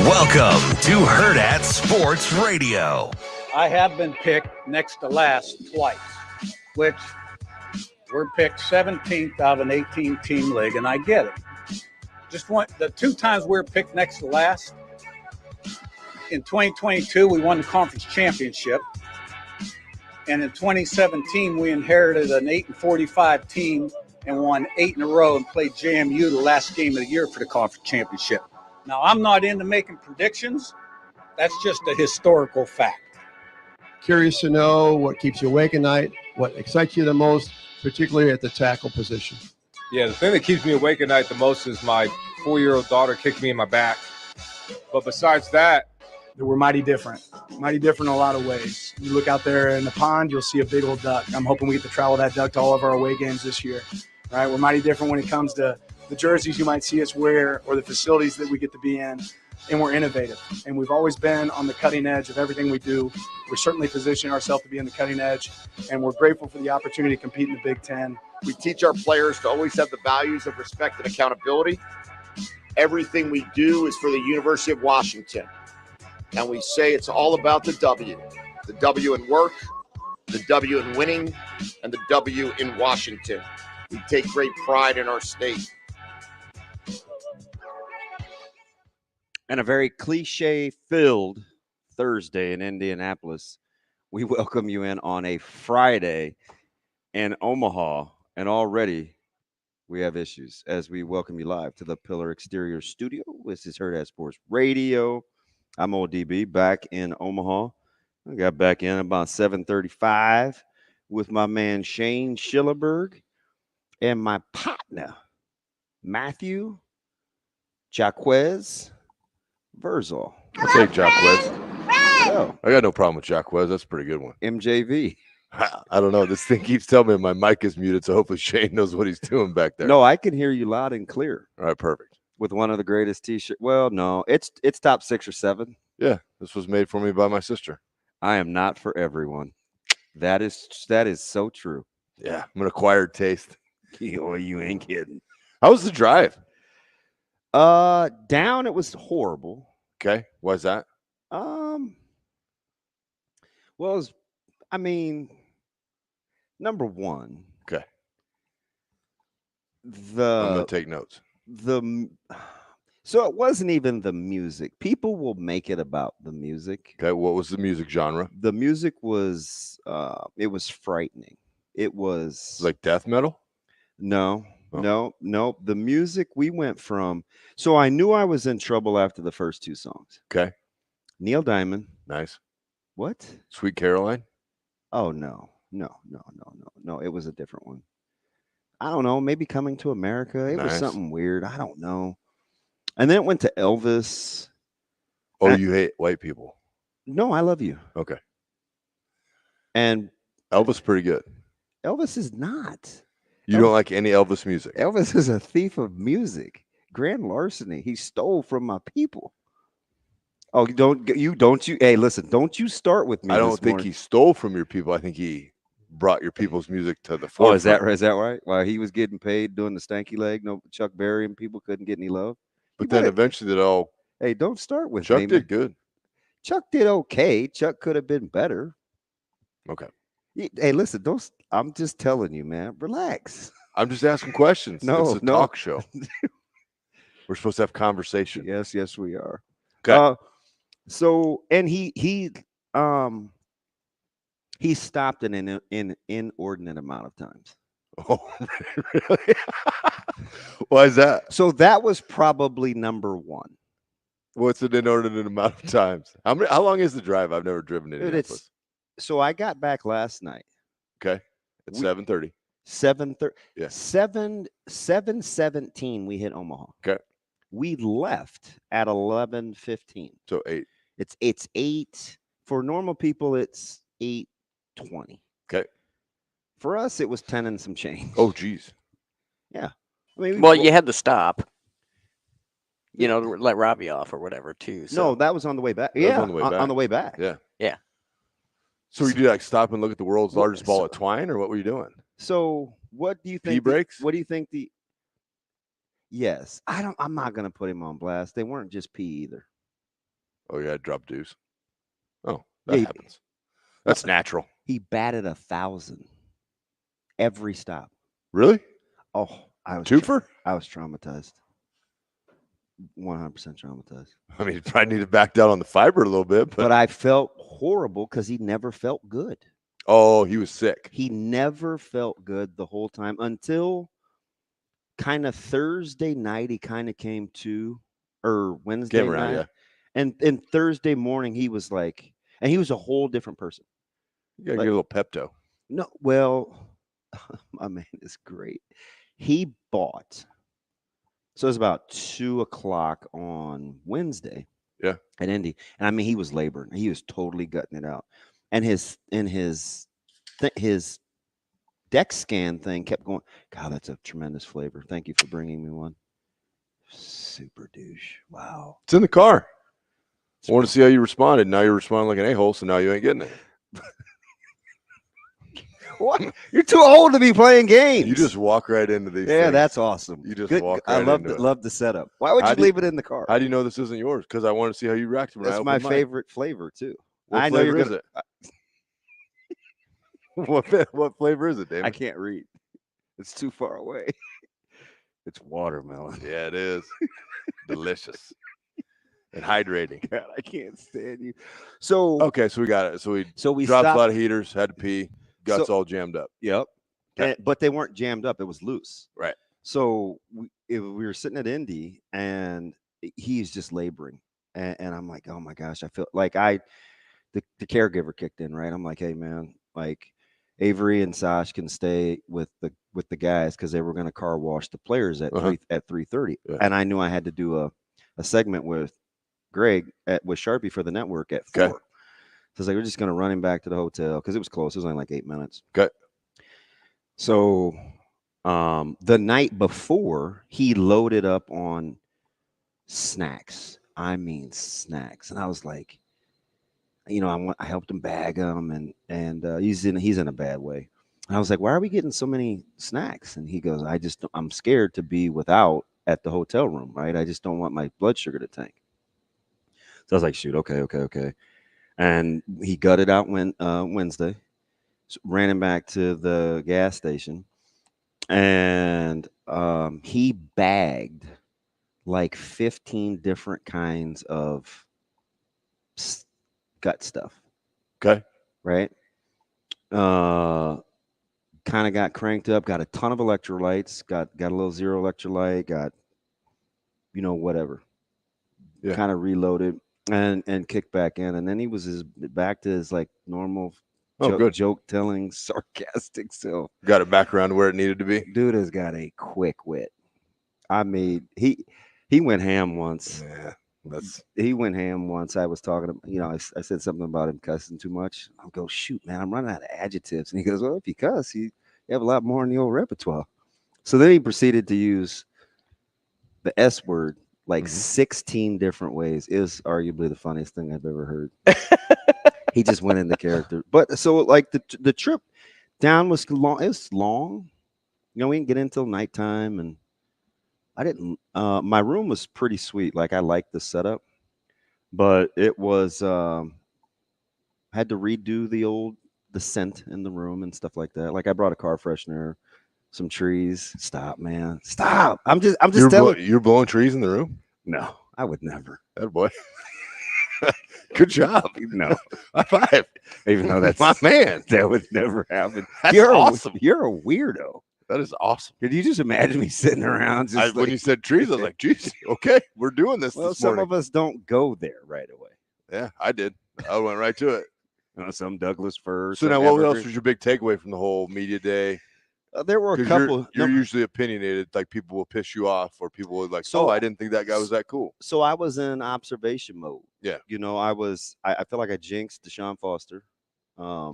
Welcome to Hurrdat Sports Radio. I have been picked next to last twice, which we're picked 17th out of an 18-team league, and I get it. The 2 times we were picked next to last, in 2022, we won the conference championship. And in 2017, we inherited an 8-45 team and won 8 in a row and played JMU the last game of the year for the conference championship. Now, I'm not into making predictions. That's just a historical fact. Curious to know what keeps you awake at night, what excites you the most, particularly at the tackle position. Yeah, the thing that keeps me awake at night the most is my 4-year-old daughter kicked me in my back. But besides that, we're mighty different in a lot of ways. You look out there in the pond, you'll see a big old duck. I'm hoping we get to travel that duck to all of our away games this year. All right, we're mighty different when it comes to the jerseys you might see us wear or the facilities that we get to be in, and we're innovative. And we've always been on the cutting edge of everything we do. We're certainly positioning ourselves to be on the cutting edge, and we're grateful for the opportunity to compete in the Big Ten. We teach our players to always have the values of respect and accountability. Everything we do is for the University of Washington. And we say it's all about the W in work, the W in winning, and the W in Washington. We take great pride in our state. And a very cliche-filled Thursday in Indianapolis. We welcome you in on a Friday in Omaha, and already we have issues as we welcome you live to the Pillar Exterior Studio. This is Hurrdat Sports Radio. I'm ODB back in Omaha. I got back in about 7:35 with my man Shane Schillerberg and my partner, Matthew Jaquez Vrzal. I'll take Jaquez. Oh, I got no problem with Jaquez. That's a pretty good one. MJV. I don't know. This thing keeps telling me my mic is muted, so hopefully Shane knows what he's doing back there. No, I can hear you loud and clear. All right, perfect. With one of the greatest T-shirts. Well, no, it's top 6 or 7. Yeah, this was made for me by my sister. I am not for everyone. That is so true. Yeah, I'm an acquired taste. Oh, you ain't kidding. How was the drive? Down it was horrible. Okay, why is that? Well, number one. Okay. I'm gonna take notes. So it wasn't even the music. People will make it about the music. Okay, what was the music genre? The music was it was frightening. It was like death metal? No. The music we went from. So I knew I was in trouble after the first 2 songs. Okay. Neil Diamond. Nice. What? Sweet Caroline? Oh, no. It was a different one. I don't know. Maybe Coming to America. It was something weird. I don't know. And then it went to Elvis. Oh, you hate white people? No, I love you. Okay. And Elvis pretty good. Elvis is not. You don't like any Elvis music? Elvis is a thief of music. Grand larceny. He stole from my people. Oh, don't you? Hey, listen, don't you start with me. I don't think he stole from your people. I think he brought your people's music to the forefront. Oh, is that right? While he was getting paid doing the stanky leg, no Chuck Berry and people couldn't get any love. But then eventually that all. Hey, don't start with Chuck me. Did good. Chuck did okay. Chuck could have been better. Okay. Hey, listen, I'm just telling you, man. Relax. I'm just asking questions. No, it's a talk show. We're supposed to have conversation. Yes, we are. Okay. So, and he stopped an inordinate amount of times. Oh, really? Why is that? So that was probably number one. What's an inordinate amount of times? How long is the drive? I've never driven it. So I got back last night. Okay. At 7:30. 7:30. Yeah. 7:17 we hit Omaha. Okay. We left at 11:15. So 8. It's 8. For normal people, it's 8:20. Okay. For us, it was 10 and some change. Oh, geez. Yeah. You had to stop. Let Ravi off or whatever too. So. No, that was on the way back. On the way back. Yeah. Yeah. So you do like stop and look at the world's largest ball at twine, or what were you doing? So what do you think? Pee breaks? What do you think Yes. I'm not gonna put him on blast. They weren't just pee either. Oh, yeah, drop deuce. Oh, Yeah, that happens. That's natural. He batted 1,000 every stop. Really? Oh, I was Twofer? I was traumatized. 100% traumatized. I mean, you probably need to back down on the fiber a little bit, but I felt horrible because he never felt good. Oh, he was sick. He never felt good the whole time until kind of Thursday night. He kind of came to, or Wednesday night, yeah. And Thursday morning he was like, and he was a whole different person. You gotta get a little Pepto. No, well, my man is great. He bought. So it was about 2:00 on Wednesday. Yeah. At Indy. And I mean, he was laboring. He was totally gutting it out. And his deck scan thing kept going. God, that's a tremendous flavor. Thank you for bringing me one. Super douche. Wow. It's in the car. I want to see how you responded. Now you're responding like an a-hole, so now you ain't getting it. What? You're too old to be playing games. You just walk right into these Yeah, things. that's awesome. You just Good. walk right I into it. love the setup. Why would you leave it in the car? How do you know this isn't yours? Because I want to see how you react when I That's open my mine. favorite flavor, too. What I know flavor you're is it? What flavor is it, Damon? I can't read. It's too far away. It's watermelon. Yeah, it is. Delicious. And hydrating. God, I can't stand you. So okay, so we got it. So we dropped a lot of heaters, had to pee, guts all jammed up. Yep. Okay. But they weren't jammed up. It was loose. Right. So we were sitting at Indy, and he's just laboring, and I'm like, oh my gosh, I feel like the caregiver kicked in, right? I'm like, hey man, like Avery and Sash can stay with the guys because they were going to car wash the players at 3:30, and I knew I had to do a segment with Greg with Sharpie for the network at 4. So it's like we're just going to run him back to the hotel because it was close. It was only like 8 minutes. Okay. So the night before, he loaded up on snacks. I mean snacks, and I was like, I helped him bag them, and he's in a bad way. And I was like, why are we getting so many snacks? And he goes, I'm scared to be without at the hotel room, right? I just don't want my blood sugar to tank. So I was like, shoot, okay. And he gutted out Wednesday, ran him back to the gas station, and he bagged like 15 different kinds of gut stuff. Okay. Right? Kind of got cranked up, got a ton of electrolytes, got a little zero electrolyte, got, whatever. Yeah. Kind of reloaded and kicked back in. And then he was back to his like normal joke telling, sarcastic self. Got it back around to where it needed to be. Dude has got a quick wit. I mean, he went ham once. Yeah. He went ham once. I was talking to I said something about him cussing too much. I go, shoot, man, I'm running out of adjectives. And he goes, well, if you cuss, you have a lot more in the old repertoire. So then he proceeded to use the S word like 16 different ways. Is arguably the funniest thing I've ever heard. He just went into character. But so like the trip down was long. It was long. We didn't get in until nighttime, and I didn't. My room was pretty sweet. Like I liked the setup, but it was had to redo the scent in the room and stuff like that. Like I brought a car freshener, some trees. Stop, man. Stop. I'm just telling you're blowing trees in the room? No, I would never. That boy. Good job. No. High five. Even though that's my man. That would never happen. That's you're awesome. You're a weirdo. That is awesome. Could you just imagine me sitting around? When you said trees, I was like, geez, okay, we're doing this. Well, this some morning. of us don't go there right away. Yeah, I did. I went right to it. Some Douglas fir. So now, what else was your big takeaway from the whole media day? There were a couple. You're usually opinionated. Like people will piss you off, or people will like, I didn't think that guy was that cool. So I was in observation mode. Yeah. I feel like I jinxed Deshaun Foster. That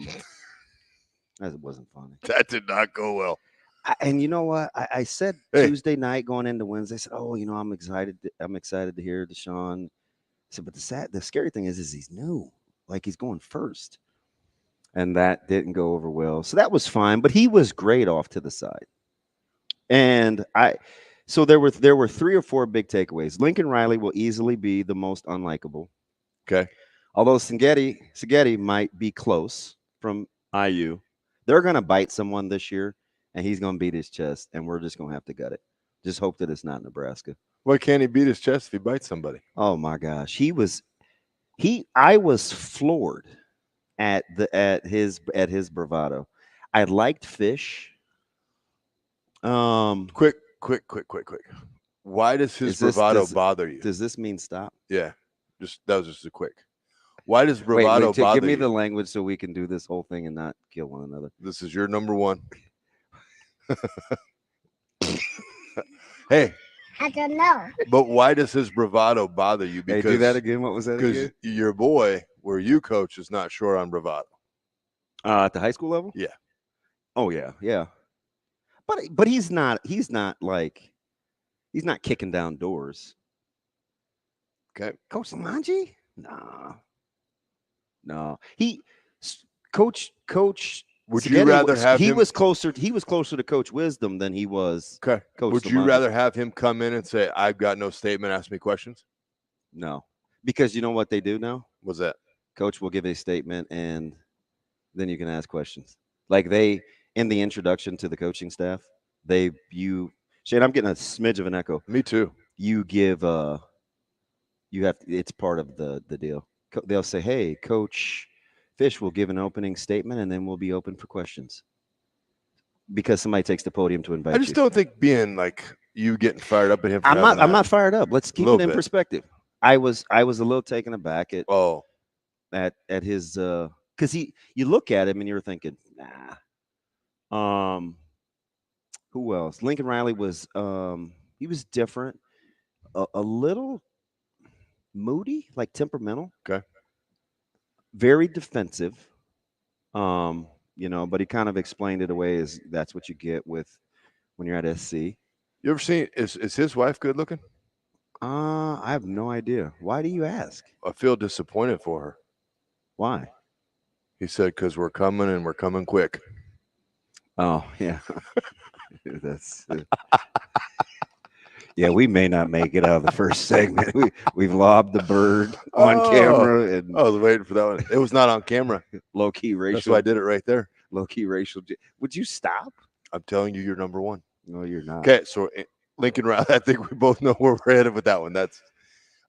wasn't funny. That did not go well. And you know what? I said Tuesday night going into Wednesday, I said, I'm excited. I'm excited to hear Deshaun. I said, but the scary thing is he's new. Like he's going first. And that didn't go over well. So that was fine, but he was great off to the side. And so there were 3 or 4 big takeaways. Lincoln Riley will easily be the most unlikable Okay. Although Saggetti might be close from IU, they're going to bite someone this year, and he's going to beat his chest, and we're just going to have to gut it. Just hope that it's not Nebraska. Why can't he beat his chest if he bites somebody? Oh my gosh, I was floored at his bravado. I liked Fish. Quick. Why does his bravado bother you? Does this mean stop? Yeah, that was just a quick. Why does bravado bother you? Give me the language so we can do this whole thing and not kill one another. This is your number one. Hey. I don't know. But why does his bravado bother you? Because, hey, do that again. What was that again? Because your boy, where you coach, is not sure on bravado. At the high school level? Yeah. Oh yeah. But he's not kicking down doors. Okay. Coach Lamanji? No. Coach would you rather have he him? Was closer to Coach Wisdom than he was. Okay. Coach would you rather have him come in and say, "I've got no statement, ask me questions"? No. Because you know what they do now? What's that? Coach will give a statement and then you can ask questions. Like in the introduction to the coaching staff, Shane, I'm getting a smidge of an echo. Me too. You give it's part of the deal. They'll say, "Hey, Coach Fish will give an opening statement, and then we'll be open for questions." Because somebody takes the podium to invite you. I just don't think being like you getting fired up at him. I'm not fired up. Let's keep it in perspective. I was a little taken aback at his because you look at him and you're thinking, nah. Who else? Lincoln Riley was he was different, a little moody, like temperamental. Okay. Very defensive. But he kind of explained it away as that's what you get when you're at SC. You ever seen is his wife good looking? I have no idea. Why do you ask? I feel disappointed for her. Why? He said, "Because we're coming and we're coming quick." Oh yeah. That's yeah, we may not make it out of the first segment. We've lobbed the bird on camera. And I was waiting for that one. It was not on camera. Low key racial. That's why I did it right there. Low key racial. Would you stop? I'm telling you, you're number one. No, you're not. Okay, so Lincoln Riley, I think we both know where we're headed with that one.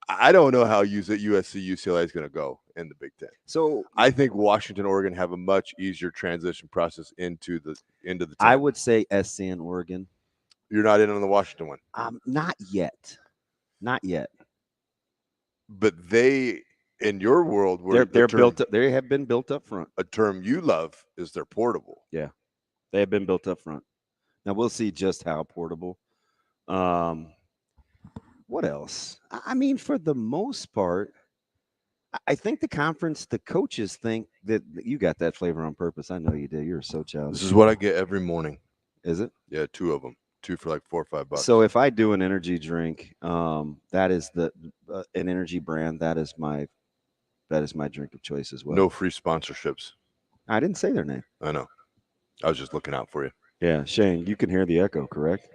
I don't know how USC UCLA is going to go in the Big Ten. So I think Washington, Oregon have a much easier transition process into the 10. I would say SC and Oregon. You're not in on the Washington one? Not yet. Not yet. But they, in your world, they're built up. They have been built up front. A term you love is they're portable. Yeah, they have been built up front. Now we'll see just how portable. What else? I mean, for the most part, I think the conference, the coaches think that you got that flavor on purpose. I know you did. You're so childish. This is what I get every morning. Is it? Yeah, 2 of them. 2 for like $4 or $5. So if I do an energy drink, that is an energy brand. That is my drink of choice as well. No free sponsorships. I didn't say their name. I know. I was just looking out for you. Yeah, Shane, you can hear the echo, correct?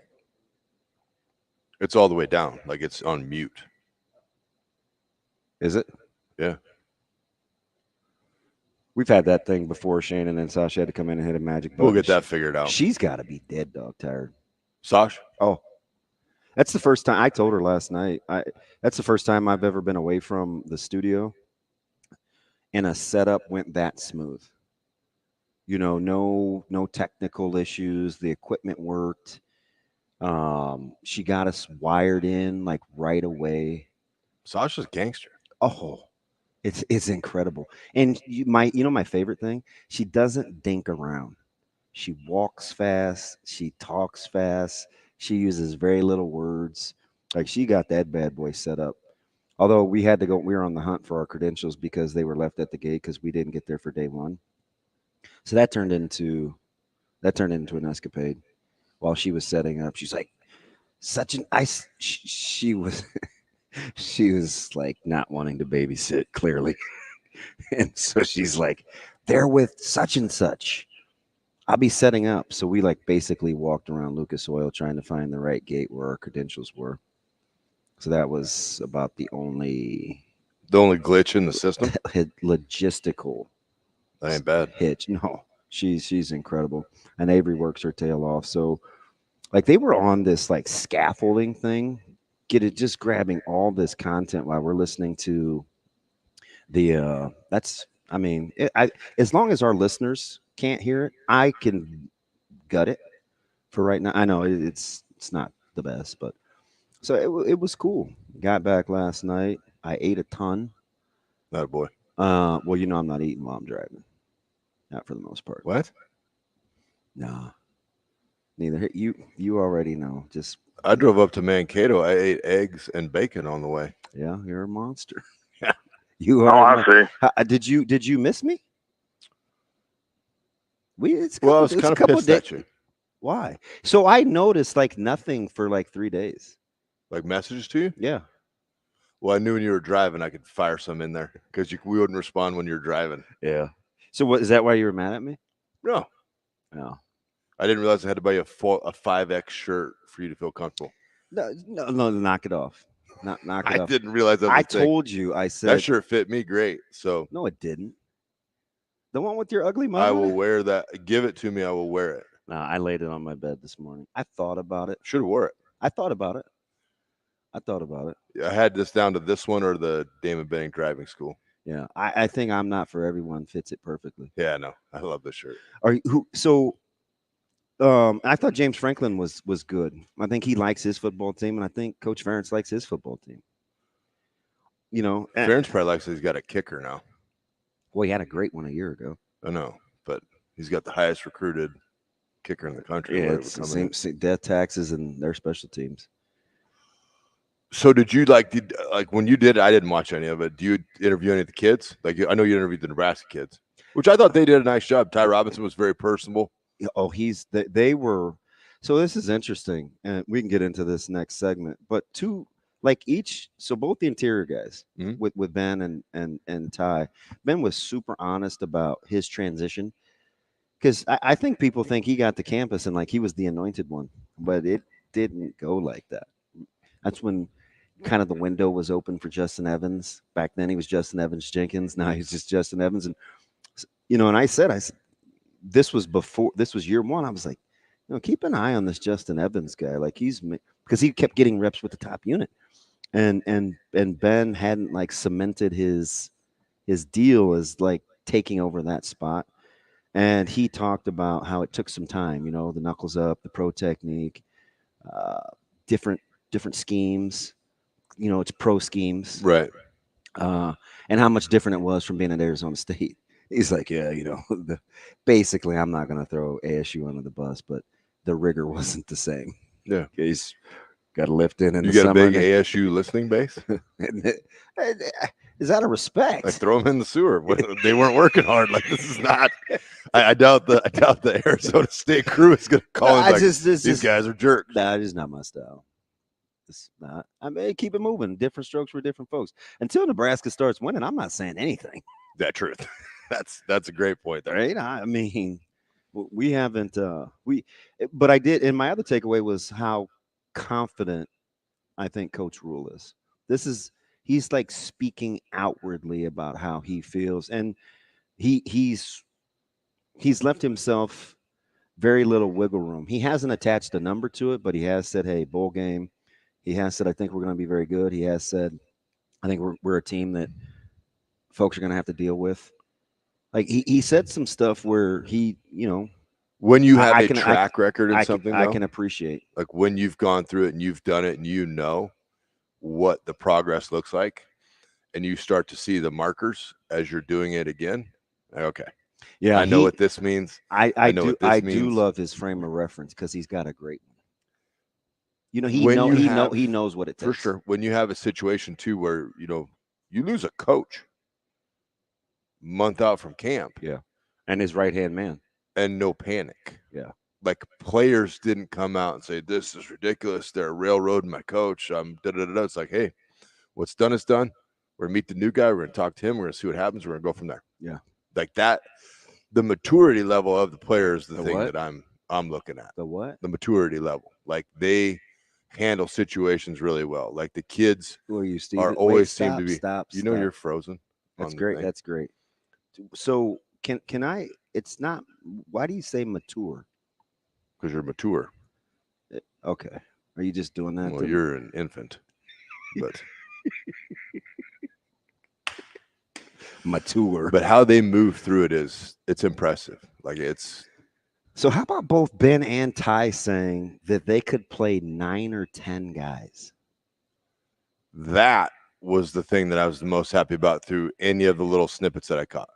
It's all the way down, like it's on mute. Is it? Yeah. We've had that thing before, Shane, and then Sasha had to come in and hit a magic button. We'll get that figured out. She's got to be dead dog tired. Sasha? Oh, that's the first time. I told her last night. That's the first time I've ever been away from the studio and a setup went that smooth. You know, no technical issues. The equipment worked. She got us wired in like right away. Sasha's a gangster. Oh, it's incredible. And my favorite thing, she doesn't dink around. She walks fast. She talks fast. She uses very little words. Like she got that bad boy set up. Although we were on the hunt for our credentials because they were left at the gate because we didn't get there for day one. So that turned into an escapade while she was setting up. She's like, she was like not wanting to babysit clearly. And so she's like, they're with such and such. I'll be setting up. So we like basically walked around Lucas Oil trying to find the right gate where our credentials were. So that was about the only The only glitch in the system? Logistical. That ain't bad. Hitch. No, she's incredible. And Avery works her tail off. So, like, they were on this, like, scaffolding thing, just grabbing all this content while we're listening to the as long as our listeners can't hear it, I can gut it for right now. I know it's not the best, but so it was cool. Got back last night. I ate a ton. Not a boy. Well, I'm not eating while I'm driving. Not for the most part. What? Nah. Neither. You already know. Just I drove up to Mankato. I ate eggs and bacon on the way. Yeah, you're a monster. You are. Oh, I see. Did you miss me? I was kind of pissed at you. Why? So I noticed like nothing for like 3 days. Like messages to you? Yeah. Well, I knew when you were driving, I could fire some in there because we wouldn't respond when you're driving. Yeah. So is that why you were mad at me? No. No. I didn't realize I had to buy you a 5X shirt for you to feel comfortable. No, knock it off. Knock it off. I didn't realize that. I told you. I said that shirt fit me great. So no, it didn't. The one with your ugly mug. I will wear that. Give it to me. I will wear it. No, I laid it on my bed this morning. I thought about it. Should have wore it. I thought about it. I had this down to this one or the Damon Benning driving school. Yeah, I think I'm not for everyone. Fits it perfectly. Yeah, no, I love this shirt. I thought James Franklin was good. I think he likes his football team, and I think Coach Ferentz likes his football team. Ferentz probably likes that he's got a kicker now. Well, he had a great one a year ago. I know, but he's got the highest recruited kicker in the country. Yeah, it's the same death taxes and their special teams. So did you like when you did? I didn't watch any of it. Do you interview any of the kids? Like I know you interviewed the Nebraska kids, which I thought they did a nice job. Ty Robinson was very personable. Oh, they were. So this is interesting, and we can get into this next segment. But both the interior guys with Ben and Ty. Ben was super honest about his transition because I think people think he got to campus and like he was the anointed one, but it didn't go like that. That's when kind of the window was open for Justin Evans. Back then he was Justin Evans Jenkins. Now he's just Justin Evans. And, and I said, this was year one. I was like, keep an eye on this Justin Evans guy. Like because he kept getting reps with the top unit and Ben hadn't like cemented his deal as like taking over that spot. And he talked about how it took some time, the knuckles up, the pro technique, different schemes, it's pro schemes. Right. And how much different it was from being at Arizona State. He's like, yeah, basically I'm not going to throw ASU under the bus, but the rigor wasn't the same. Yeah. He's got to lift in you the got summer. A big ASU listening base? Is that a respect? Like throw them in the sewer. They weren't working hard. Like this is not. I doubt the Arizona State crew is going to call him. These guys are jerks. That is not my style. It's not. I mean, keep it moving. Different strokes for different folks. Until Nebraska starts winning, I'm not saying anything. That truth. That's a great point there. Right? I mean, we haven't. But I did. And my other takeaway was how confident I think Coach Rule is. He's like speaking outwardly about how he feels, and he's left himself very little wiggle room. He hasn't attached a number to it, but he has said, "Hey, bowl game." He has said, "I think we're going to be very good." He has said, "I think we're a team that folks are going to have to deal with." Like he said some stuff where he, when you have a track record in something, I can appreciate. Like when you've gone through it and you've done it and what the progress looks like, and you start to see the markers as you're doing it again. Okay. Yeah, I know what this means. I do love his frame of reference because he's got a great one. He knows what it takes. For sure. When you have a situation too where you lose a coach month out from camp. Yeah. And his right-hand man. And no panic. Yeah. Like players didn't come out and say, "This is ridiculous. They're railroading my coach." It's like, hey, what's done is done. We're gonna meet the new guy. We're gonna talk to him. We're gonna see what happens. We're gonna go from there. Yeah. Like that, the maturity level of the player is the thing what? that I'm looking at. The what? The maturity level. Like they handle situations really well. Like the kids Who are you, Steve? are always seem to be. You're frozen. That's great. That's great. So can I? It's not. Why do you say mature? Because you're mature. Okay. Are you just doing that? Well, you're an infant, but mature. But how they move through it's impressive. Like it's. So how about both Ben and Ty saying that they could play 9 or 10 guys? That was the thing that I was the most happy about through any of the little snippets that I caught.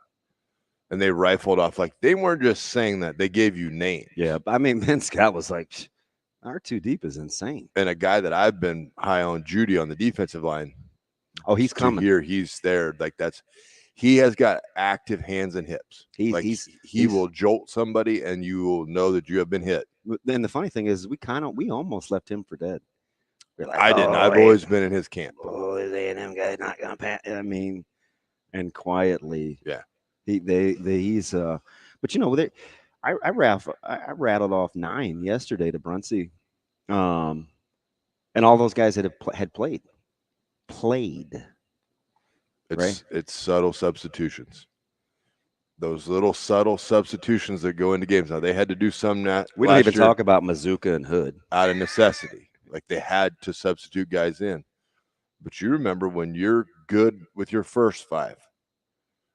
And they rifled off, like they weren't just saying that, they gave you names. Yeah, I mean, Ben Scott was like, our 2 deep is insane. And a guy that I've been high on, Judy, on the defensive line. Oh, he's coming. Here, he's there. Like he has got active hands and hips. He will jolt somebody, and you will know that you have been hit. And the funny thing is, we almost left him for dead. Like, I didn't. I've always been in his camp. Oh, this A&M guy's not gonna pass. I mean, and quietly, yeah. He's but I rattled off 9 yesterday to Bruncy, and all those guys that had played. It's subtle substitutions. Those little subtle substitutions that go into games. Now they had to do some that. We don't even talk about Mazuka and Hood out of necessity. Like they had to substitute guys in. But you remember when you're good with your first 5.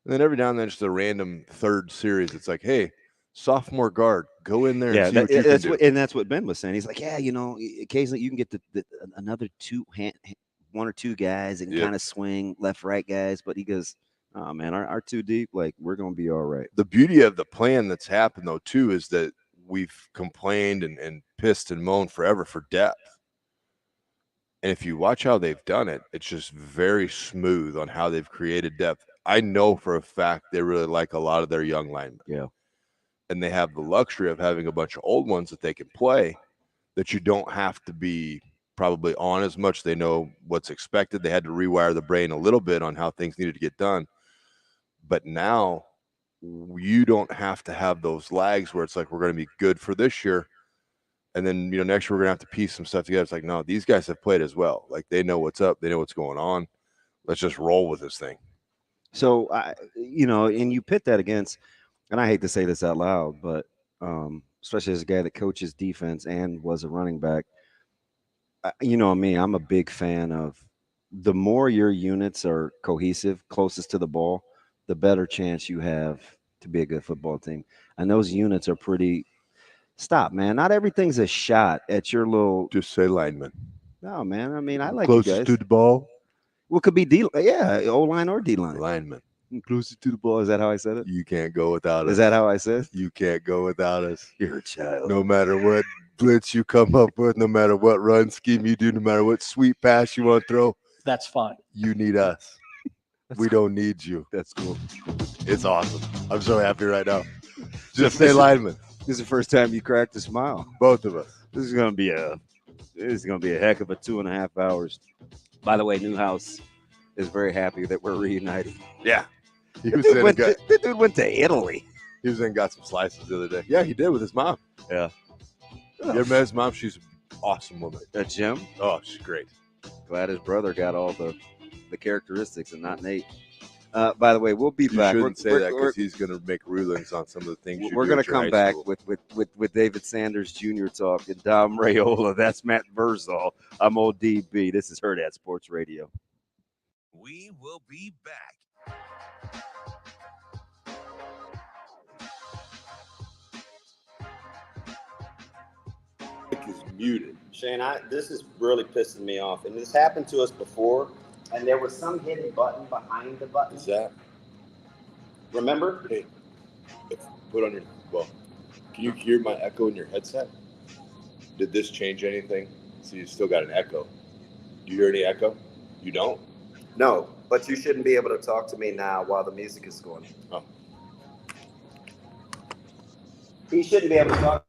And then every now and then, just a random third series, it's like, hey, sophomore guard, go in there and see what you can do. And that's what Ben was saying. He's like, yeah, occasionally you can get another 1 or 2 guys and kind of swing left, right guys. But he goes, oh, man, our 2 deep, like, we're going to be all right. The beauty of the plan that's happened, though, too, is that we've complained and pissed and moaned forever for depth. And if you watch how they've done it, it's just very smooth on how they've created depth. I know for a fact they really like a lot of their young linemen. Yeah. And they have the luxury of having a bunch of old ones that they can play that you don't have to be probably on as much. They know what's expected. They had to rewire the brain a little bit on how things needed to get done. But now you don't have to have those lags where it's like, we're going to be good for this year. And then, next year we're going to have to piece some stuff together. It's like, no, these guys have played as well. Like they know what's up. They know what's going on. Let's just roll with this thing. So, and you pit that against, and I hate to say this out loud, but especially as a guy that coaches defense and was a running back, you know me, I'm a big fan of the more your units are cohesive, closest to the ball, the better chance you have to be a good football team. And those units are pretty – stop, man. Not everything's a shot at your little – just say lineman. No, man. I mean, I like closest you guys. to the ball. Well, it could be D, yeah, O-line or D-line. Lineman. Closer to the ball. Is that how I said it? You can't go without us. Is that how I said? You can't go without us. You're a child. No matter what blitz you come up with, no matter what run scheme you do, no matter what sweet pass you want to throw. That's fine. You need us. We don't need you. That's cool. It's awesome. I'm so happy right now. Just say lineman. This is the first time you cracked a smile. Both of us. This is gonna be a heck of a 2.5 hours. By the way, Newhouse is very happy that we're reuniting. Yeah. The dude went to Italy. He was in and got some slices the other day. Yeah, he did with his mom. Yeah. You ever met his mom? She's an awesome woman. At Jim? Oh, she's great. Glad his brother got all the characteristics and not Nate. By the way, we'll be back. You shouldn't say that because he's going to make rulings on some of the things we're going to come back with David Sanders Jr. talk and Dom Raiola. That's Matt Vrzal. I'm ODB. This is Hurrdat Sports Radio. We will be back. Is muted. Shane, this is really pissing me off, and this happened to us before, and there was some hidden button behind the button. Is that? Remember? Hey, put on your, can you hear my echo in your headset? Did this change anything? So you still got an echo. Do you hear any echo? You don't? No, but you shouldn't be able to talk to me now while the music is going. Oh. He shouldn't be able to talk.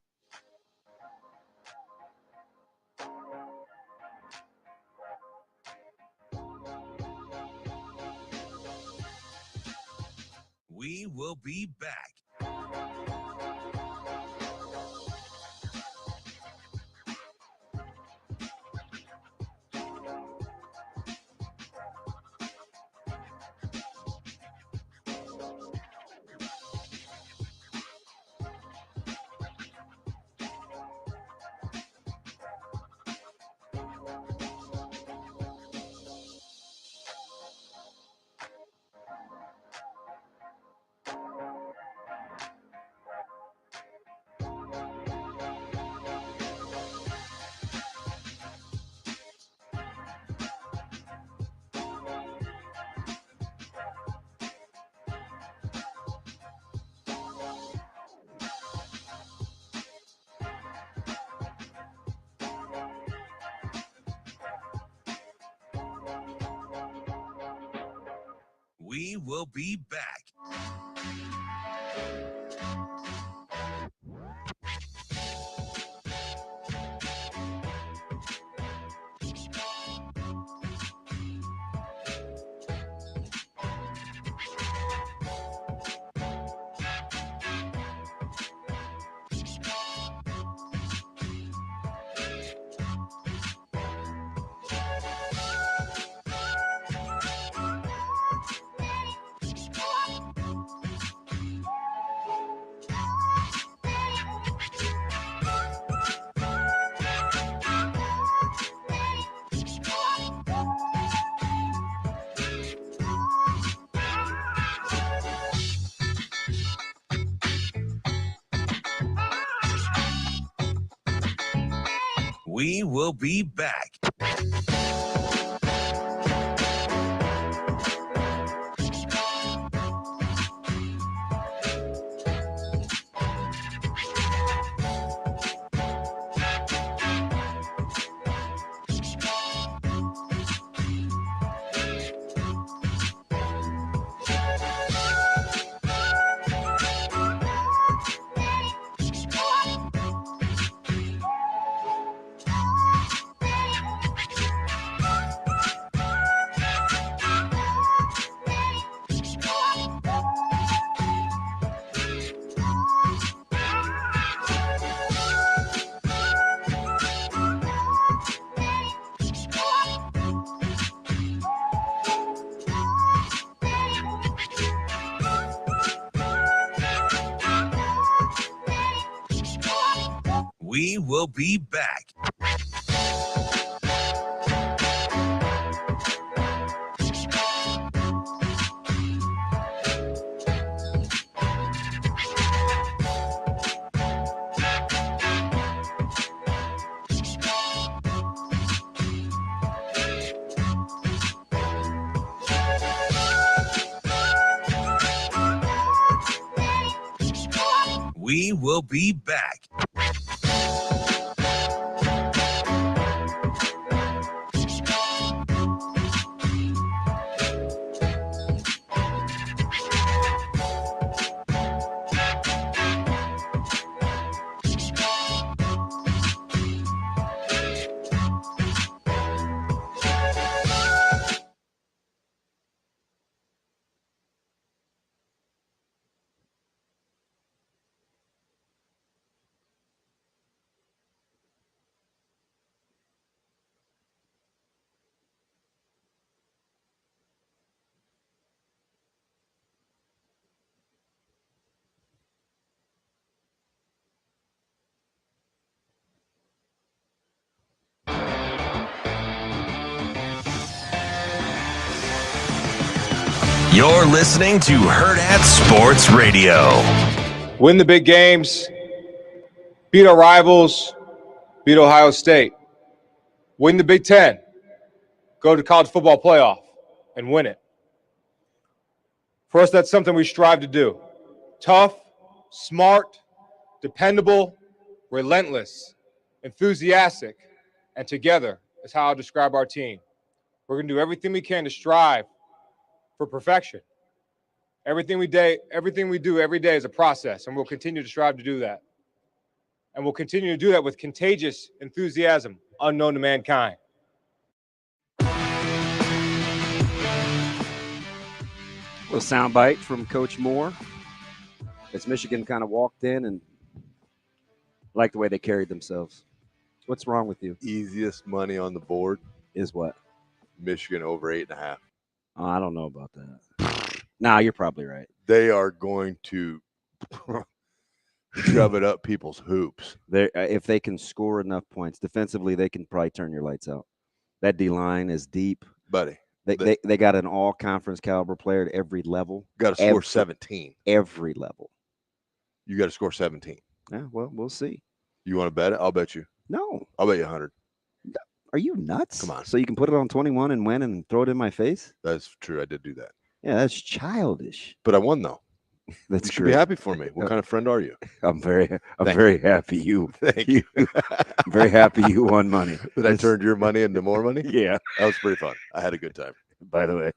We will be back. We will be back. We will be back. We will be back. We will be back. You're listening to Hurrdat Sports Radio. Win the big games, beat our rivals, beat Ohio State. Win the Big Ten, go to college football playoff and win it. For us, that's something we strive to do. Tough, smart, dependable, relentless, enthusiastic, and together is how I describe our team. We're going to do everything we can to strive for perfection. Everything we do every day is a process, and we'll continue to strive to do that. And we'll continue to do that with contagious enthusiasm unknown to mankind. A little soundbite from Coach Moore as Michigan kind of walked in and liked the way they carried themselves. What's wrong with you? Easiest money on the board is what? Michigan over 8.5. Oh, I don't know about that. Nah, you're probably right. They are going to shove it up people's hoops. If they can score enough points defensively, they can probably turn your lights out. That D line is deep, buddy. They got an all-conference caliber player at every level. Got to score 17. Every level. You got to score 17. Yeah, well, we'll see. You want to bet it? I'll bet you. No. I'll bet you 100. Are you nuts? Come on. So you can put it on 21 and win and throw it in my face? That's true. I did do that. Yeah, that's childish. But I won, though. That's you should be happy for me. What kind of friend are you? I'm very happy you. Thank you. I'm very happy you won money. That I turned your money into more money? Yeah. That was pretty fun. I had a good time. by the way.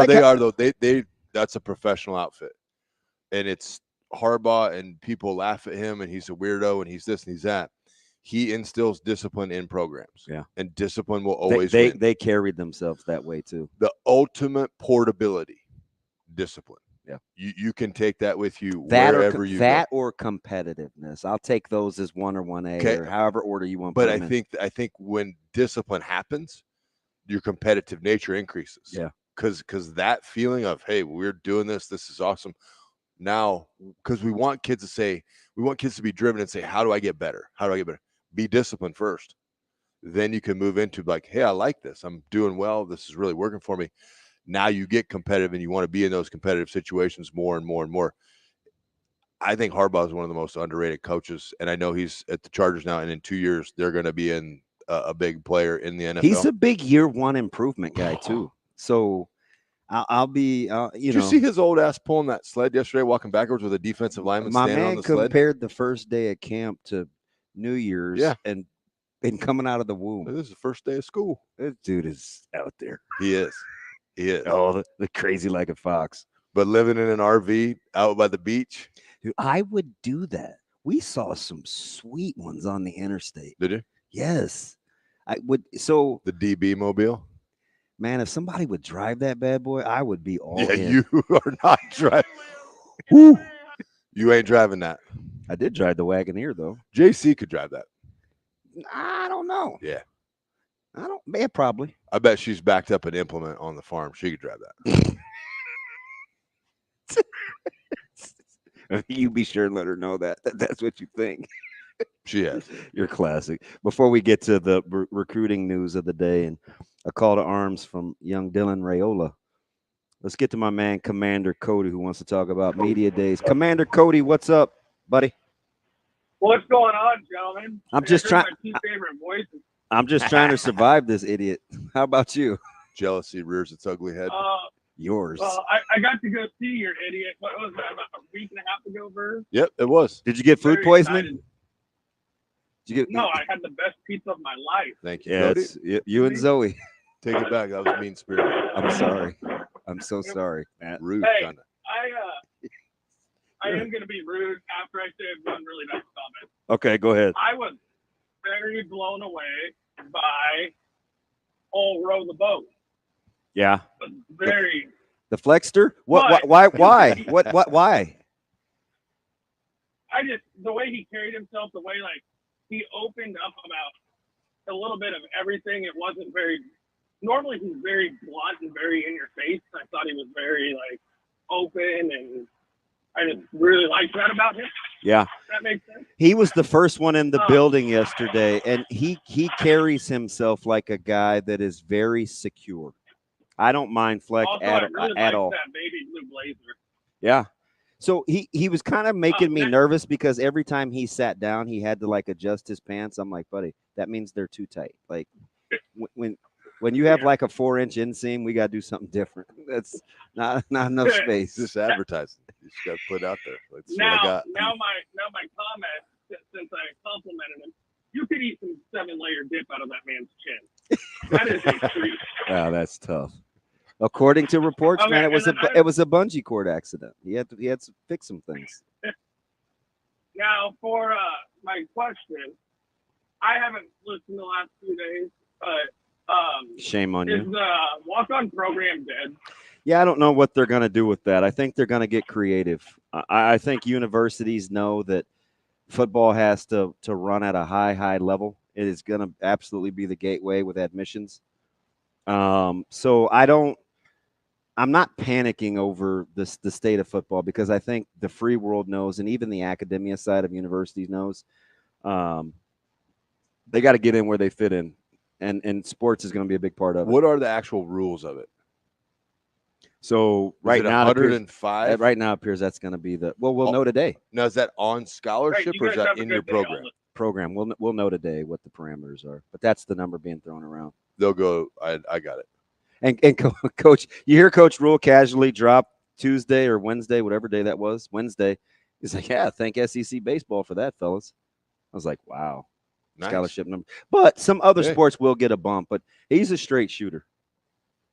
They are though. They that's a professional outfit, and it's Harbaugh, and people laugh at him, and he's a weirdo, and he's this and he's that. He instills discipline in programs. Yeah, and discipline will always win. They carried themselves that way too. The ultimate portability, discipline. Yeah, you can take that with you wherever you go. Or competitiveness. I'll take those as 1 or 1A or however order you want. But I think when discipline happens, your competitive nature increases. Yeah, because that feeling of, hey, we're doing this is awesome. Now, because we want kids to be driven and say, how do I get better? Be disciplined first. Then you can move into like, hey, I like this. I'm doing well. This is really working for me. Now you get competitive and you want to be in those competitive situations more and more and more. I think Harbaugh is one of the most underrated coaches, and I know he's at the Chargers now, and in 2 years they're going to be in a big player in the NFL. He's a big year 1 improvement guy too. So I'll be, Did you see his old ass pulling that sled yesterday, walking backwards with a defensive lineman standing on the sled? My man compared the first day of camp to New Year's, and coming out of the womb. This is the first day of school. This dude is out there. He is. Oh, the crazy like a fox. But living in an RV out by the beach. Dude, I would do that. We saw some sweet ones on the interstate. Did you? Yes. I would. So the DB mobile. Man, if somebody would drive that bad boy, I would be all in. You are not driving. Woo. You ain't driving that. I did drive the Wagoneer though. JC could drive that. I don't know. Yeah. Yeah, probably. I bet she's backed up an implement on the farm. She could drive that. You be sure and let her know that's what you think. She has. You're classic. Before we get to the recruiting news of the day and a call to arms from young Dylan Raiola, let's get to my man Commander Cody, who wants to talk about media days. Commander Cody, what's up, buddy? What's going on, gentlemen? I'm just trying. My 2 favorite voices. I'm just trying to survive this idiot. How about you? Jealousy rears its ugly head. Yours. Well, I got to go see your idiot. What was that, about a week and a half ago, Verghese? Yep, it was. Did you get food poisoning? No, I had the best pizza of my life. Thank you. Yeah, it's you and Zoe. Take it back. That was mean spirited. I'm sorry. I'm so sorry, Matt. Rude, hey, kinda. I am going to be rude after I say one really nice comment. Okay, go ahead. I was very blown away by row the boat. Yeah. Very. The Flexter? What? Why? Why? The way he carried himself, the way he opened up about a little bit of everything. It wasn't very. Normally he's very blunt and very in your face. I thought he was very open, and I just really liked that about him. Yeah. That makes sense. He was the first one in the building yesterday, and he carries himself like a guy that is very secure. I don't mind Fleck also, at all. That baby blue blazer. Yeah. So he was kind of making me nervous because every time he sat down, he had to adjust his pants. I'm like, buddy, that means they're too tight. Like when you have a 4-inch inseam, we got to do something different. That's not enough space. Just advertising. You just got to put it out there. Let's see now what I got. my comment, since I complimented him, you could eat some 7-layer dip out of that man's chin. That is a treat. Wow, that's tough. According to reports, man, it was a bungee cord accident. He had to fix some things. Now, for my question, I haven't listened the last few days, but shame on you. Is the walk-on program dead? Yeah, I don't know what they're going to do with that. I think they're going to get creative. I think universities know that football has to run at a high level. It is going to absolutely be the gateway with admissions. So I'm not panicking over the state of football because I think the free world knows, and even the academia side of universities knows, they got to get in where they fit in, and sports is going to be a big part of it. What are the actual rules of it? So right now, 105. Right now, it appears that's going to be we'll know today. Now, is that on scholarship or is that in your program? We'll know today what the parameters are, but that's the number being thrown around. They'll go. I got it. And Coach, you hear Coach Rule casually drop Tuesday or Wednesday, whatever day that was, Wednesday. He's like, yeah, thank SEC baseball for that, fellas. I was like, wow, nice. Scholarship number. But some other sports will get a bump, but he's a straight shooter.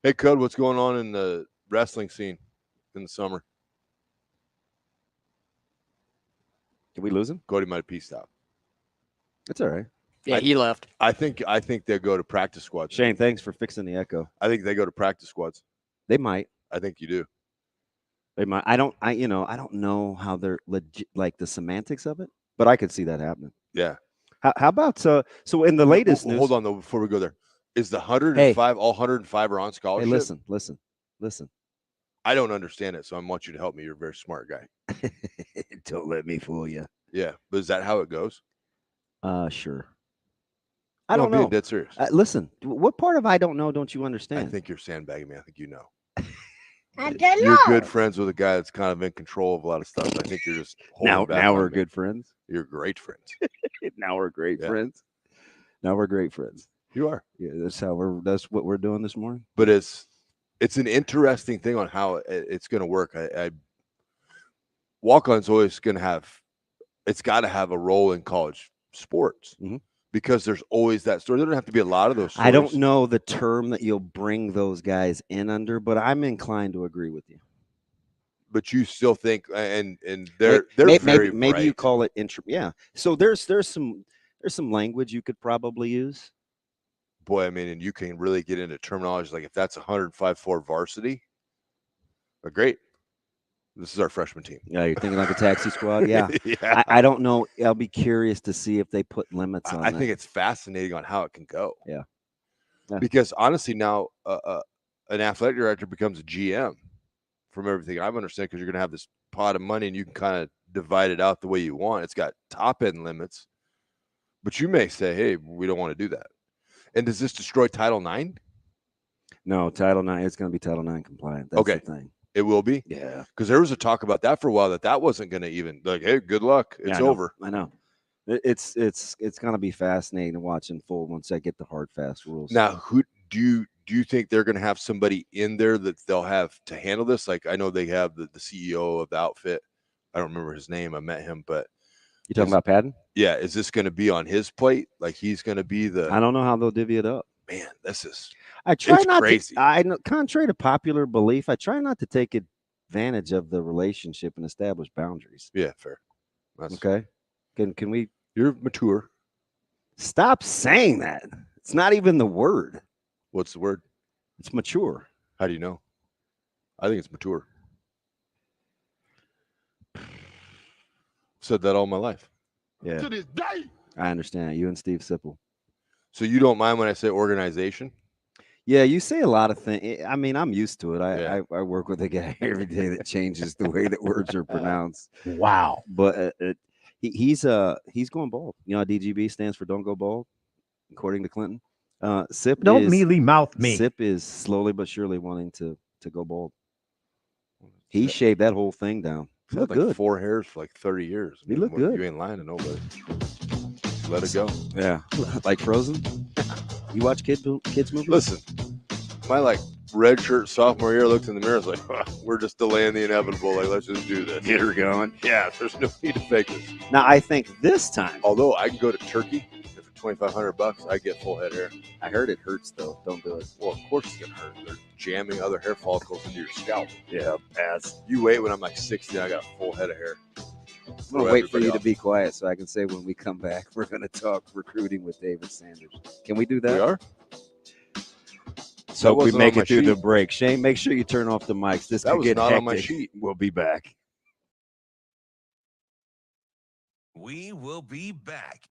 Hey, Cud, what's going on in the wrestling scene in the summer? Did we lose him? Cody might have peaced out. That's all right. Yeah, he left. I think they'll go to practice squads. Shane, thanks for fixing the echo. I think they go to practice squads. They might. I think you do. They might. I don't know how they're legit, like the semantics of it, but I could see that happening. Yeah. How about so in the latest news? Hold on though, before we go there, is the 105 all 105 are on scholarship? Hey, listen. I don't understand it, so I want you to help me. You're a very smart guy. Don't let me fool you. Yeah, but is that how it goes? Sure. I don't know. Being dead serious. Listen, what part of I don't know don't you understand? I think you're sandbagging me. I think you know. I don't know. You're good friends with a guy that's kind of in control of a lot of stuff. I think you're just now we're good friends. You're great friends. Now we're great friends. Now we're great friends. You are. Yeah, that's what we're doing this morning. But it's an interesting thing on how it's going to work. I walk-on's always going to have. It's got to have a role in college sports. Mm-hmm. Because there's always that story. There don't have to be a lot of those stories. I don't know the term that you'll bring those guys in under, but I'm inclined to agree with you. But you still think, and they're very maybe bright. you call it yeah. So there's some language you could probably use. Boy, I mean, and you can really get into terminology like if that's 105-4 varsity, great. This is our freshman team. Yeah, you're thinking like a taxi squad. Yeah, yeah. I don't know. I'll be curious to see if they put limits on. I think it's fascinating on how it can go. Yeah. Because honestly, now an athletic director becomes a GM from everything I've understood. Because you're going to have this pot of money and you can kind of divide it out the way you want. It's got top end limits, but you may say, "Hey, we don't want to do that." And does this destroy Title IX? No, Title IX. It's going to be Title IX compliant. That's okay. The thing. It will be? Yeah. Because there was a talk about that for a while that wasn't going to even like, hey, good luck. It's over. I know. It's going to be fascinating to watch in full once I get the hard, fast rules. Now, who do you think they're going to have somebody in there that they'll have to handle this? Like, I know they have the CEO of the outfit. I don't remember his name. I met him, but. You talking about Patton? Yeah. Is this going to be on his plate? Like he's going to be I don't know how they'll divvy it up. Man, this is. I try not crazy. to. Contrary to popular belief, I try not to take advantage of the relationship and establish boundaries. Yeah, fair. Okay. Can we? You're mature. Stop saying that. It's not even the word. What's the word? It's mature. How do you know? I think it's mature. Said that all my life. Yeah. To this day. I understand. You and Steve Sipple. So you don't mind when I say organization? Yeah, you say a lot of things. I mean, I'm used to it. I work with a guy every day that changes the way that words are pronounced. Wow. But he's going bald. You know how DGB stands for don't go bald, according to Clinton. Sip don't mealy mouth me. Sip is slowly but surely wanting to go bald. He shaved that whole thing down. He had like good. 4 hairs for like 30 years. He looked good. You ain't lying to nobody. Let it go. Yeah. Like Frozen? You watch kids movies? Listen, my like red shirt sophomore year, I looked in the mirror, I was like, we're just delaying the inevitable. Like, let's just do this. Get her going. Yeah, there's no need to fake this. Now, I think this time. Although I can go to Turkey for $2,500, I get full head hair. I heard it hurts, though. Don't do it. Well, of course it's going to hurt. They're jamming other hair follicles into your scalp. Yeah, pass. You wait when I'm like 60, I got a full head of hair. I'm going to wait for you to be quiet so I can say when we come back, we're going to talk recruiting with David Sanders. Can we do that? We are? So we make it through the break. Shane, make sure you turn off the mics. This could get not hectic. On my sheet. We'll be back. We will be back.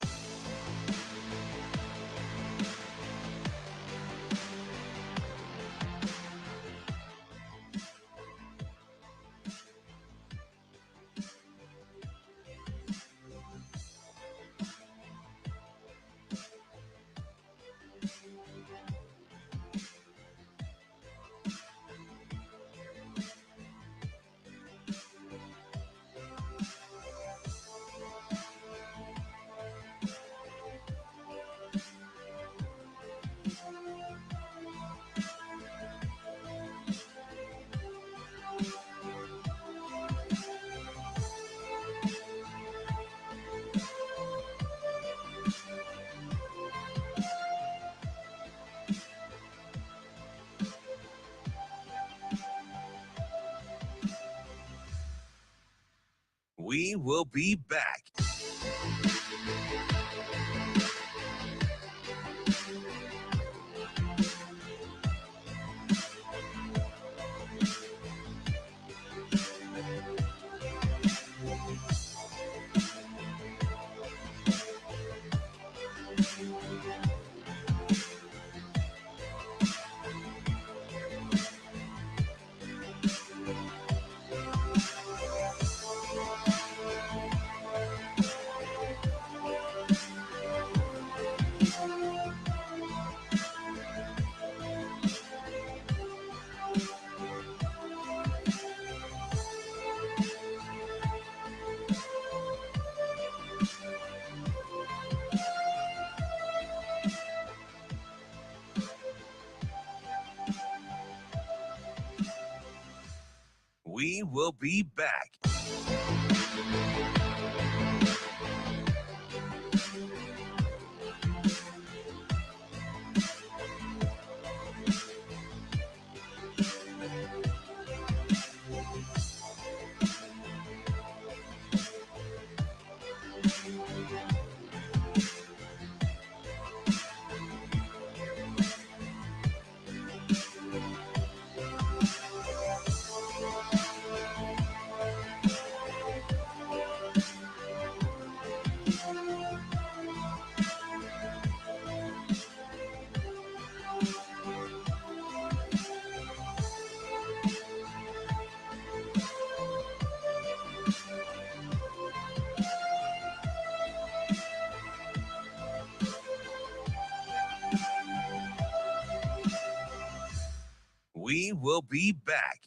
We will be back. We will be back. We will be back.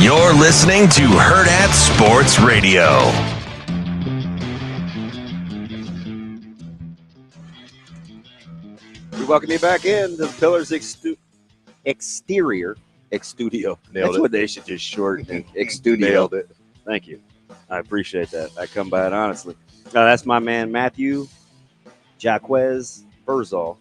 You're listening to Hurrdat Sports Radio. We welcome you back in to the Pillars Exterior X-Studio. That's what they should just shorten. X-Studio. Nailed it. Thank you. I appreciate that. I come by it honestly. That's my man Matthew Jaquez Vrzal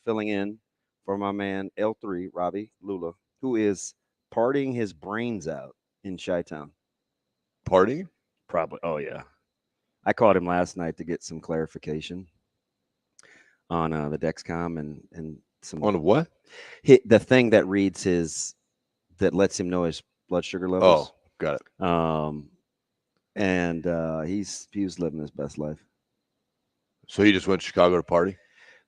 filling in for my man L3 Ravi Lulla, who is partying his brains out in Chi-Town. Partying? Probably. Oh, yeah. I called him last night to get some clarification on the Dexcom and some. On what? The thing that reads that lets him know his blood sugar levels. Oh, got it. And he was living his best life. So he just went to Chicago to party?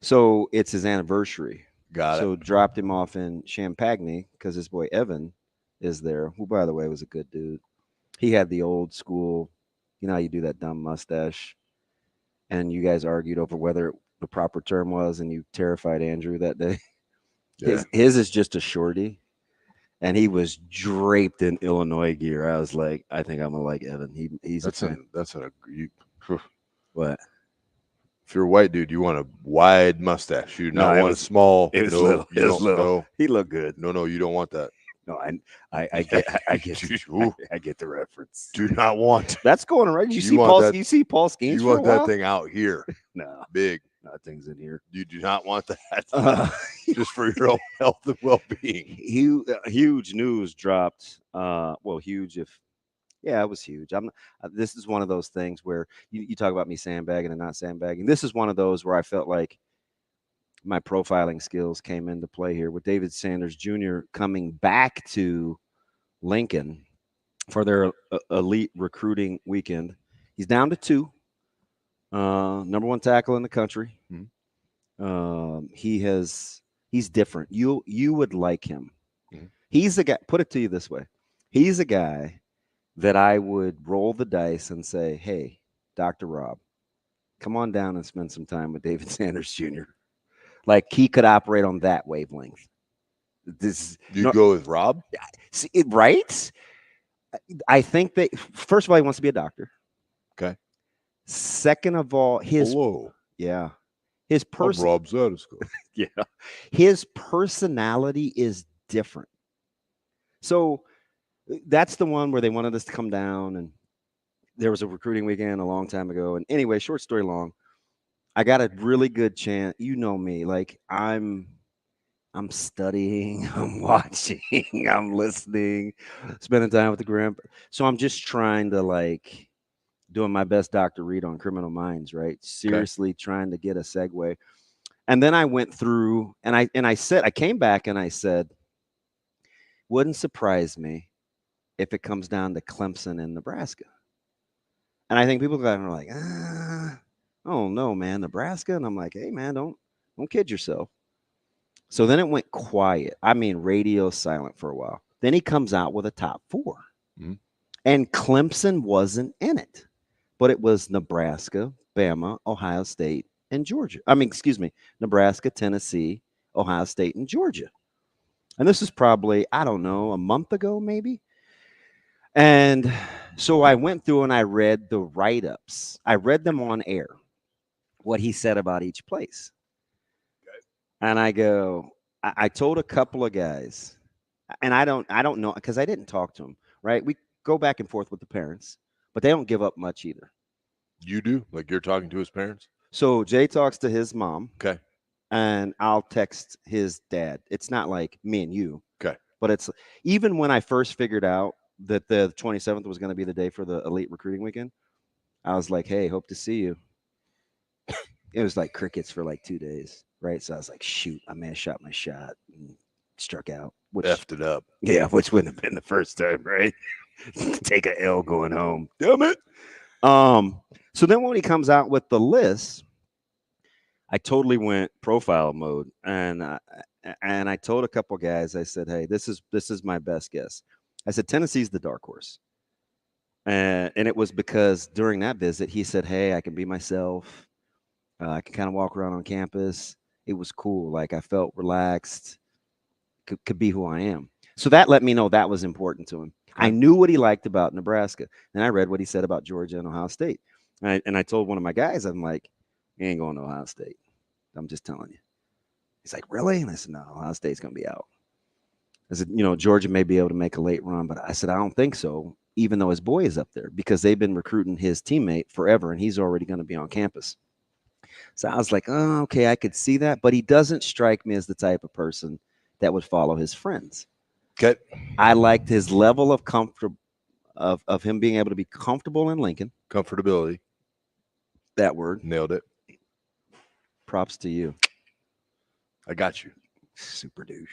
So it's his anniversary. Got it. So dropped him off in Champaign because his boy Evan is there, who, by the way, was a good dude. He had the old school, you know how you do that dumb mustache, and you guys argued over whether the proper term was, and you terrified Andrew that day. Yeah. His is just a shorty, and he was draped in Illinois gear. I was like, I think I'm gonna like Evan. He's what? If you're a white dude, you want a wide mustache. You do not want a small. It was little. It was little. No. He looked good. No, you don't want that. No, I get the reference. Do not want. That's going right. You see Paul Skeens? You want that thing out here? No, big. That thing's in here. You do not want that. Just for your own health and well-being. Huge news dropped. Huge. It was huge. This is one of those things where you talk about me sandbagging and not sandbagging. This is one of those where I felt like my profiling skills came into play here with David Sanders Jr. coming back to Lincoln for their elite recruiting weekend. He's down to 2. Number 1 tackle in the country. He's different. You would like him. He's a guy, put it to you this way. He's a guy that I would roll the dice and say, hey, Dr. Rob, come on down and spend some time with David Sanders Jr. Like he could operate on that wavelength. Go with Rob? See, right? I think that, first of all, he wants to be a doctor. Okay. Second of all, his Rob Zattersko. Yeah. His personality is different. So that's the one where they wanted us to come down, and there was a recruiting weekend a long time ago. And anyway, short story long, I got a really good chance. You know me, like I'm studying, I'm watching, I'm listening, spending time with the grandpa. So I'm just trying to like doing my best Dr. Reed on Criminal Minds, right? Seriously trying to get a segue. And then I went through and I said, I came back and I said, wouldn't surprise me if it comes down to Clemson and Nebraska. And I think people are like, oh no, man, Nebraska. And I'm like, hey man, don't kid yourself. So then it went quiet. I mean, radio silent for a while. Then he comes out with a top 4. And Clemson wasn't in it, but it was Nebraska, Bama, Ohio State, and Georgia. Nebraska, Tennessee, Ohio State, and Georgia. And this is probably, I don't know, a month ago, maybe. And so I went through and I read the write-ups. I read them on air, what he said about each place. And I go, I told a couple of guys, and I don't know, because I didn't talk to them, right? We go back and forth with the parents, but they don't give up much either. You do? Like you're talking to his parents? So Jay talks to his mom. Okay. And I'll text his dad. It's not like me and you. Okay. But it's even when I first figured out that the 27th was going to be the day for the elite recruiting weekend, I was like, hey, hope to see you. It was like crickets for like 2 days. Right. So I was like, shoot, I may have shot my shot and struck out. Which effed it up. Yeah, which wouldn't have been the first time, right? Take a L going home. Damn it. So then when he comes out with the list, I totally went profile mode. And I told a couple guys, I said, hey, this is my best guess. I said, Tennessee's the dark horse. And it was because during that visit, he said, hey, I can be myself. I can kind of walk around on campus. It was cool. Like I felt relaxed, could be who I am. So that let me know that was important to him. I knew what he liked about Nebraska. And I read what he said about Georgia and Ohio State. And I told one of my guys, I'm like, you ain't going to Ohio State. I'm just telling you. He's like, really? And I said, no, Ohio State's going to be out. I said, Georgia may be able to make a late run, but I said, I don't think so, even though his boy is up there, because they've been recruiting his teammate forever, and he's already going to be on campus. So I was like, oh, okay, I could see that, but he doesn't strike me as the type of person that would follow his friends. Okay. I liked his level of comfort of him being able to be comfortable in Lincoln. Comfortability. That word. Nailed it. Props to you. I got you. Super douche.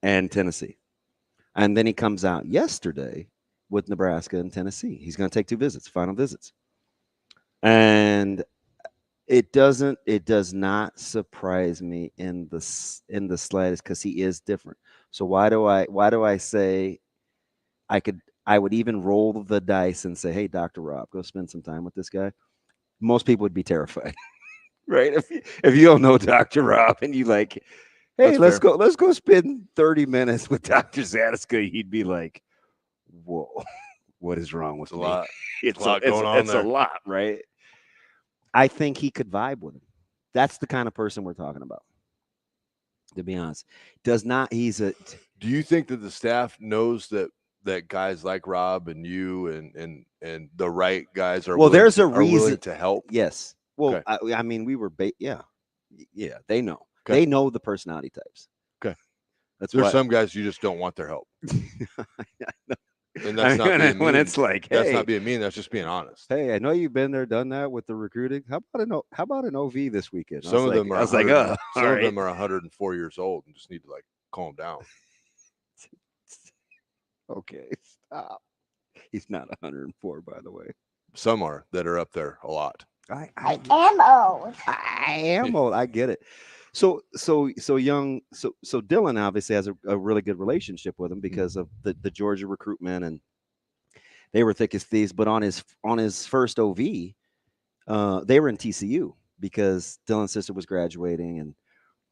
And Tennessee. And then he comes out yesterday with Nebraska and Tennessee. He's going to take 2 visits, final visits. And it does not surprise me in the slightest, because he is different. So why do I say I would even roll the dice and say, hey, Dr. Rob, go spend some time with this guy? Most people would be terrified. Right? If you don't know Dr. Rob and you like, hey, let's go spend 30 minutes with Dr. Zattersko, he'd be like, whoa, what is wrong with me? It's a lot going on. It's a lot, right? I think he could vibe with him. That's the kind of person we're talking about, to be honest. Do you think that the staff knows that guys like Rob and you and the right guys are there's a reason willing to help? Yes. Well, okay. I mean, we were yeah, they know. Okay. They know the personality types. Okay. There's some guys you just don't want their help. And that's not being mean. It's like, hey, that's not being mean. That's just being honest. Hey, I know you've been there, done that with the recruiting. How about an OV this weekend? Some of them are 104 years old and just need to like calm down. Okay, stop. He's not 104, by the way. Some are that are up there a lot. I am old. I am old. I get it. So Dylan obviously has a really good relationship with him because of the Georgia recruitment, and they were thick as thieves. But on his first OV, they were in TCU because Dylan's sister was graduating,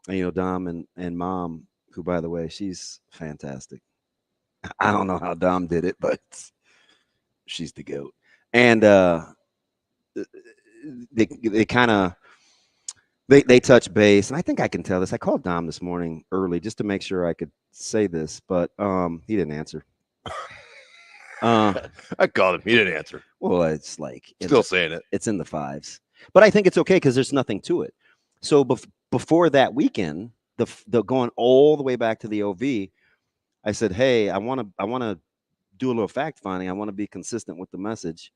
and Dom and Mom, who by the way, she's fantastic. I don't know how Dom did it, but she's the GOAT. And they kind of they touch base, and I think I can tell this. I called Dom this morning early just to make sure I could say this, but he didn't answer. I called him. He didn't answer. Well, it's like still saying it. It's in the 5s, but I think it's okay because there's nothing to it. So before that weekend, the going all the way back to the OV, I said, "Hey, I want to do a little fact finding. I want to be consistent with the message.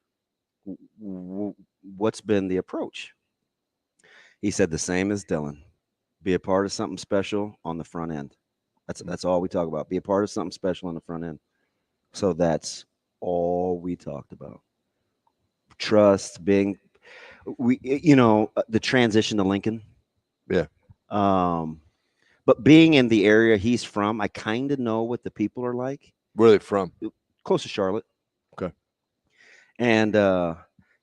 What's been the approach?" He said the same as Dylan. Be a part of something special on the front end. That's all we talk about. Be a part of something special on the front end. So that's all we talked about. Trust, the transition to Lincoln. Yeah. But being in the area he's from, I kind of know what the people are like. Where are they from? Close to Charlotte. Okay. And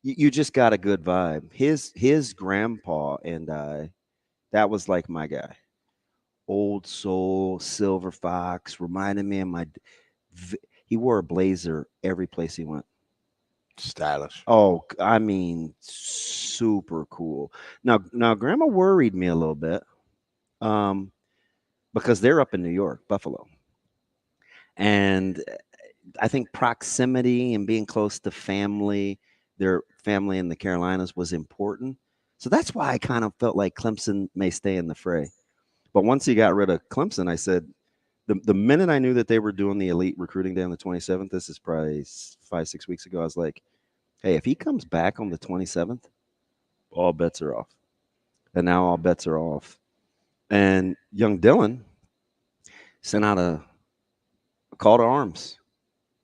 you just got a good vibe. His grandpa and I, that was like my guy. Old soul, silver fox, reminded me of he wore a blazer every place he went. Stylish. Oh, I mean, super cool. Now Grandma worried me a little bit, because they're up in New York, Buffalo, and I think proximity and being close to family, their family in the Carolinas, was important. So that's why I kind of felt like Clemson may stay in the fray. But once he got rid of Clemson, I said, the minute I knew that they were doing the elite recruiting day on the 27th, this is probably 5-6 weeks ago, I was like, hey, if he comes back on the 27th, all bets are off. And now all bets are off. And young Dylan sent out a call to arms.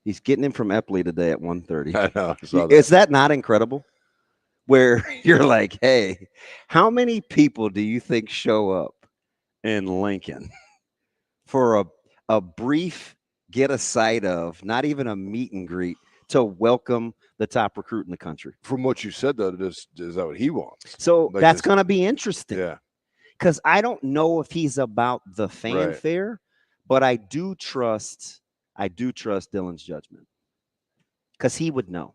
He's getting him from Epley today at 1:30. I know. I saw that. Is that not incredible? Where you're like, hey, how many people do you think show up in Lincoln for a brief get a sight of, not even a meet and greet, to welcome the top recruit in the country? From what you said, though, is that what he wants? So like that's going to be interesting. Yeah. Because I don't know if he's about the fanfare, but I do trust Dylan's judgment. Because he would know.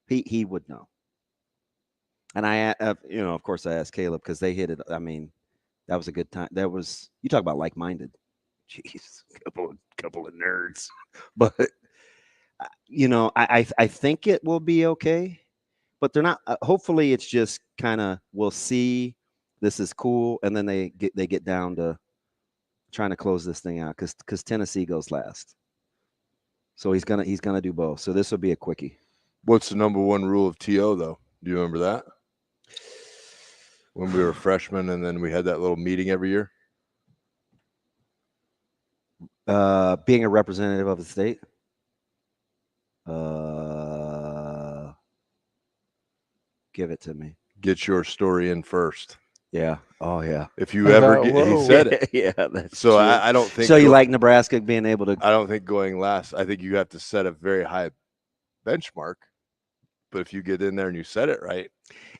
He would know. And I, of course, I asked Caleb because they hit it. I mean, that was a good time. You talk about like-minded. Jeez, couple of nerds. But I think it will be okay. But they're not. Hopefully, it's just kind of we'll see. This is cool, and then they get down to trying to close this thing out because Tennessee goes last. So he's gonna do both. So this will be a quickie. What's the number one rule of TO though? Do you remember that? When we were freshmen, and then we had that little meeting every year. Being a representative of the state. Give it to me. Get your story in first. Yeah. Oh, yeah. If you ever get, he said it. Yeah, that's so. True. I don't think. So you like Nebraska being able to? I don't think going last. I think you have to set a very high benchmark. But if you get in there and you set it right,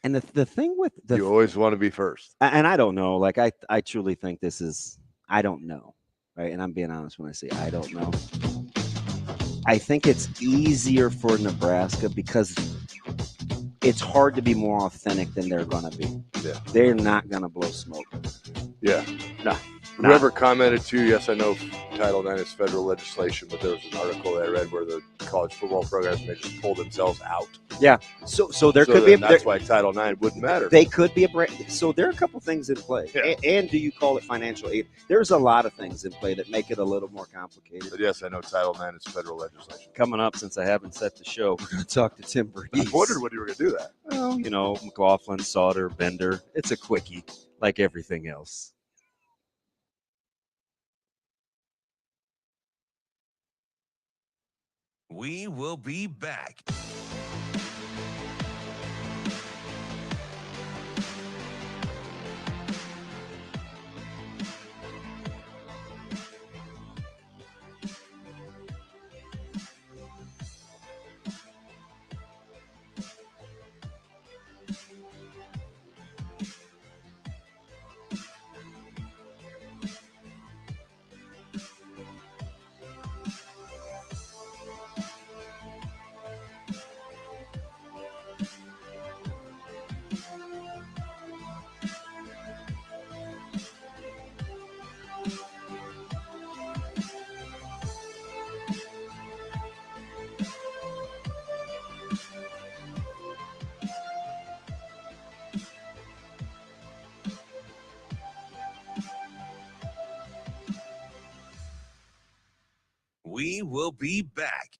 and the thing with you always want to be first. And I don't know. Like I truly think this is. I don't know, right? And I'm being honest when I say I don't know. I think it's easier for Nebraska because it's hard to be more authentic than they're going to be. Yeah. They're not going to blow smoke. Yeah. No. Whoever commented too, yes, I know Title IX is federal legislation, but there was an article that I read where the college football programs may just pull themselves out. Yeah. So there could be that's why Title IX wouldn't matter. They could be a brand. So there are a couple things in play. Yeah. And do you call it financial aid? There's a lot of things in play that make it a little more complicated. But yes, I know Title IX is federal legislation. Coming up, since I haven't set the show, we're going to talk to Tim Verghese. I wondered when you were going to do that. Well, McLaughlin, Sautter, Bender. It's a quickie, like everything else. We will be back. We will be back.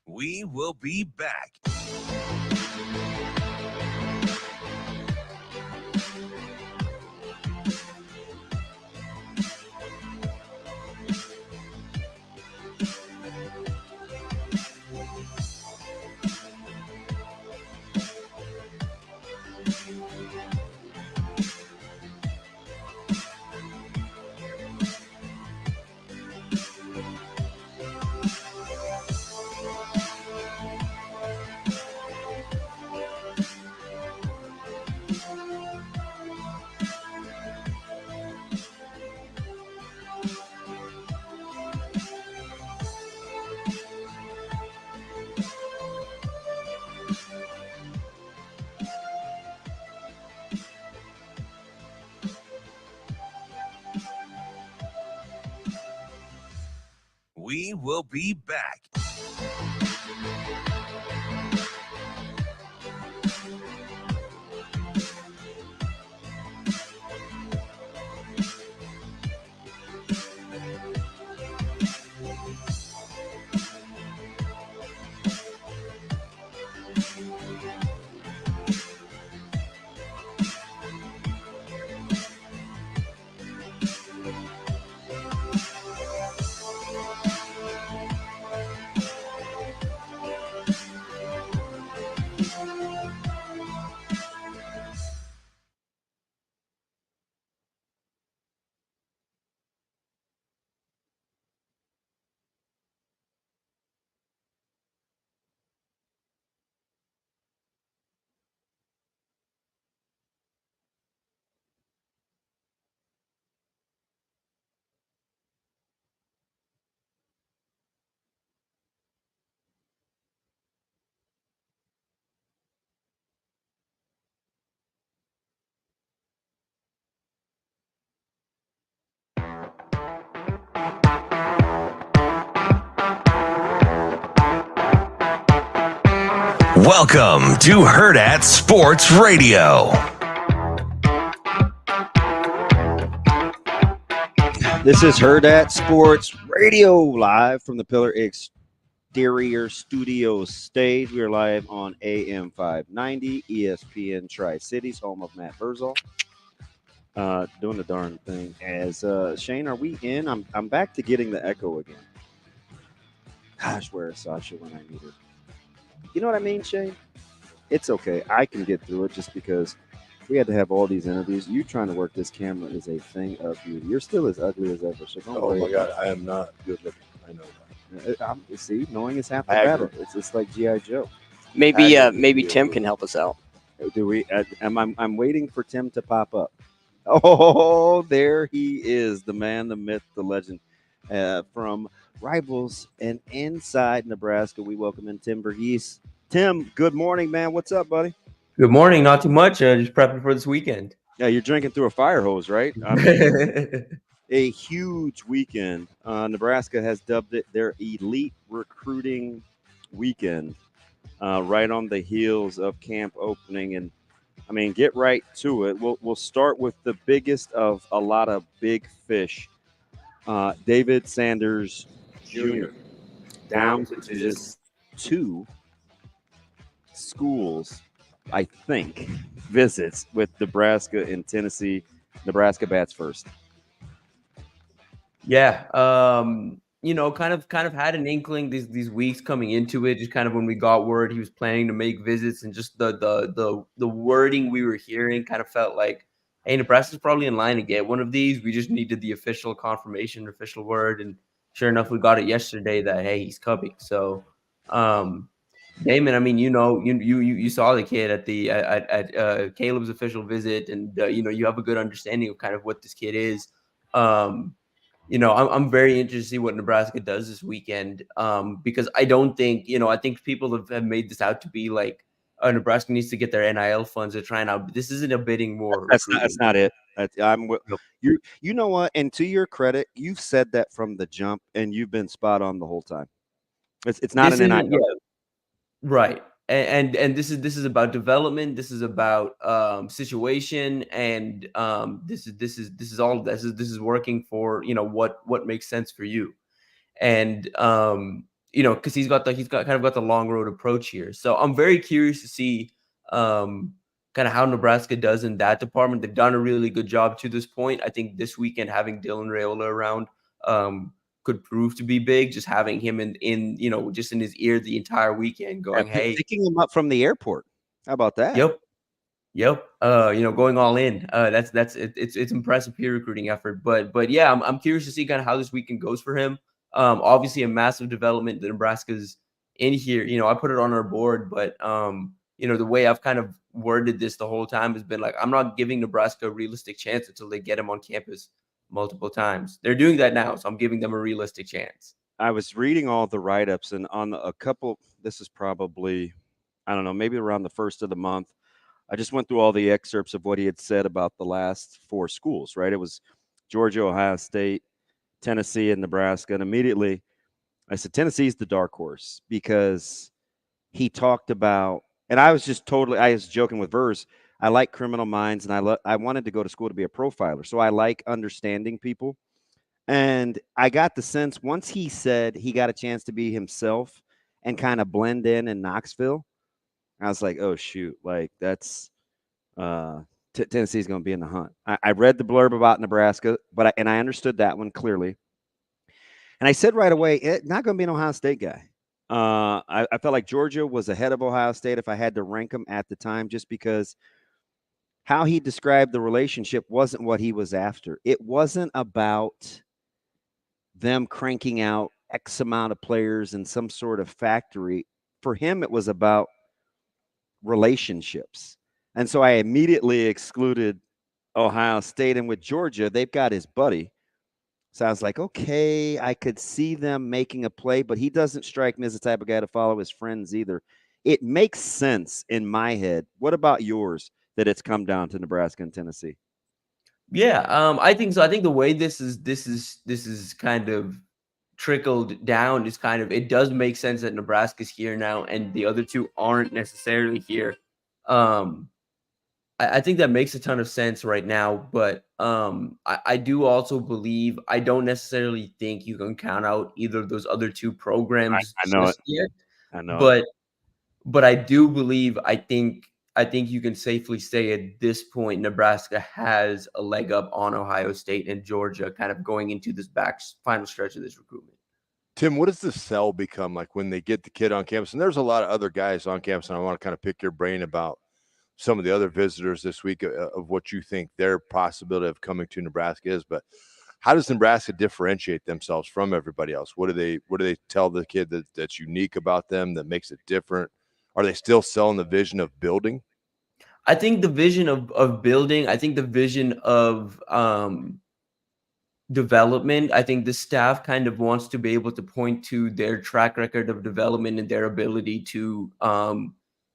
We will be back. We will be back. Welcome to Hurrdat Sports Radio. This is Hurrdat Sports Radio, live from the Pillar Exterior Studio stage. We are live on AM 590, ESPN Tri-Cities, home of Matt Vrzal. Doing the darn thing. As Shane, are we in? I'm back to getting the echo again. Gosh, where is Sasha when I need her? You know what I mean, Shane? It's okay. I can get through it just because we had to have all these interviews. You trying to work this camera is a thing of beauty. You're still as ugly as ever. So don't worry. Oh my God, I am not good looking. I know that. See, knowing is half the battle. It's just like G.I. Joe. Maybe Tim can help us out. Do we? I'm waiting for Tim to pop up. Oh, there he is, the man, the myth, the legend. From Rivals and Inside Nebraska, we welcome in Tim Verghese. Tim, good morning, man. What's up, buddy? Good morning. Not too much. Just prepping for this weekend. Yeah, you're drinking through a fire hose, right? I mean, a huge weekend. Nebraska has dubbed it their elite recruiting weekend, right on the heels of camp opening. And I mean, get right to it. We'll start with the biggest of a lot of big fish. David Sanders Jr. down to just 2 schools, I think, visits with Nebraska and Tennessee. Nebraska bats first. Yeah, kind of had an inkling these weeks coming into it. Just kind of when we got word he was planning to make visits, and just the wording we were hearing kind of felt like, hey, Nebraska's probably in line to get one of these. We just needed the official confirmation, official word, and sure enough, we got it yesterday that hey, he's coming. So, Damon, I mean, you saw the kid at Caleb's official visit, and you have a good understanding of kind of what this kid is. I'm very interested to see what Nebraska does this weekend, because I don't think, I think people have made this out to be like, Nebraska needs to get their NIL funds to try and out. This isn't a bidding war. That's not it. You know what? And to your credit, you've said that from the jump, and you've been spot on the whole time. It's not an NIL. Yeah, right. And this is about development. This is about situation, and this is working for what makes sense for you, and because he's got kind of got the long road approach here. So I'm very curious to see kind of how Nebraska does in that department. They've done a really good job to this point. I think this weekend having Dylan Raiola around could prove to be big. Just having him in just in his ear the entire weekend, going, hey, picking him up from the airport. How about that? Yep. Going all in. It's impressive peer recruiting effort. But yeah, I'm curious to see kind of how this weekend goes for him. Obviously a massive development that Nebraska's in here. I put it on our board, but the way I've kind of worded this the whole time has been like, I'm not giving Nebraska a realistic chance until they get him on campus multiple times. They're doing that now, so I'm giving them a realistic chance. I was reading all the write-ups, and on a couple, this is probably, I don't know, maybe around the first of the month, I just went through all the excerpts of what he had said about the last 4 schools, right? It was Georgia, Ohio State, Tennessee, and Nebraska. And immediately I said, Tennessee's the dark horse, because he talked about, and I was joking with Verghese, I like Criminal Minds, and I wanted to go to school to be a profiler. So I like understanding people. And I got the sense once he said he got a chance to be himself and kind of blend in Knoxville, I was like, oh, shoot, like that's Tennessee's going to be in the hunt. I read the blurb about Nebraska, and I understood that one clearly. And I said right away, it's not going to be an Ohio State guy. I felt like Georgia was ahead of Ohio State if I had to rank them at the time, just because how he described the relationship wasn't what he was after. It wasn't about them cranking out X amount of players in some sort of factory. For him, it was about relationships. And so I immediately excluded Ohio State. And with Georgia, they've got his buddy. So I was like, okay, I could see them making a play, but he doesn't strike me as the type of guy to follow his friends either. It makes sense in my head. What about yours, that it's come down to Nebraska and Tennessee? Yeah, I think so. I think the way this is kind of trickled down is kind of, it does make sense that Nebraska's here now and the other two aren't necessarily here. I think that makes a ton of sense right now, but I do also believe, I don't necessarily think you can count out either of those other two programs. I know just yet. I know. But I do believe, I think you can safely say at this point, Nebraska has a leg up on Ohio State and Georgia kind of going into this final stretch of this recruitment. Tim, what does the sell become like when they get the kid on campus? And there's a lot of other guys on campus, and I want to kind of pick your brain about some of the other visitors this week of what you think their possibility of coming to Nebraska is. But how does Nebraska differentiate themselves from everybody else? What do they tell the kid that's unique about them, that makes it different? Are they still selling the vision of building? I think the vision of building, I think the vision of development, I think the staff kind of wants to be able to point to their track record of development and their ability to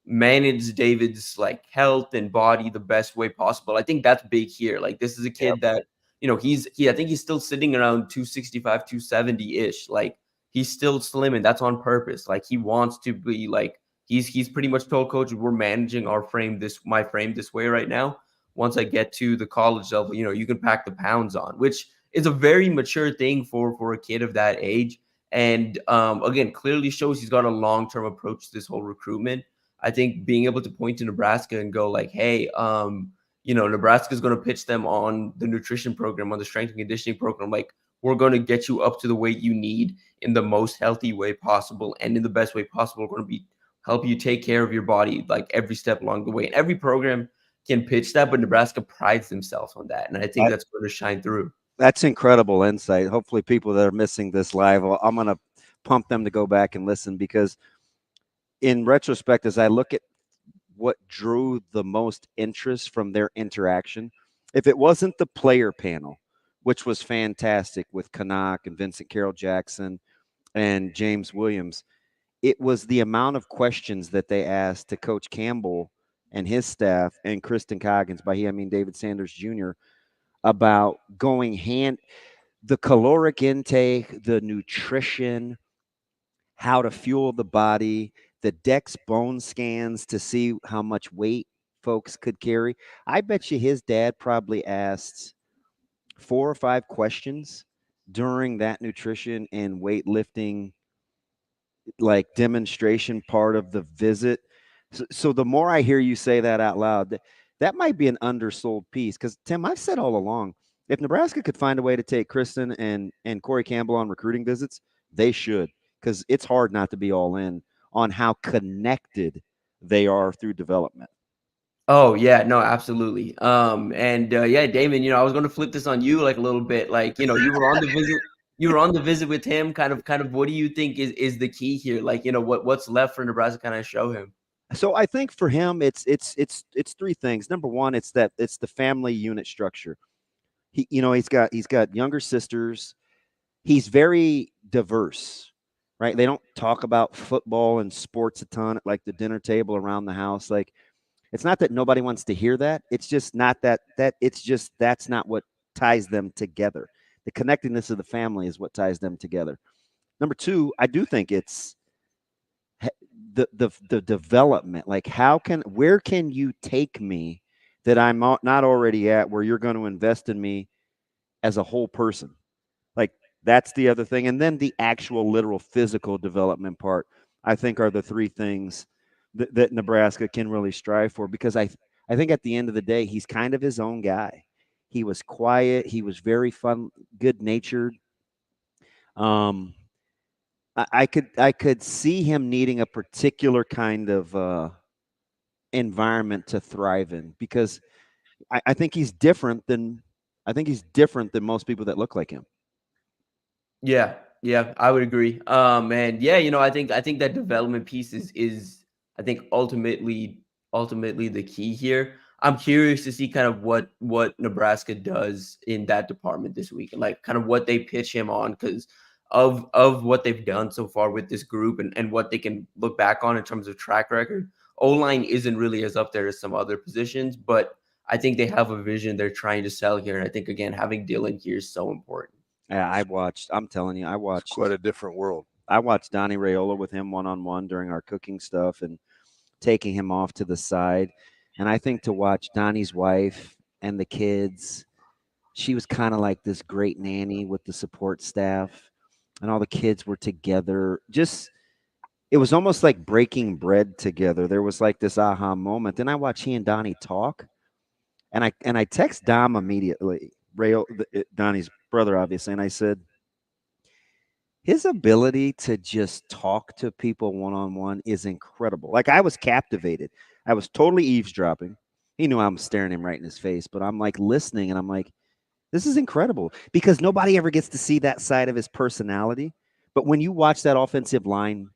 manage David's like health and body the best way possible. I think that's big here. Like this is a kid that, you know, I think he's still sitting around 265, 270 ish. Like he's still slim, and that's on purpose. Like he wants to be like, he's pretty much told coach, we're managing my frame this way right now. Once I get to the college level, you know, you can pack the pounds on, which is a very mature thing for a kid of that age. And again, clearly shows he's got a long-term approach to this whole recruitment. I think being able to point to Nebraska and go like, hey, you know, Nebraska is going to pitch them on the nutrition program, on the strength and conditioning program. Like, we're going to get you up to the weight you need in the most healthy way possible and in the best way possible. We're going to help you take care of your body like every step along the way. And every program can pitch that, but Nebraska prides themselves on that. And I think that's going to shine through. That's incredible insight. Hopefully people that are missing this live, I'm going to pump them to go back and listen, because in retrospect, as I look at what drew the most interest from their interaction, if it wasn't the player panel, which was fantastic with Canuck and Vincent Carroll Jackson and James Williams, it was the amount of questions that they asked to Coach Campbell and his staff and Kristen Coggins, by he I mean David Sanders Jr., about the caloric intake, the nutrition, how to fuel the body, the Dex bone scans to see how much weight folks could carry. I bet you his dad probably asked 4 or 5 questions during that nutrition and weightlifting like demonstration part of the visit. So the more I hear you say that out loud, that might be an undersold piece. Because Tim, I've said all along, if Nebraska could find a way to take Kristen and Corey Campbell on recruiting visits, they should, because it's hard not to be all in on how connected they are through development. Oh yeah, no, absolutely. Yeah, Damon, you know, I was going to flip this on you like a little bit. Like, you know, you were on the visit with him. Kind of what do you think is the key here? Like, you know, what's left for Nebraska to kind of show him? So I think for him, it's 3 things. Number one, it's the family unit structure. He's got younger sisters. He's very diverse, right? They don't talk about football and sports a ton at like the dinner table around the house. Like, it's not that nobody wants to hear that. It's just not that's not what ties them together. The connectedness of the family is what ties them together. Number 2, I do think it's the development. Like, where can you take me that I'm not already at, where you're going to invest in me as a whole person? Like, that's the other thing. And then the actual literal physical development part, I think, are the 3 things that Nebraska can really strive for, because I think at the end of the day, he's kind of his own guy. He was quiet. He was very fun, good-natured. I could see him needing a particular kind of environment to thrive in, because I think he's different than most people that look like him. Yeah, I would agree. And yeah, you know, I think that development piece is I think ultimately the key here. I'm curious to see kind of what Nebraska does in that department this week, and like kind of what they pitch him on, because of what they've done so far with this group and what they can look back on in terms of track record. O-line isn't really as up there as some other positions, but I think they have a vision they're trying to sell here. And I think, again, having Dylan here is so important. Yeah, I'm telling you, I watched quite a different world. I watched Donnie Raiola with him one-on-one during our cooking stuff and taking him off to the side. And I think to watch Donnie's wife and the kids, she was kind of like this great nanny with the support staff, and all the kids were together. It was almost like breaking bread together. There was like this aha moment. Then I watched he and Donnie talk, and I text Dom immediately, Donnie's brother, obviously, and I said, his ability to just talk to people one-on-one is incredible. Like, I was captivated. I was totally eavesdropping. He knew I'm staring him right in his face, but I'm like listening, and I'm like, this is incredible, because nobody ever gets to see that side of his personality. But when you watch that offensive line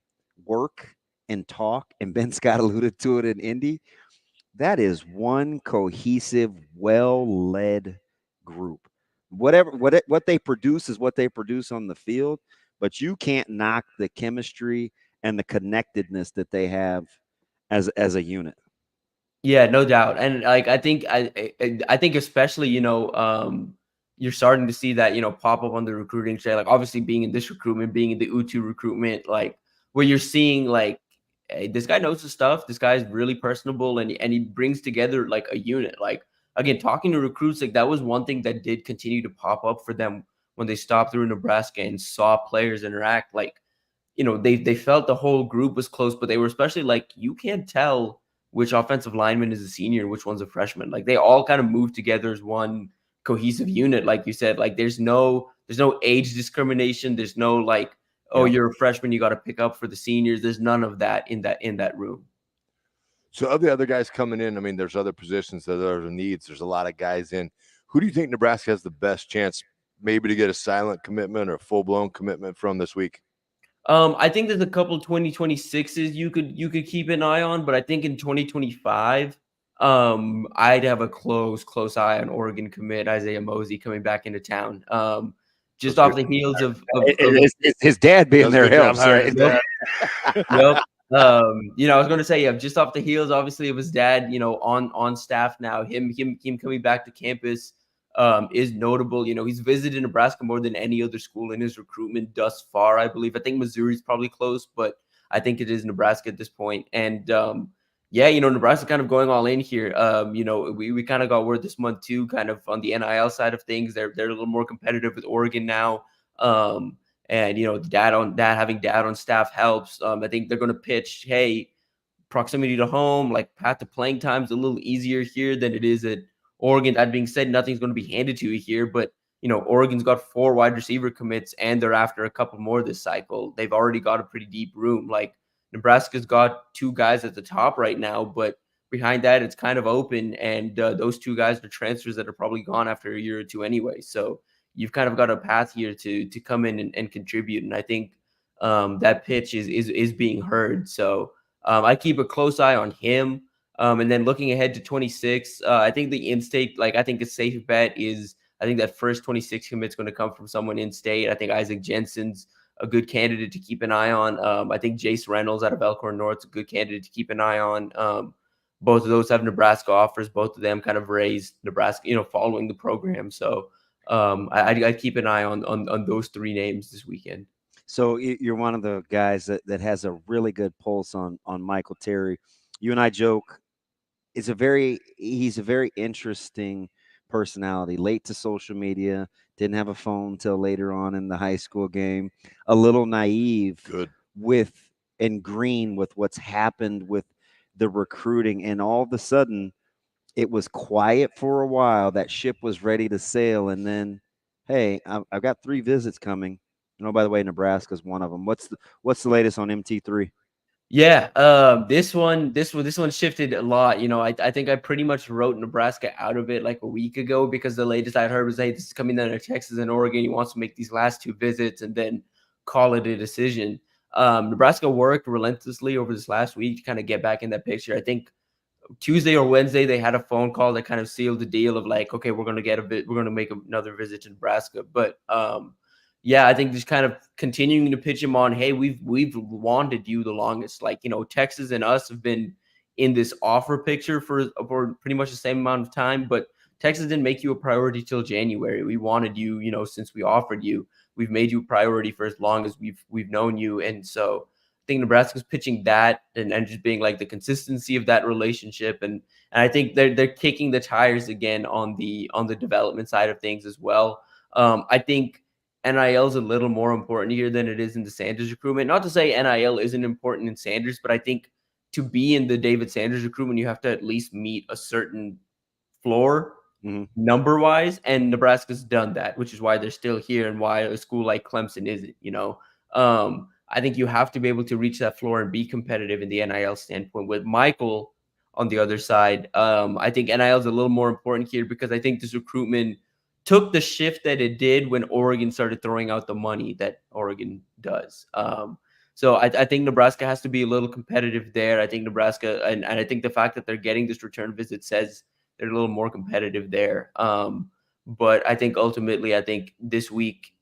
work and talk, and Ben Scott alluded to it in Indy, that is one cohesive, well-led group. What they produce is what they produce on the field, but you can't knock the chemistry and the connectedness that they have as a unit. Yeah, no doubt. And like I think especially, you're starting to see that, pop up on the recruiting trail. Like obviously being in this recruitment, being in the U2 recruitment, like where you're seeing like, hey, this guy knows his stuff. This guy's really personable and he brings together like a unit. Like again, talking to recruits, like that was one thing that did continue to pop up for them when they stopped through Nebraska and saw players interact. Like, they felt the whole group was close, but they were especially like, you can't tell which offensive lineman is a senior and which one's a freshman. Like they all kind of move together as one cohesive unit. Like you said, like there's no age discrimination. There's no like, oh, you're a freshman, you got to pick up for the seniors. There's none of that in that room. So of the other guys coming in, I mean, there's other positions that are needs. There's a lot of guys in. Who do you think Nebraska has the best chance maybe to get a silent commitment or full-blown commitment from this week? I think there's a couple 2026s you could keep an eye on, but I think in 2025, I'd have a close eye on Oregon commit Isaiah Mosey coming back into town. Just off the heels of his dad being there helps, right? Yep. I was going to say, just off the heels, obviously, of his dad, on staff now, him coming back to campus. Is notable. He's visited Nebraska more than any other school in his recruitment thus far, I believe. I think Missouri's probably close, but I think it is Nebraska at this point. And Nebraska kind of going all in here. We kind of got word this month too, kind of on the NIL side of things. They're a little more competitive with Oregon now. And having dad on staff helps. I think they're going to pitch, hey, proximity to home, like path to playing time is a little easier here than it is at Oregon. That being said, nothing's going to be handed to you here, but Oregon's got 4 wide receiver commits and they're after a couple more this cycle. They've already got a pretty deep room. Like Nebraska's got 2 guys at the top right now, but behind that it's kind of open. And those 2 guys are transfers that are probably gone after a year or 2 anyway. So you've kind of got a path here to come in and contribute. And I think that pitch is being heard. So I keep a close eye on him. And then looking ahead to 26, I think the in-state, I think a safe bet is, I think that first 26 commit's going to come from someone in-state. I think Isaac Jensen's a good candidate to keep an eye on. I think Jace Reynolds out of Elkhorn North's a good candidate to keep an eye on. Both of those have Nebraska offers. Both of them kind of raised Nebraska, following the program. So I'd keep an eye on those 3 names this weekend. So you're one of the guys that has a really good pulse on Michael Terry. You and I joke. He's a very interesting personality. Late to social media, didn't have a phone till later on in the high school game. A little naive, and green with what's happened with the recruiting, and all of a sudden, it was quiet for a while. That ship was ready to sail, and then, hey, I've got 3 visits coming. By the way, Nebraska's one of them. What's the latest on MT3? Yeah, this one shifted a lot. I think I pretty much wrote Nebraska out of it like a week ago because the latest I heard was, hey, this is coming down to Texas and Oregon. He wants to make these last 2 visits and then call it a decision. Nebraska worked relentlessly over this last week to kind of get back in that picture. I think Tuesday or Wednesday they had a phone call that kind of sealed the deal of like, okay, we're going to make another visit to Nebraska, but I think just kind of continuing to pitch him on, hey, we've wanted you the longest. Texas and us have been in this offer picture for pretty much the same amount of time, but Texas didn't make you a priority till January. We wanted you, since we offered you. We've made you a priority for as long as we've known you. And so I think Nebraska's pitching that and just being like the consistency of that relationship. And I think they're kicking the tires again on the development side of things as well. I think NIL is a little more important here than it is in the Sanders recruitment. Not to say NIL isn't important in Sanders, but I think to be in the David Sanders recruitment, you have to at least meet a certain floor number-wise, and Nebraska's done that, which is why they're still here and why a school like Clemson isn't, I think you have to be able to reach that floor and be competitive in the NIL standpoint. With Michael on the other side, I think NIL is a little more important here because I think this recruitment took the shift that it did when Oregon started throwing out the money that Oregon does. So I think Nebraska has to be a little competitive there. I think Nebraska, and I think the fact that they're getting this return visit says they're a little more competitive there. But I think ultimately, I think this week,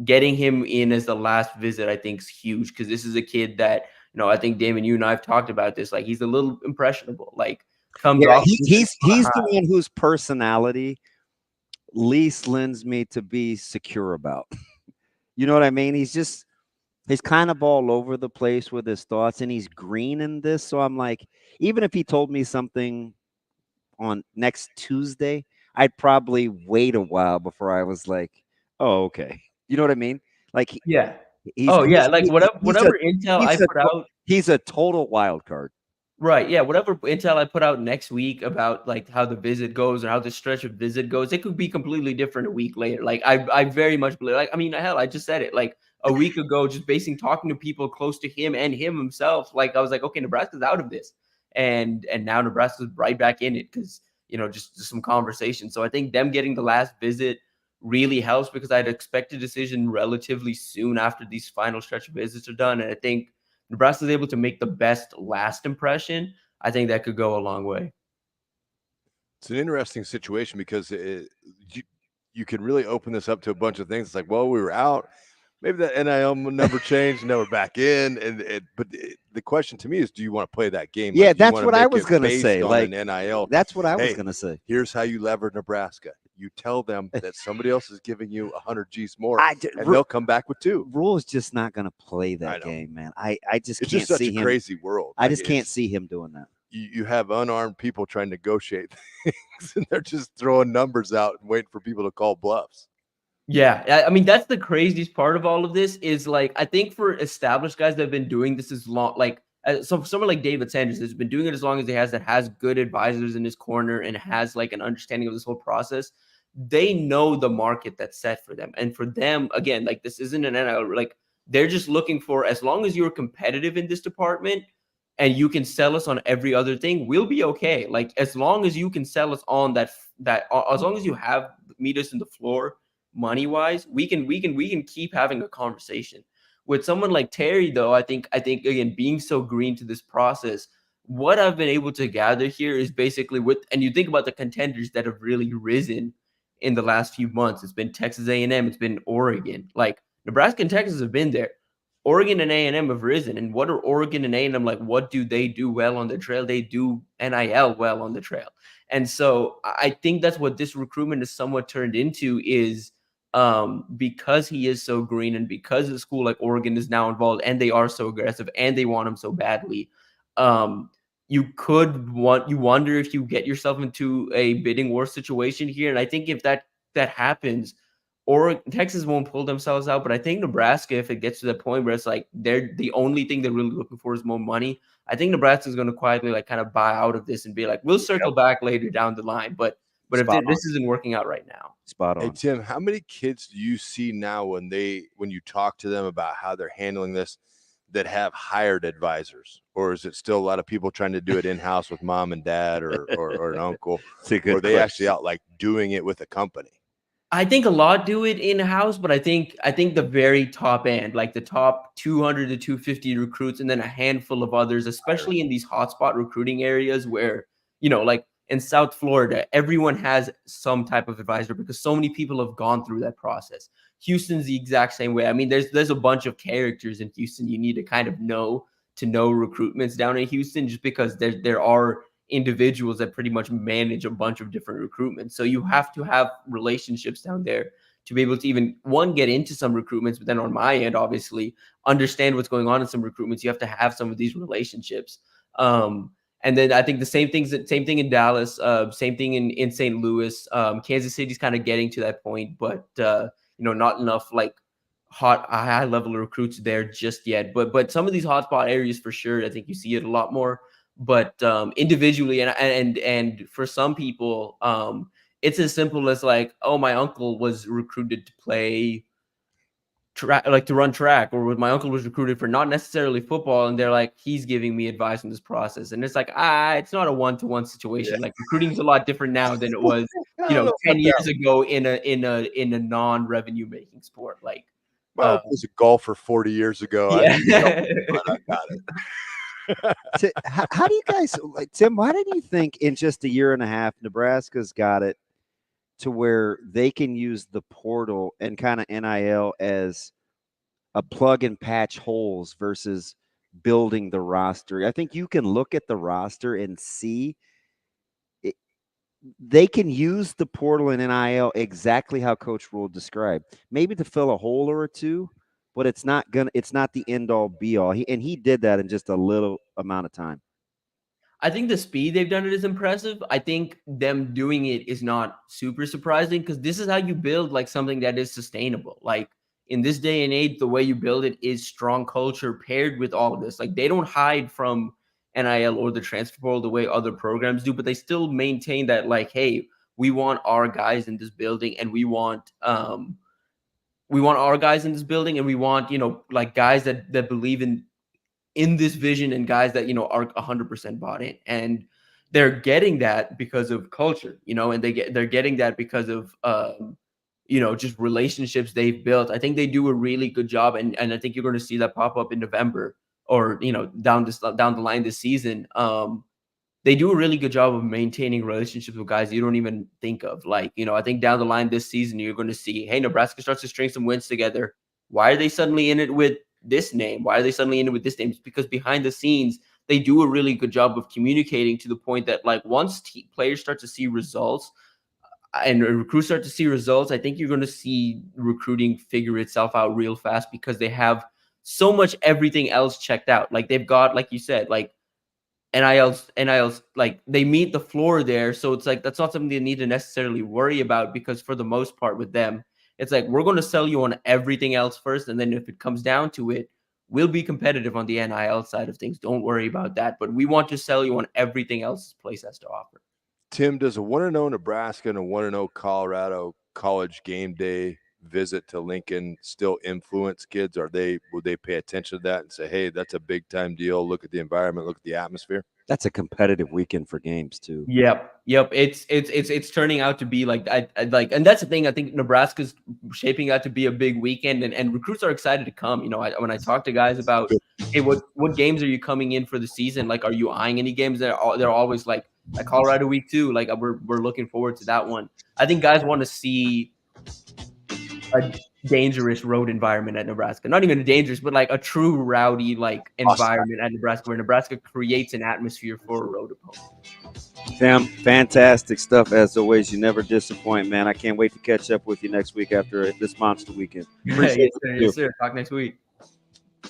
getting him in as the last visit, I think is huge, because this is a kid that, I think Damon, you and I have talked about this. Like, he's a little impressionable. Like, comes off. He's the one whose personality least lends me to be secure about. You know what I mean? He's kind of all over the place with his thoughts, and he's green in this. So I'm like, even if he told me something on next Tuesday, I'd probably wait a while before I was like, oh, okay. You know what I mean? Like, yeah. Whatever intel I put out. He's a total wild card. Right. Yeah. Whatever intel I put out next week about like how the visit goes or how the stretch of visit goes, it could be completely different a week later. Like, I very much believe, like, I mean, hell, I just said it like a week ago, just talking to people close to him and him himself. Like, I was like, okay, Nebraska's out of this. And now Nebraska's right back in it because, just some conversation. So I think them getting the last visit really helps, because I'd expect a decision relatively soon after these final stretch of visits are done. And I think Nebraska is able to make the best last impression. I think that could go a long way. It's an interesting situation because you can really open this up to a bunch of things. It's like, well, we were out. Maybe that NIL number changed, and now we're back in. But the question to me is, do you want to play that game? Yeah, that's what I was going to say. Like, NIL. That's what I was going to say. Here's how you lever Nebraska. You tell them that somebody else is giving you 100 G's more, and they'll come back with 2. Rule is just not going to play that game, man. I just it's can't just such see a him. Crazy world. I just can't see him doing that. You have unarmed people trying to negotiate things, and they're just throwing numbers out and waiting for people to call bluffs. Yeah, I mean, that's the craziest part of all of this is, like, I think for established guys that have been doing this as long, like, so someone like David Sanders has been doing it as long as he has, that has good advisors in his corner and has like an understanding of this whole process. They know the market that's set for them. And for them, again, like, this isn't an NIL, like, they're just looking for, as long as you're competitive in this department and you can sell us on every other thing, we'll be okay. Like, as long as you can sell us on that as long as you have meet us in the floor money wise, we can keep having a conversation. With someone like Terry, though, I think again, being so green to this process, what I've been able to gather here is basically and you think about the contenders that have really risen in the last few months. It's been Texas A&M, it's been Oregon. Like, Nebraska and Texas have been there. Oregon and A&M have risen. And what are Oregon and A&M like? What do they do well on the trail? They do NIL well on the trail. And so I think that's what this recruitment is somewhat turned into, is because he is so green and because a school like Oregon is now involved and they are so aggressive and they want him so badly, you wonder if you get yourself into a bidding war situation here. And I think if that happens, or Texas won't pull themselves out, but I think Nebraska, if it gets to the point where it's like they're the only thing they're really looking for is more money, I think Nebraska is going to quietly like kind of buy out of this and be like, we'll circle back later down the line. But if this isn't working out right now. Spot on. Hey, Tim, how many kids do you see now when you talk to them about how they're handling this that have hired advisors? Or is it still a lot of people trying to do it in-house with mom and dad or an uncle? Or are they actually out like doing it with a company? I think a lot do it in-house, but I think the very top end, like the top 200 to 250 recruits, and then a handful of others, especially in these hotspot recruiting areas where, like in South Florida, everyone has some type of advisor because so many people have gone through that process. Houston's the exact same way. I mean, there's a bunch of characters in Houston you need to kind of know to know recruitments down in Houston, just because there are individuals that pretty much manage a bunch of different recruitments. So you have to have relationships down there to be able to even, one, get into some recruitments, but then on my end, obviously, understand what's going on in some recruitments. You have to have some of these relationships. And then I think the same thing in Dallas, same thing in St. Louis. Kansas City's kind of getting to that point, but not enough like high level recruits there just yet. But some of these hotspot areas for sure, I think you see it a lot more. But individually and for some people, it's as simple as like, oh, my uncle was recruited to play track, like to run track, or my uncle was recruited for not necessarily football, and they're like, he's giving me advice in this process. And it's like, it's not a one-to-one situation. Yeah. Like, recruiting is a lot different now than it was 10 years ago in a non-revenue making sport. Like, Well, I was a golfer 40 years ago. Yeah. I got it. How do you guys, like, Tim, why did you think in just a year and a half, Nebraska's got it to where they can use the portal and kind of NIL as a plug and patch holes versus building the roster? I think you can look at the roster and see they can use the portal and NIL exactly how Coach Rule described. Maybe to fill a hole or two, but it's not the end all be all. He did that in just a little amount of time. I think the speed they've done it is impressive. I think them doing it is not super surprising because this is how you build like something that is sustainable. Like in this day and age, the way you build it is strong culture paired with all of this. Like they don't hide from NIL or the transfer portal the way other programs do, but they still maintain that like, hey, we want our guys in this building and we want our guys in this building and we want, like guys that believe in this vision and guys that, are 100% bought in. And they're getting that because of culture, and they're getting that because of, just relationships they've built. I think they do a really good job. And I think you're going to see that pop up in November or, down the line this season. They do a really good job of maintaining relationships with guys you don't even think of. Like, I think down the line this season, you're going to see, hey, Nebraska starts to string some wins together. Why are they suddenly in it with this name? Why are they suddenly in it with this name? It's because behind the scenes, they do a really good job of communicating to the point that like once players start to see results and recruits start to see results, I think you're going to see recruiting figure itself out real fast because they have so much everything else checked out. Like they've got, like you said, like NILs, like they meet the floor there. So it's like, that's not something they need to necessarily worry about because for the most part with them, it's like, we're going to sell you on everything else first. And then if it comes down to it, we'll be competitive on the NIL side of things. Don't worry about that. But we want to sell you on everything else this place has to offer. Tim, does a 1-0 Nebraska and a 1-0 Colorado college game day visit to Lincoln still influence kids? Would they pay attention to that and say, hey, that's a big time deal. Look at the environment, look at the atmosphere. That's a competitive weekend for games too. Yep. It's turning out to be like I like, and that's the thing. I think Nebraska's shaping out to be a big weekend, and recruits are excited to come. When I talk to guys about, hey, what games are you coming in for the season? Like, are you eyeing any games? They're always like Colorado week 2. Like we're looking forward to that one. I think guys want to see a dangerous road environment at Nebraska. Not even dangerous, but like a true rowdy like environment at Nebraska where Nebraska creates an atmosphere for a road opponent. Tim, fantastic stuff as always. You never disappoint, man. I can't wait to catch up with you next week after this monster weekend. Yes, sir. Talk next week.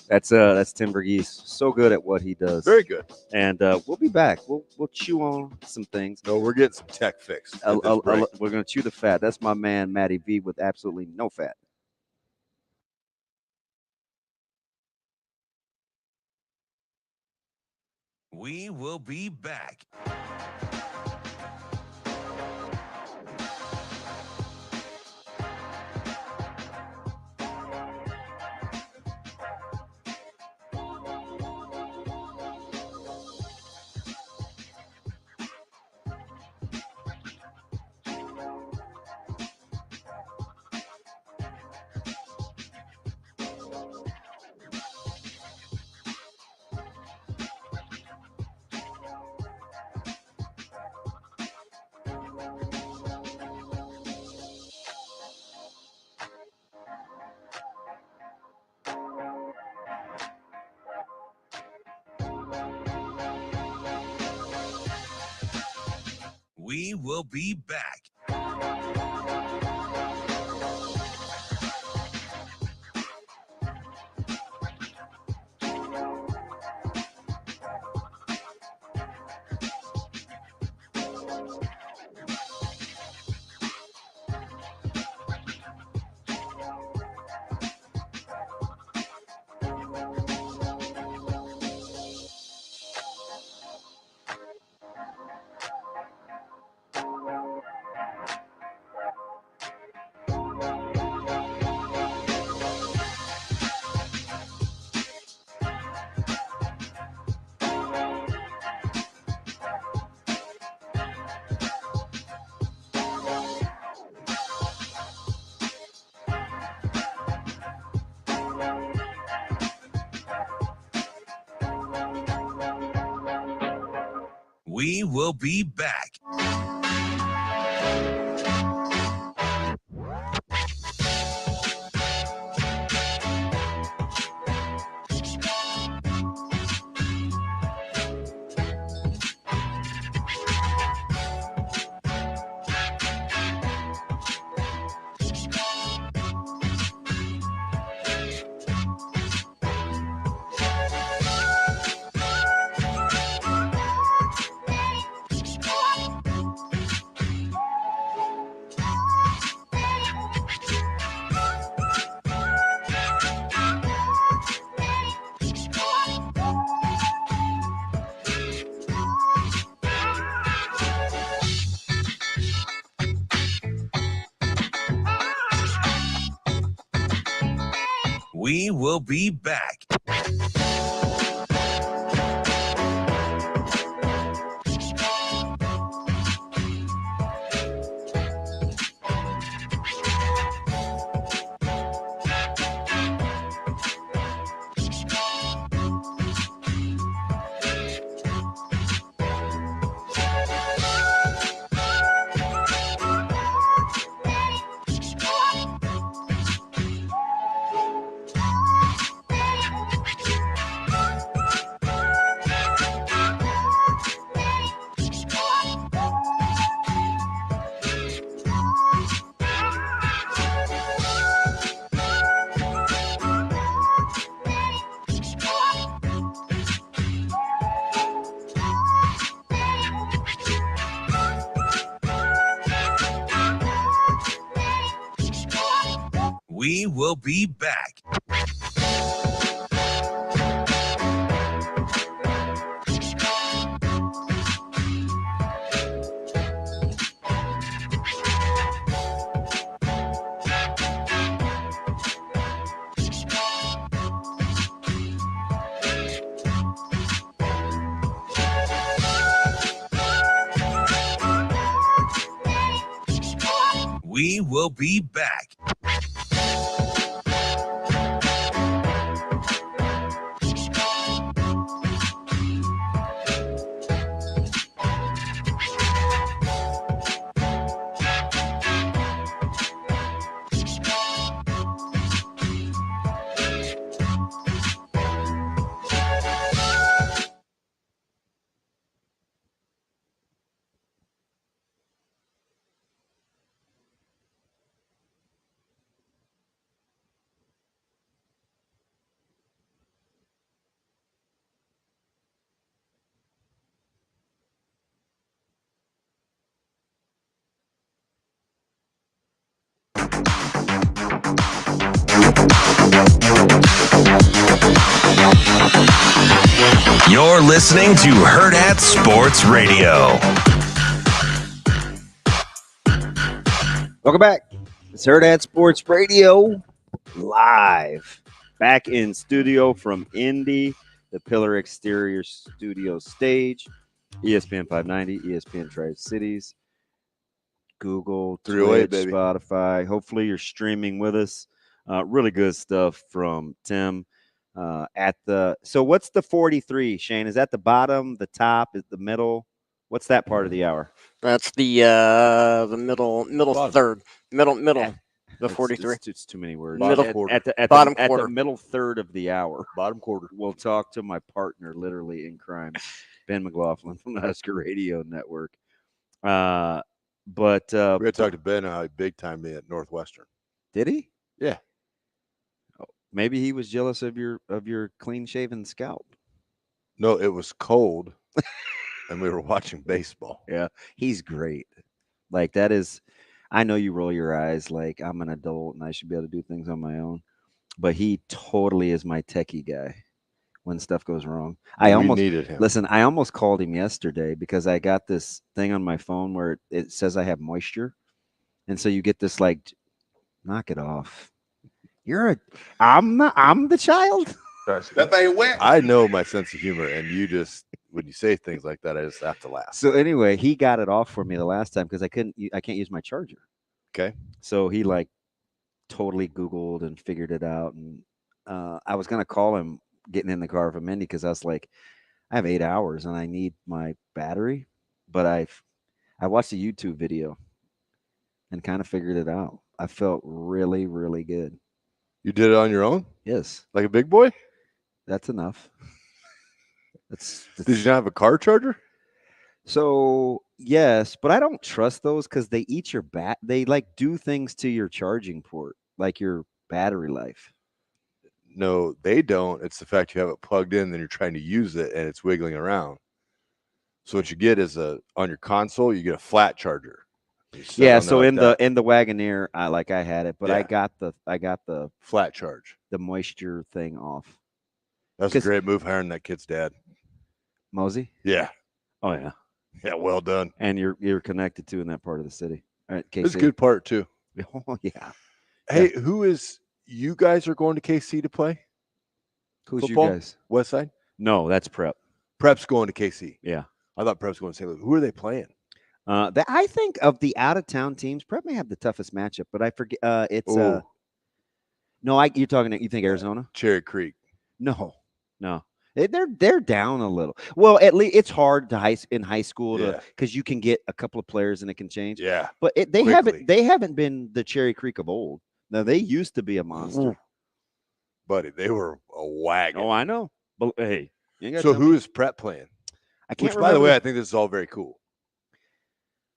That's Tim Verghese. So good at what he does. Very good. And we'll be back. We'll chew on some things. No, we're getting some tech fix. We're gonna chew the fat. That's my man Matty V with absolutely no fat. We will be back. We will be back. We will be back. We will be back. We will be back. We will be back. You're listening to Hurrdat Sports Radio. Welcome back. It's Hurrdat Sports Radio live. Back in studio from Indy, the Pillar Exterior Studio stage, ESPN 590, ESPN Tri-Cities, Google, Twitch, baby. Spotify. Hopefully you're streaming with us. Really good stuff from Tim. So what's the 43, Shane? Is that the bottom, the top, is the middle? What's that part of the hour? That's the middle third. Middle. The 43. It's too many words. Middle quarter. At the middle third of the hour. Bottom quarter. We'll talk to my partner, literally in crime, Ben McLaughlin from the Husker Radio Network. But we're gonna talk to Ben how he big time me at Northwestern. Did he? Yeah. Maybe he was jealous of your clean shaven scalp. No, it was cold, and we were watching baseball. Yeah, he's great. Like that is, I know you roll your eyes like I'm an adult and I should be able to do things on my own, but he totally is my techie guy when stuff goes wrong. I almost needed him. Listen, I almost called him yesterday because I got this thing on my phone where it says I have moisture, and so you get this like, knock it off. I'm the child. That thing wet. I know my sense of humor, and you just when you say things like that, I just have to laugh. So anyway, he got it off for me the last time because I can't use my charger. Okay. So he like totally Googled and figured it out, and I was gonna call him getting in the car from Indy because I was like, I have 8 hours and I need my battery. but I watched a YouTube video and kind of figured it out. I felt really, really good. You did it on your own? Yes. Like a big boy? That's enough. That's Did you not have a car charger? So yes, but I don't trust those because they eat your they like do things to your charging port, like your battery life. No, they don't. It's the fact you have it plugged in, then you're trying to use it and it's wiggling around. So what you get is on your console, you get a flat charger. Yeah, so in the Wagoneer, I had it, but I got the flat charge, the moisture thing off. That's a great move hiring that kid's dad. Mosey? Yeah. Oh yeah. Yeah, well done. And you're connected to in that part of the city. All right, KC. It's a good part too. Oh yeah. Hey, who is you guys are going to KC to play? Who's football? You guys? West Side? No, that's Prep. Prep's going to KC. Yeah. I thought Prep's going to St. Louis. Who are they playing? I think of the out of town teams, Prep may have the toughest matchup, but I forget. It's no. You're talking. You think Arizona? Cherry Creek? No. They're down a little. Well, at least it's hard to in high school because you can get a couple of players and it can change. Yeah. But they haven't been the Cherry Creek of old. Now they used to be a monster. Buddy, they were a wagon. Oh, I know. But hey, so who is Prep playing? I can't. Which, by the way, I think this is all very cool.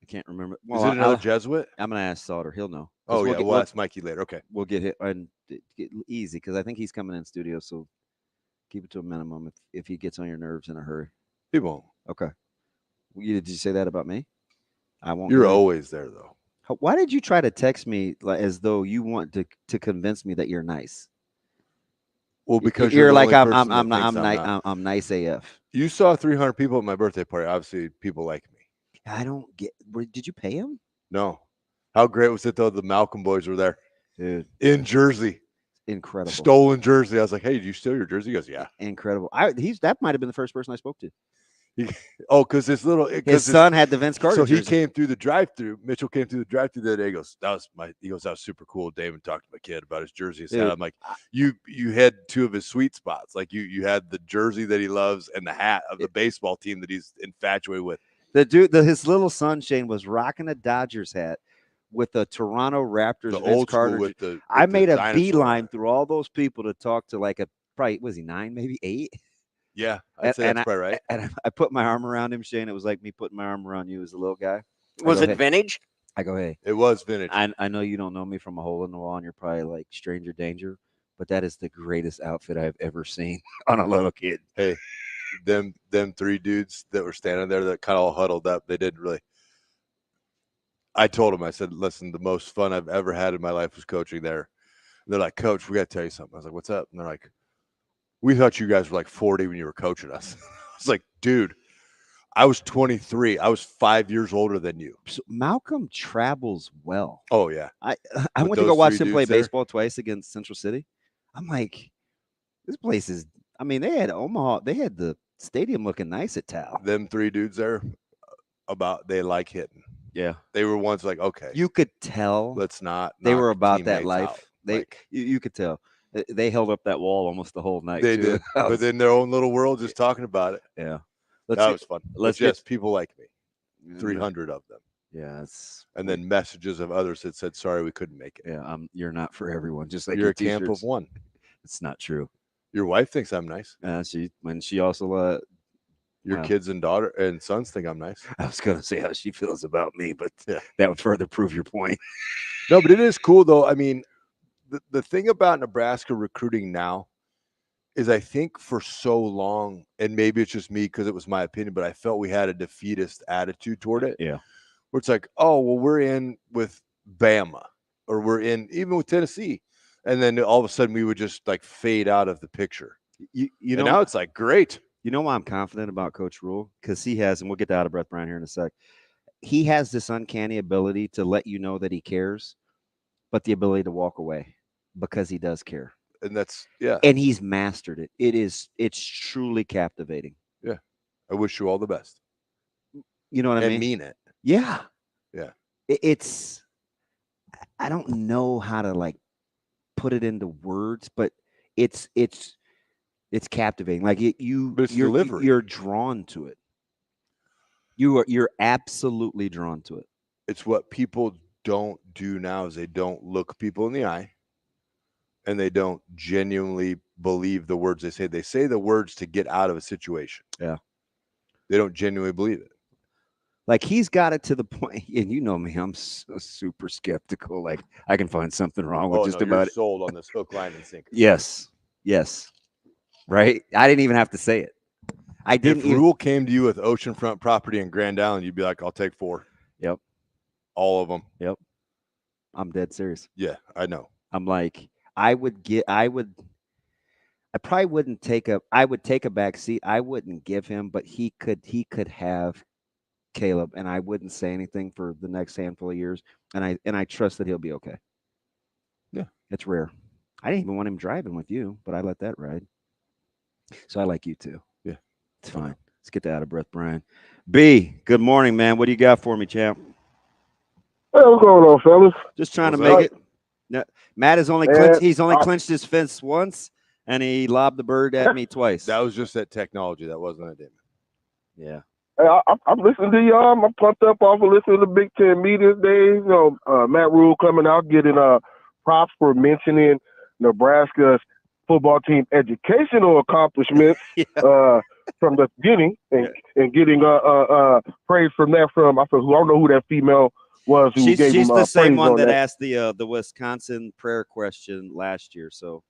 I can't remember. Well, is it another Jesuit? I'm gonna ask Sautter. He'll know. Oh yeah, we'll ask Mikey later. Okay, we'll get hit and get easy because I think he's coming in studio. So keep it to a minimum if he gets on your nerves in a hurry. He won't. Okay. Did you say that about me? I won't. You're always there though. Why did you try to text me as though you want to convince me that you're nice? Well, because you're like I'm nice AF. You saw 300 people at my birthday party. Obviously, people like me. I don't get. Did you pay him? No. How great was it though? The Malcolm boys were there, dude, in Jersey. Incredible. Stolen jersey. I was like, hey, did you steal your jersey? He goes, yeah. Incredible. That might have been the first person I spoke to. Because his son had the Vince Carter. So he jersey. came through the drive-through. Mitchell came through the drive-through the other day. He goes, that was super cool. Damon talked to my kid about his jersey. I'm like, you had two of his sweet spots. Like you had the jersey that he loves and the hat of the baseball team that he's infatuated with. The dude, his little son Shane was rocking a Dodgers hat with the Toronto Raptors. The Vince old Carter. school with the I made a dinosaur. beeline through all those people to talk to probably was he 9, maybe 8. Yeah, I'd say that's probably right. And I put my arm around him, Shane. It was like me putting my arm around you as a little guy. Was it vintage? I go, hey. It was vintage. I know you don't know me from a hole in the wall, and you're probably like stranger danger, but that is the greatest outfit I've ever seen on a little kid. Hey, them 3 dudes that were standing there that kind of all huddled up, they didn't really. I told them, I said, listen, the most fun I've ever had in my life was coaching there. And they're like, Coach, we got to tell you something. I was like, what's up? And they're like, we thought you guys were like 40 when you were coaching us. I was like, dude, I was 23. I was 5 years older than you. So Malcolm travels well. Oh, yeah. I went to go watch him play baseball twice against Central City. I'm like, this place is, they had Omaha. They had the stadium looking nice at Tal. Them 3 dudes there, they like hitting. Yeah. They were ones like, okay. You could tell. Let's not. They were about that teammates life. out. You could tell. They held up that wall almost the whole night. They did. But in their own little world, just talking about it. Yeah. That was fun. Let's get people like me. 300 of them. Yeah. And then messages of others that said, sorry, we couldn't make it. Yeah. You're not for everyone. Just like you're a camp of one. It's not true. Your wife thinks I'm nice. She also your kids and daughter and sons think I'm nice. I was going to say how she feels about me, but that would further prove your point. No, but it is cool though. The thing about Nebraska recruiting now is I think for so long, and maybe it's just me because it was my opinion, but I felt we had a defeatist attitude toward it. Yeah. Where it's like, oh, well, we're in with Bama or we're in even with Tennessee. And then all of a sudden we would just like fade out of the picture. You know, now it's like, great. You know why I'm confident about Coach Rule? Because he has, and we'll get to out of breath Brian here in a sec. He has this uncanny ability to let you know that he cares, but the ability to walk away because he does care. And that's, yeah. And he's mastered it. It's truly captivating. Yeah. I wish you all the best. You know what I mean? And mean it. Yeah. Yeah. I don't know how to like put it into words, but it's captivating. Like you're drawn to it. You're absolutely drawn to it. It's what people don't do now is they don't look people in the eye, and they don't genuinely believe the words they say. They say the words to get out of a situation. Yeah. They don't genuinely believe it. Like, he's got it to the point, and you know me, I'm so super skeptical. Like, I can find something wrong with just about it. Sold on this hook, line, and sinker. Yes. Right? I didn't even have to say it. I didn't. If Rule came to you with oceanfront property in Grand Island, you'd be like, I'll take 4. Yep. All of them. Yep. I'm dead serious. Yeah, I know. I'm like, I probably wouldn't take I would take a back seat. I wouldn't give him, but he could have Caleb, and I wouldn't say anything for the next handful of years. And I trust that he'll be okay. Yeah. It's rare. I didn't even want him driving with you, but I let that ride. So I like you too. Yeah. It's fine. Let's get that out of breath, Brian. B, good morning, man. What do you got for me, champ? Hey, what's going on, fellas? Just trying to make it. No, Matt has only clinched his fence once, and he lobbed the bird at me twice. That was just that technology. That wasn't a Damon. Yeah. Hey, I'm listening to y'all. I'm pumped up off of listening to the Big Ten media days. You know, Matt Rule coming out getting props for mentioning Nebraska's football team educational accomplishments from the beginning, and getting praise from that from I don't know who that female was who gave she's him the same praise one on that asked the Wisconsin prayer question last year. So,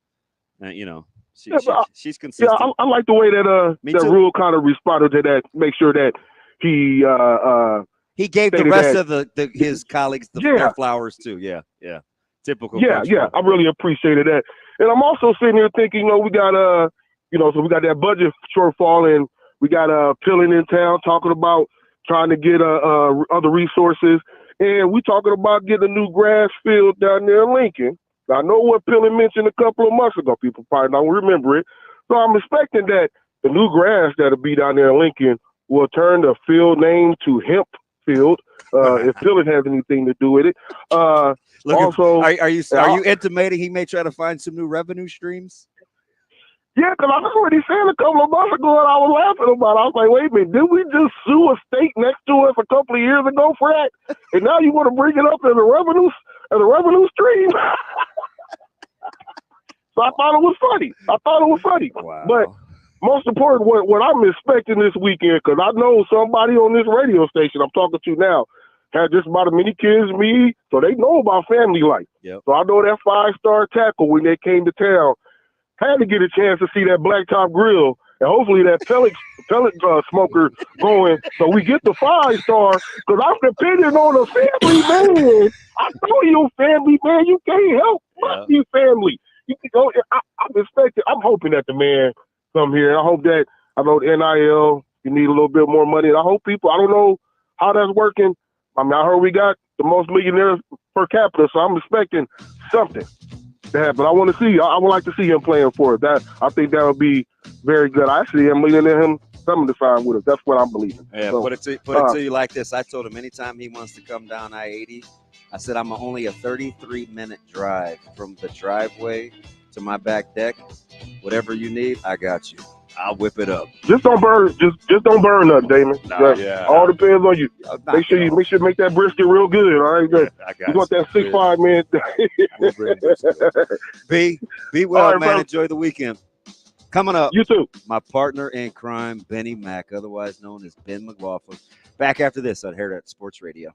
you know, she's consistent. Yeah, I like the way that that Rule kind of responded to that. Make sure that he gave the rest of his colleagues their flowers too. Yeah. Typical. Yeah. I really appreciated that. And I'm also sitting here thinking, we got so we got that budget shortfall, and we got Pillen in town talking about trying to get other resources, and we talking about getting a new grass field down there in Lincoln. Now, I know what Pillen mentioned a couple of months ago. People probably don't remember it. So I'm expecting that the new grass that'll be down there in Lincoln will turn the field name to Hemp Field, if Pillen has anything to do with it. Also, are you intimating he may try to find some new revenue streams? Yeah, because I was already saying a couple of months ago, and I was laughing about it. I was like, wait a minute, did we just sue a state next to us a couple of years ago for that? And now you want to bring it up as a revenue stream? So I thought it was funny. Wow. But most important, what I'm expecting this weekend, because I know somebody on this radio station I'm talking to now had just about as many kids as me, so they know about family life. Yep. So I know that 5-star tackle, when they came to town, had to get a chance to see that blacktop grill, and hopefully that pellet smoker going, so we get the 5-star. Because I'm depending on a family man. I know you're family man. You can't help but be family. You can go. I'm hoping that the man come here. I hope that NIL. You need a little bit more money. And I hope people. I don't know how that's working. I mean, I heard we got the most millionaires per capita, so I'm expecting something to happen. I want to see. I would like to see him playing for it. I think that would be very good. I actually am leaning in him coming to sign with us. That's what I'm believing. Yeah, so, put it to you like this. I told him anytime he wants to come down I-80, I said I'm only a 33-minute drive from the driveway to my back deck. Whatever you need, I got you. I'll whip it up. Just don't burn. Just don't burn nothing, Damon. All depends on you. Make sure you make that brisket real good. All right, I got you want that 6'5" man. Be well, right, man. Bro. Enjoy the weekend. Coming up, you too. My partner in crime, Benny Mack, otherwise known as Ben McLaughlin. Back after this on Hurrdat Sports Radio.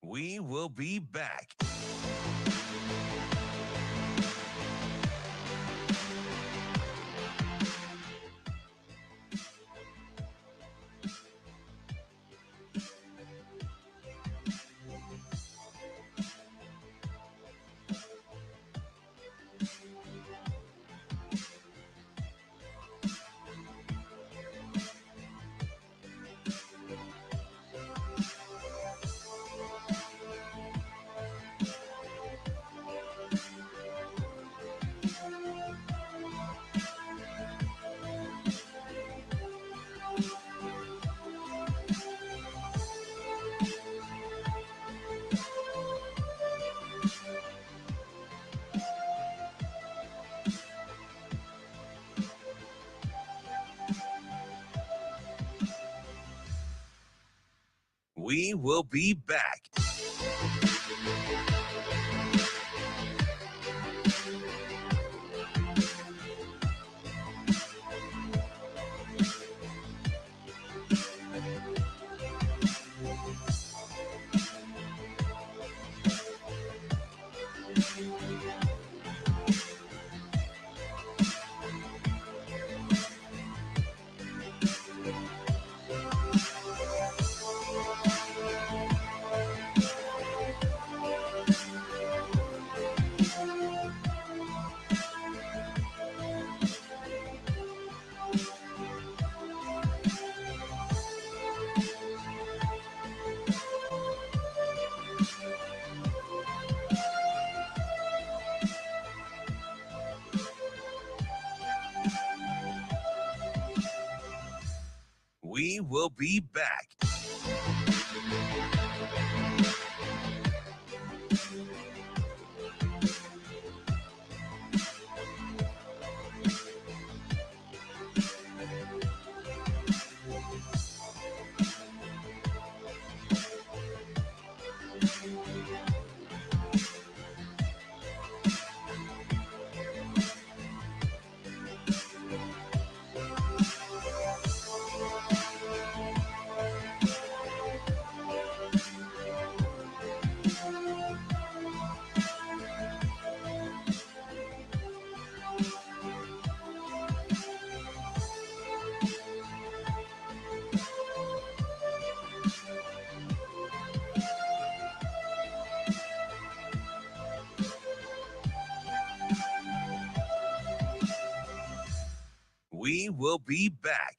We will be back. We will be back. We will be back. We will be back.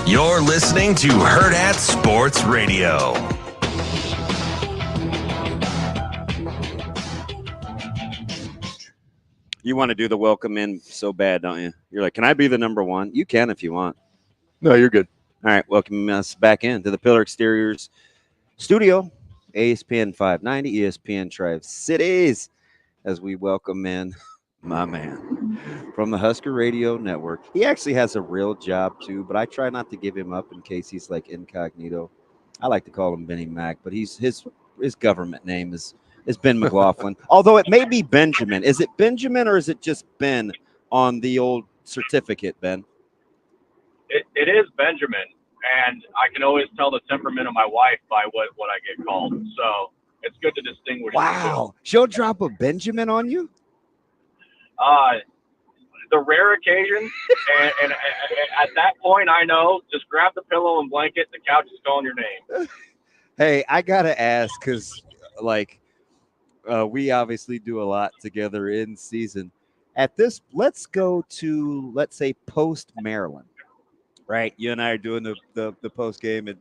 You're listening to Hurrdat Sports Radio. You want to do the welcome in so bad, don't you? You're like, can I be the number one? You can if you want. No, you're good. All right, welcome us back into the Pillar Exteriors studio, ESPN 590, ESPN Tri-Cities, as we welcome in my man from the Husker Radio Network. He actually has a real job too, but I try not to give him up in case he's like incognito. I like to call him Benny Mac, but his government name is Ben McLaughlin. Although it may be Benjamin. Is it Benjamin or is it just Ben on the old certificate, Ben? It is Benjamin, and I can always tell the temperament of my wife by what I get called. So it's good to distinguish. Wow. She'll drop a Benjamin on you? The rare occasion, and at that point, I know, just grab the pillow and blanket. The couch is calling your name. Hey, I got to ask because, we obviously do a lot together in season. Let's go to, let's say, post-Maryland, right? You and I are doing the post-game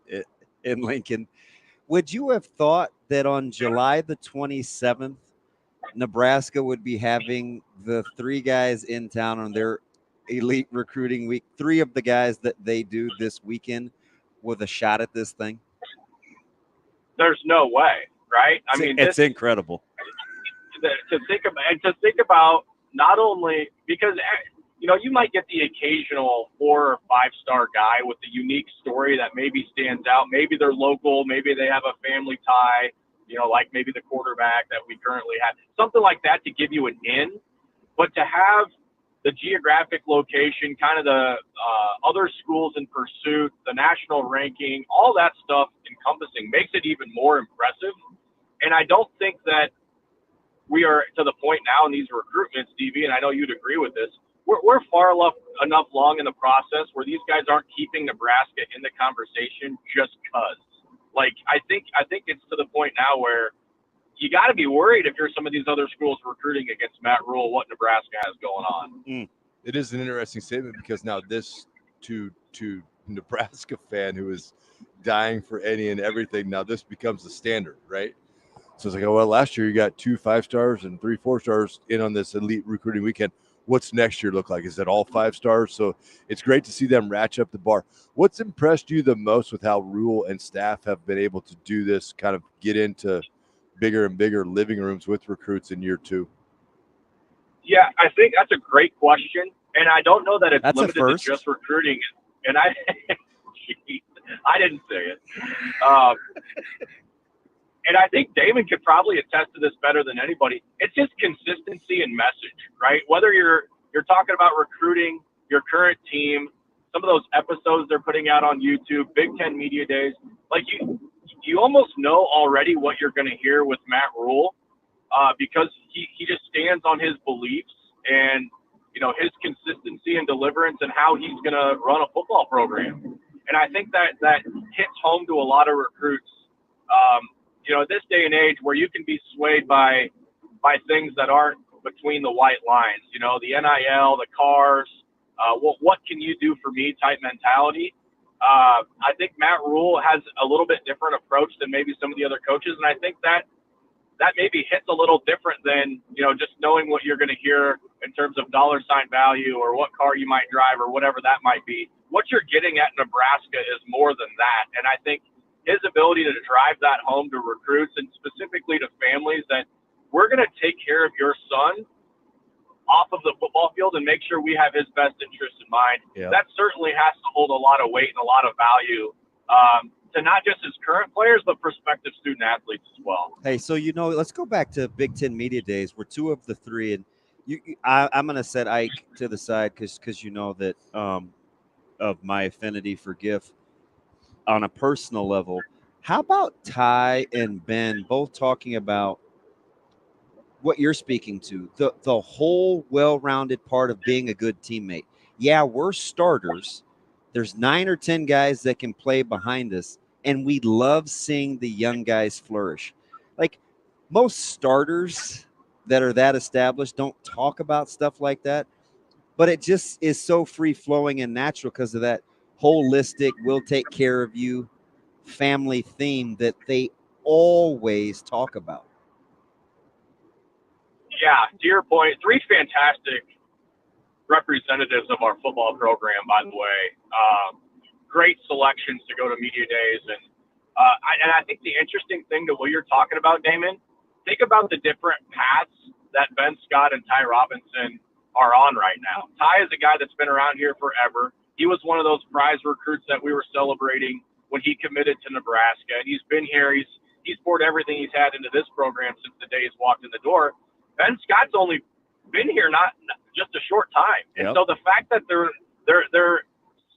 in Lincoln. Would you have thought that on July the 27th, Nebraska would be having the three guys in town on their elite recruiting week, three of the guys that they do this weekend with a shot at this thing? There's no way, right? I mean, it's incredible to think about not only because, you might get the occasional 4 or 5-star guy with a unique story that maybe stands out. Maybe they're local. Maybe they have a family tie. Like maybe the quarterback that we currently have, something like that to give you an in. But to have the geographic location, kind of the other schools in pursuit, the national ranking, all that stuff encompassing makes it even more impressive. And I don't think that we are to the point now in these recruitments, DB, and I know you'd agree with this, we're far enough long in the process where these guys aren't keeping Nebraska in the conversation just because. Like, I think it's to the point now where you got to be worried if you're some of these other schools recruiting against Matt Vrzal, what Nebraska has going on. It is an interesting statement because now this to Nebraska fan who is dying for any and everything, now this becomes the standard, right? So it's like, oh, well, last year you got 2 5-stars and 3 4-stars in on this elite recruiting weekend. What's next year look like? Is it all 5 stars? So it's great to see them ratchet up the bar. What's impressed you the most with how Vrzal and staff have been able to do this, kind of get into bigger and bigger living rooms with recruits in year 2? Yeah, I think that's a great question. And I don't know that it's That's a limited to first. just recruiting. And I didn't say it. And I think Damon could probably attest to this better than anybody. It's just consistency and message, right? Whether you're talking about recruiting your current team, some of those episodes they're putting out on YouTube, Big Ten Media Days, like you almost know already what you're going to hear with Matt Vrzal because he just stands on his beliefs and, you know, his consistency and deliverance and how he's going to run a football program. And I think that hits home to a lot of recruits. You know, this day and age where you can be swayed by things that aren't between the white lines, you know, the NIL, the cars, what can you do for me type mentality. I think Matt Vrzal has a little bit different approach than maybe some of the other coaches. And I think that maybe hits a little different than, you know, just knowing what you're going to hear in terms of dollar sign value or what car you might drive or whatever that might be. What you're getting at Nebraska is more than that. And I think his ability to drive that home to recruits and specifically to families that we're going to take care of your son off of the football field and make sure we have his best interest in mind. Yep. That certainly has to hold a lot of weight and a lot of value to not just his current players, but prospective student athletes as well. Hey, so, you know, let's go back to Big Ten Media Days. We're 2 of the 3, and I'm going to set Ike to the side because you know that of my affinity for GIF. On a personal level, how about Ty and Ben both talking about what you're speaking to, the whole well-rounded part of being a good teammate? Yeah, we're starters. There's 9 or 10 guys that can play behind us, and we love seeing the young guys flourish. Like, most starters that are that established don't talk about stuff like that, but it just is so free-flowing and natural because of that holistic, we'll take care of you family theme that they always talk about. Yeah, to your point, 3 fantastic representatives of our football program, by the way. Great selections to go to media days. And I think the interesting thing to what you're talking about, Damon, think about the different paths that Ben Scott and Ty Robinson are on right now. Ty is a guy that's been around here forever. He was one of those prize recruits that we were celebrating when he committed to Nebraska. And he's been here. He's poured everything he's had into this program since the day he's walked in the door. Ben Scott's only been here not just a short time. And so the fact that they're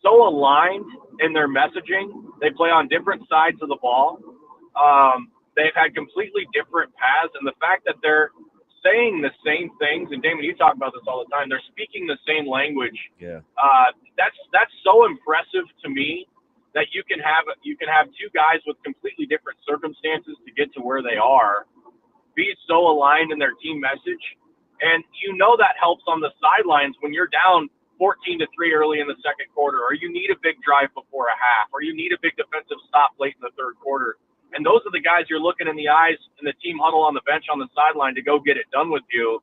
so aligned in their messaging, they play on different sides of the ball. They've had completely different paths. And the fact that they're saying the same things, and Damon, you talk about this all the time, they're speaking the same language. Yeah. That's so impressive to me that you can have 2 guys with completely different circumstances to get to where they are, be so aligned in their team message. And you know that helps on the sidelines when you're down 14-3 early in the second quarter, or you need a big drive before a half, or you need a big defensive stop late in the third quarter. And those are the guys you're looking in the eyes in the team huddle on the bench on the sideline to go get it done with you.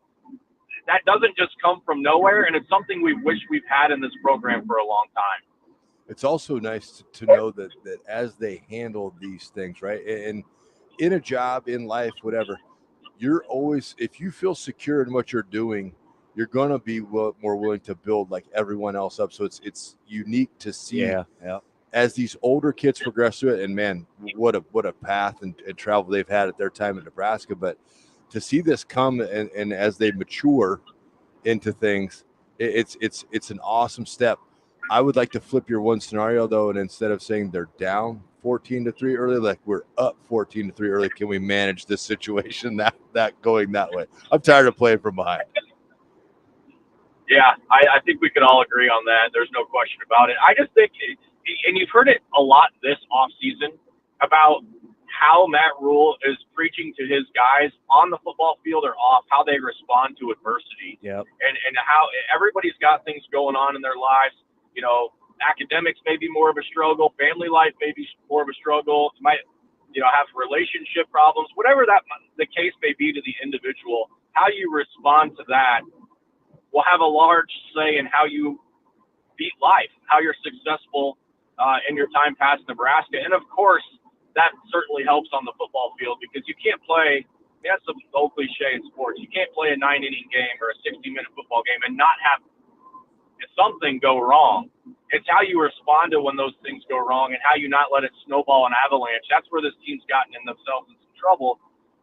That doesn't just come from nowhere, and it's something we wish we've had in this program for a long time. It's also nice to know that as they handle these things, right, and in a job, in life, whatever, you're always, if you feel secure in what you're doing, you're going to be more willing to build like everyone else up. So it's unique to see as these older kids progress through it. And man, what a path and travel they've had at their time in Nebraska. But to see this come and as they mature into things, It's an awesome step. I would like to flip your one scenario though, and instead of saying they're down 14-3 early, like we're up 14-3 early. Can we manage this situation that going that way? I'm tired of playing from behind. Yeah, I think we can all agree on that. There's no question about it. I just think, and you've heard it a lot this offseason about how Matt Rule is preaching to his guys on the football field or off, how they respond to adversity. Yep. And how everybody's got things going on in their lives. You know, academics may be more of a struggle. Family life may be more of a struggle. You might, have relationship problems, whatever the case may be to the individual. How you respond to that will have a large say in how you beat life, how you're successful in your time past Nebraska. And of course, that certainly helps on the football field because you can't play, that's some old cliche in sports, you can't play a 9-inning game or a 60-minute football game and not have something go wrong. It's how you respond to when those things go wrong and how you not let it snowball and avalanche. That's where this team's gotten in themselves in some trouble.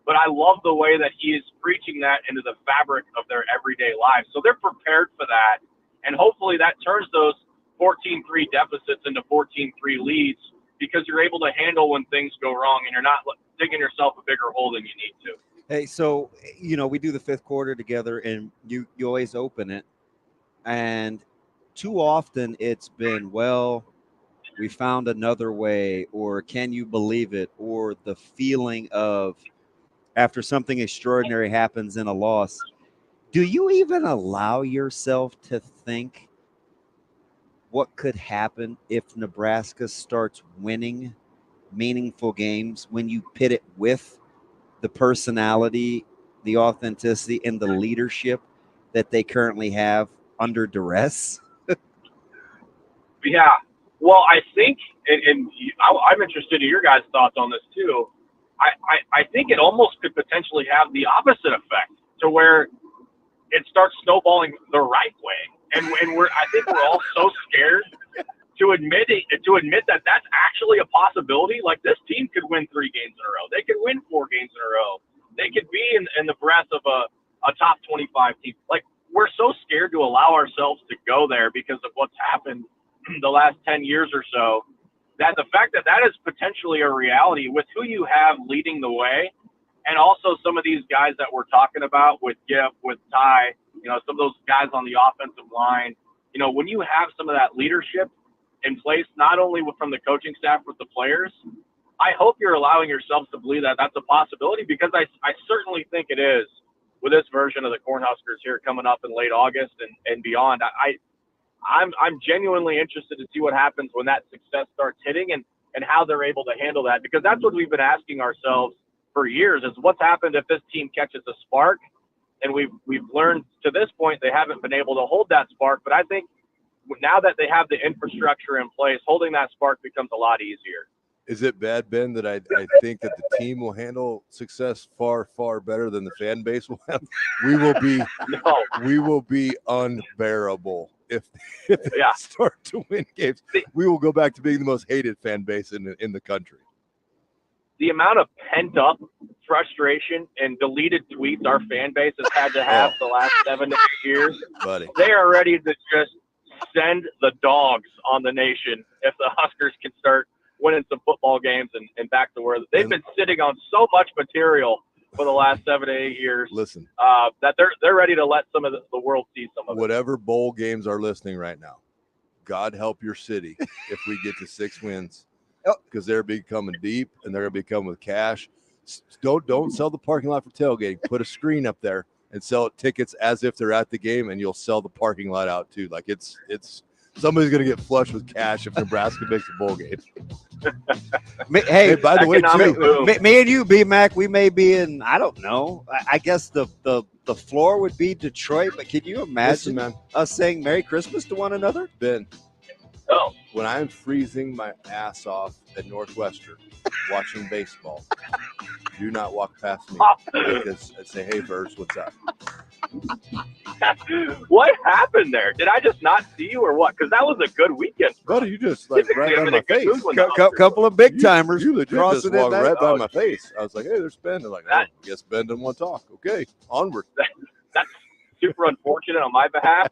But I love the way that he is preaching that into the fabric of their everyday lives. So they're prepared for that. And hopefully that turns those 14-3 deficits into 14-3 leads because you're able to handle when things go wrong and you're not digging yourself a bigger hole than you need to. Hey, so, we do the fifth quarter together and you always open it. And too often it's been, well, we found another way, or can you believe it, or the feeling of after something extraordinary happens in a loss. Do you even allow yourself to think what could happen if Nebraska starts winning meaningful games when you pit it with the personality, the authenticity, and the leadership that they currently have under duress? Yeah. Well, I think, and I'm interested in your guys' thoughts on this too. I think it almost could potentially have the opposite effect to where it starts snowballing the right way. And I think we're all so scared to admit that that's actually a possibility. Like this team could win 3 games in a row. They could win 4 games in a row. They could be in the breath of a top 25 team. Like we're so scared to allow ourselves to go there because of what's happened the last 10 years or so, that the fact that is potentially a reality with who you have leading the way, and also some of these guys that we're talking about with Giff, with Ty, some of those guys on the offensive line, when you have some of that leadership in place, not only from the coaching staff, but the players, I hope you're allowing yourselves to believe that that's a possibility because I certainly think it is with this version of the Cornhuskers here coming up in late August and beyond. I'm genuinely interested to see what happens when that success starts hitting and how they're able to handle that, because that's what we've been asking ourselves for years is what's happened if this team catches a spark. And we've learned to this point they haven't been able to hold that spark. But I think now that they have the infrastructure in place, holding that spark becomes a lot easier. Is it bad, Ben, that I think that the team will handle success far, far better than the fan base will have? We will be unbearable if they start to win games. We will go back to being the most hated fan base in the country. The amount of pent-up frustration and deleted tweets our fan base has had to have the last 7 to 8 years, buddy, they are ready to just send the dogs on the nation if the Huskers can start winning some football games and back to where they've been sitting on so much material for the last 7 to 8 years. Listen, that they're ready to let some of the world see some of it. Whatever bowl games are listening right now, God help your city if we get to 6 wins, because they're becoming deep and they're going to be coming with cash. Don't sell the parking lot for tailgating. Put a screen up there and sell tickets as if they're at the game, and you'll sell the parking lot out too. Like it's somebody's going to get flush with cash if Nebraska makes a bowl game. Hey, by the way, too, me and you, B-Mac, we may be in, I don't know. I guess the floor would be Detroit, but can you imagine us saying Merry Christmas to one another? Ben, when I'm freezing my ass off at Northwestern watching baseball, do not walk past me because I say, hey, Verghese, what's up? What happened there? Did I just not see you or what? Because that was a good weekend. Buddy, you just right on my face. Couple of big timers. You legit just walked right by my face. I was like, hey, there's Ben. They're like, I guess Ben doesn't want to talk. Okay, onward. super unfortunate on my behalf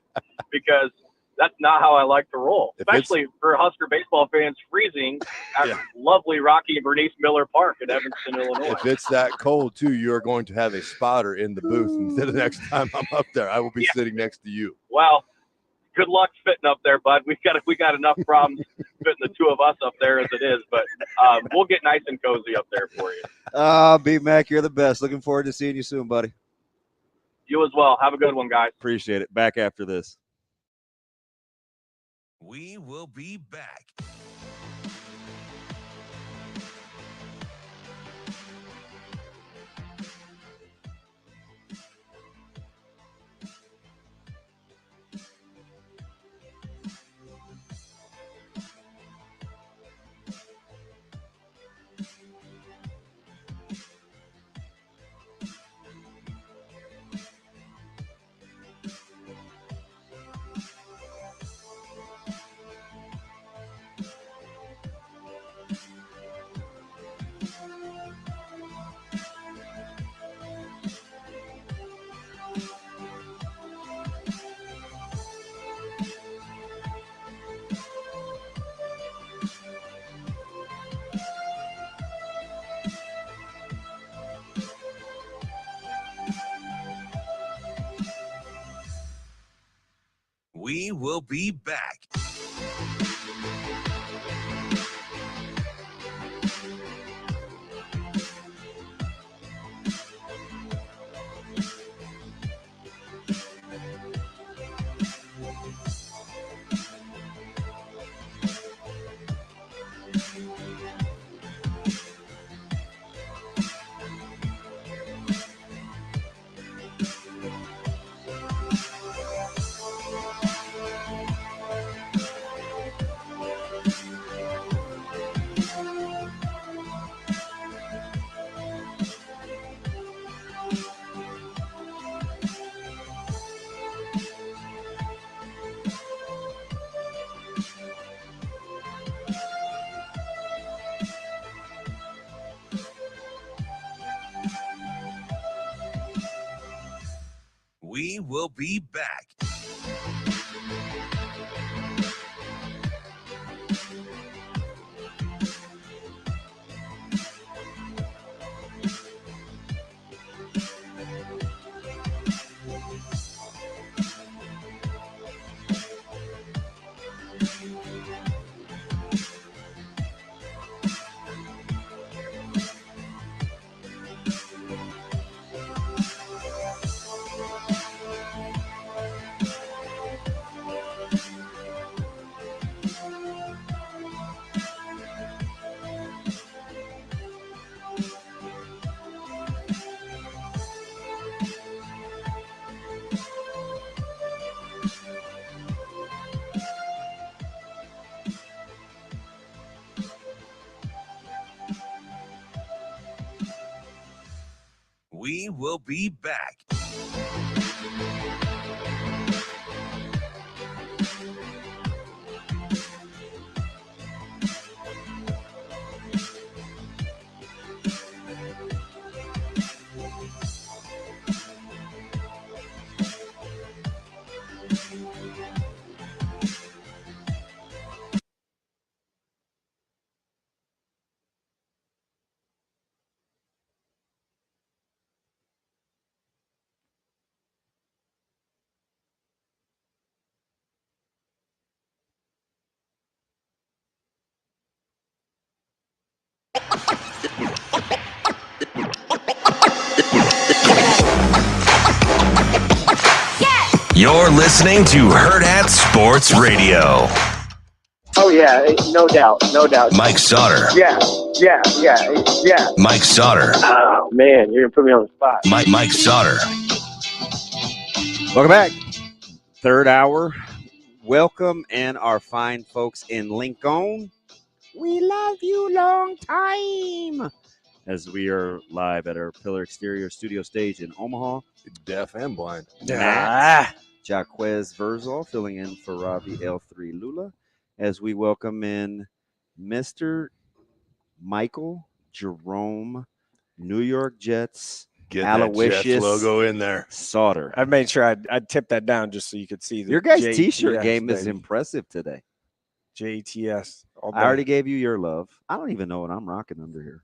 because that's not how I like to roll, especially for Husker baseball fans freezing at lovely Rocky and Bernice Miller Park in Evanston, Illinois. If it's that cold too, you're going to have a spotter in the booth. Instead of next time I'm up there, I will be sitting next to you. Well, good luck fitting up there, bud. We got enough problems fitting the two of us up there as it is, but we'll get nice and cozy up there for you. B-Mac, you're the best. Looking forward to seeing you soon, buddy. You as well. Have a good one, guys. Appreciate it. Back after this. We will be back. We will be back. We will be back. We will be back. You're listening to Hurrdat Sports Radio. Oh, yeah, no doubt, no doubt. Mike Sautter. Yeah. Mike Sautter. Oh, man, you're going to put me on the spot. Mike Sautter. Welcome back. Third hour. Welcome, and our fine folks in Lincoln. We love you long time. As we are live at our Pillar Exterior studio stage in Omaha. Deaf and blind. Matt Jaquez Vrzal filling in for Ravi L3 Lulla as we welcome in Mr. Michael Jerome, New York Jets Get that Jets logo in there. Sautter. I made sure I'd tip that down just so you could see. Your guys' JTS, T-shirt game is baby. impressive today. JTS. All I already gave you your love. I don't even know what I'm rocking under here.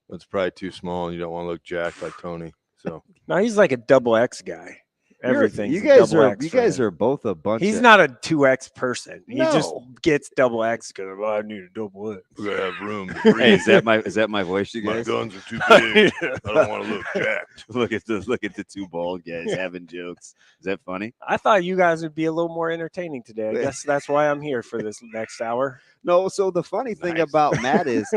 It's probably too small, and you don't want to look jacked like Tony. So no, he's like a double X guy. Everything. You guys are both a bunch. He's not a 2X person. He just No. gets double X because I need a double X. we gotta have room. Hey, is that my voice, you My guys? guns are too big. I don't want to look jacked. Look at the two bald guys having jokes. Is that funny? I thought you guys would be a little more entertaining today. I guess that's why I'm here for this next hour. No, so the funny thing about Matt is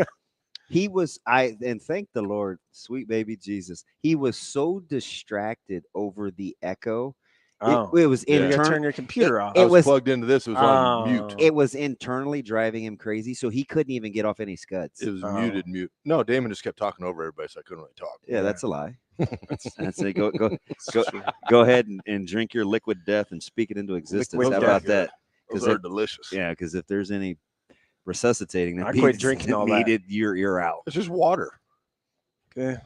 and thank the Lord, sweet baby Jesus, he was so distracted over the echo. It was you gotta turn your computer off. I was plugged into this. It was on mute. It was internally driving him crazy, so he couldn't even get off any scuds. It was mute. No, Damon just kept talking over everybody, so I couldn't really talk. Yeah, that's a lie. That's it. Go ahead and drink your liquid death and speak it into existence. How about that? Those are delicious. Yeah, because if there's any resuscitating that I quit drinking all that. needed, you're out. It's just water. Okay.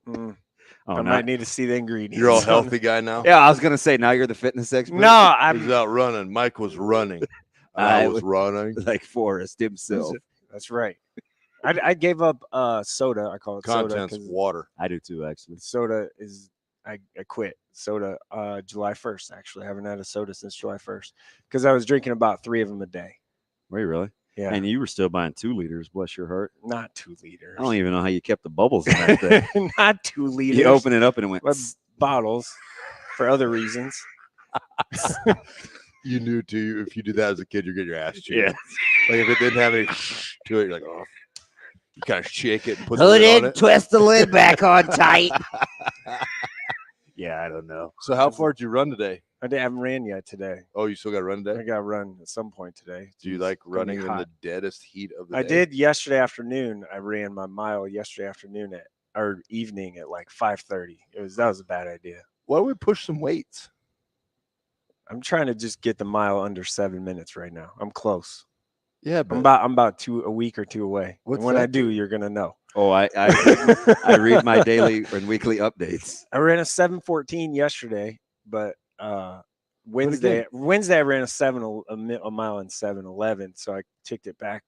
Oh, I might need to see the ingredients. You're all healthy guy now? Yeah, I was gonna say now you're the fitness expert. No, He's out running. Mike was running. I was running. Like Forrest himself. That's right. I gave up soda. I call it Contents soda. water. I do too, actually. Soda is I quit soda July 1st. Actually, I haven't had a soda since July 1st because I was drinking about 3 of them a day. Were you really? Yeah. And you were still buying 2 liters. Bless your heart. Not 2 liters. I don't even know how you kept the bubbles in that thing. Not 2 liters. You open it up and it went. Bottles for other reasons. You knew too. If you did that as a kid, you're getting your ass chewed. Yeah. Like if it didn't have any to it, you're like, oh. You kind of shake it and put Put the lid it, on it. twist the lid back on tight. Yeah, I don't know. So how far did you run today? I haven't ran yet today. Oh, you still got to run today? I got to run at some point today. Do you like gonna be running in the hot. deadest heat of the I day? did yesterday afternoon. I ran my mile yesterday afternoon or evening at like 5:30. That was a bad idea. Why don't we push some weights? I'm trying to just get the mile under 7 minutes right now. I'm close. Yeah, I'm about a week or 2 away. What's And when that I do, you're gonna know. Oh, I read my daily and weekly updates. I ran a 7:14 yesterday, but Wednesday I ran a mile in 7:11, so I ticked it back.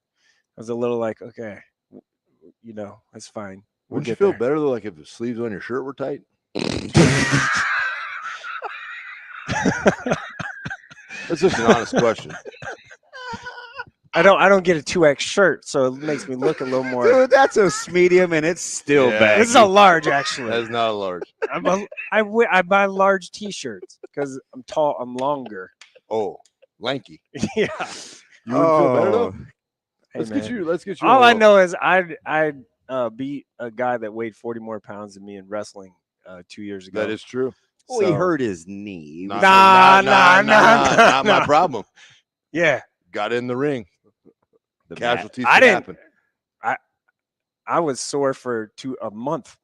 I was a little like, okay, that's fine. Wouldn't you feel better though, like if the sleeves on your shirt were tight? That's just an honest question. I don't get a 2X shirt, so it makes me look a little more. Dude, that's a medium and it's still bad. This is a large, actually. That's not a large. I buy large T-shirts because I'm tall. I'm longer. Oh, lanky. Yeah. You wouldn't feel better though. Hey, Let's man. get you. All I know is I beat a guy that weighed 40 more pounds than me in wrestling 2 years ago. That is true. Oh, he hurt his knee. Nah, not my problem. Yeah. Got in the ring. The casualties happen. I was sore for a month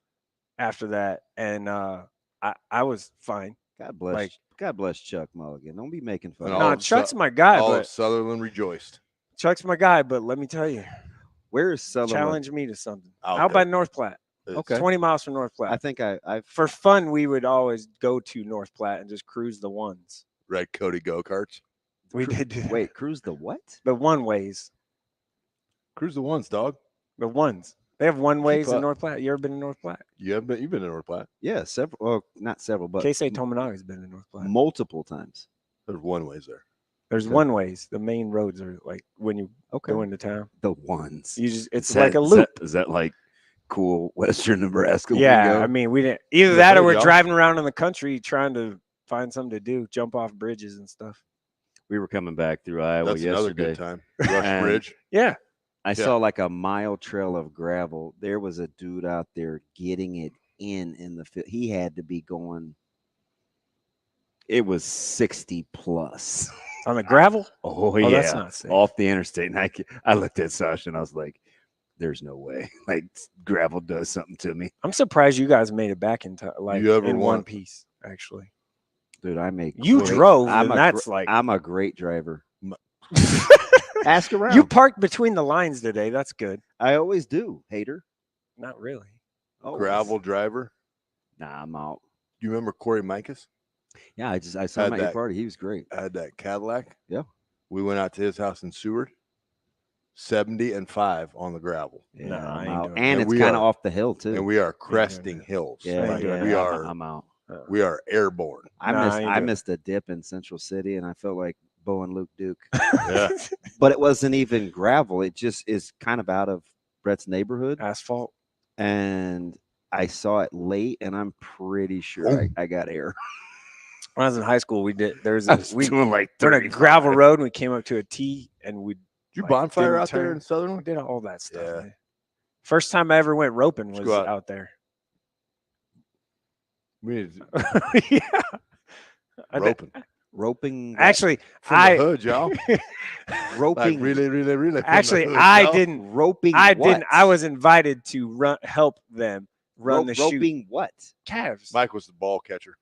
after that, and I was fine. God bless Chuck Mulligan. Don't be making fun. No, Chuck's my guy. All but of Sutherland rejoiced. Chuck's my guy, but let me tell you, where is Sutherland? Challenge me to something. Out How there. about North Platte? Okay. 20 miles from North Platte. I think I For fun, we would always go to North Platte and just cruise the ones. Red Cody go-karts. We did do that. Wait, cruise the what? The one ways. Cruise the ones, dog. The ones. They have one ways in up. North Platte. You ever been to North Platte? You've been in North Platte. Yeah, several. Well, not several, but K-State Tominaga's been to North Platte. multiple times. There's one ways there. There's one ways. The main roads are like when you go into town. The ones. You just it's Is like that- a is loop. Is that like cool Western Nebraska? Yeah, lingo? I mean we didn't either Yeah, that or there we're you go. driving around in the country trying to find something to do, jump off bridges and stuff. we were coming back through Iowa That's another yesterday. good time. Rush And Bridge. Yeah. I saw like a mile trail of gravel. There was a dude out there getting it in the field. He had to be going. It was 60 plus On the gravel? Oh, yeah. yeah, That's not safe. off the interstate. And I looked at Sasha and I was like, "There's no way. Like gravel does something to me, I'm surprised you guys made it back in time, like You ever in one won? piece, actually. dude." I make You great- drove, I'm and a that's like I'm a great driver. Ask around. you parked between the lines today. That's good. I always do, hater. Not really. Always. Gravel driver. Nah, I'm out. You remember Corey Mikas? Yeah, I saw him at your that- party. He was great. I had that Cadillac. Yeah. We went out to his house in Seward. 70-5 on the gravel. Yeah, I I'm ain't out. doing And that. it's We kind of are- off the hill too. And we are cresting hills. Yeah, Like, yeah, we are. I'm out. We are airborne. I missed a dip in Central City, and I felt like Bo and Luke Duke. Yeah. But it wasn't even gravel. It just is kind of out of Brett's neighborhood. Asphalt. And I saw it late, and I'm pretty sure I got air. When I was in high school, we did. There's I was doing like we're on a 35. gravel road, and we came up to a T, and we. Did you bonfire didn't out there turn. in Southern? We did all that stuff. Yeah. Man. First time I ever went roping was go out there. We need Yeah. Roping. Actually, from the hood, y'all. Roping. Like really. From Actually, the hood, I y'all. didn't. Roping. I what? didn't. I was invited to help them run the shoot. Roping what? Calves. Mike was the ball catcher.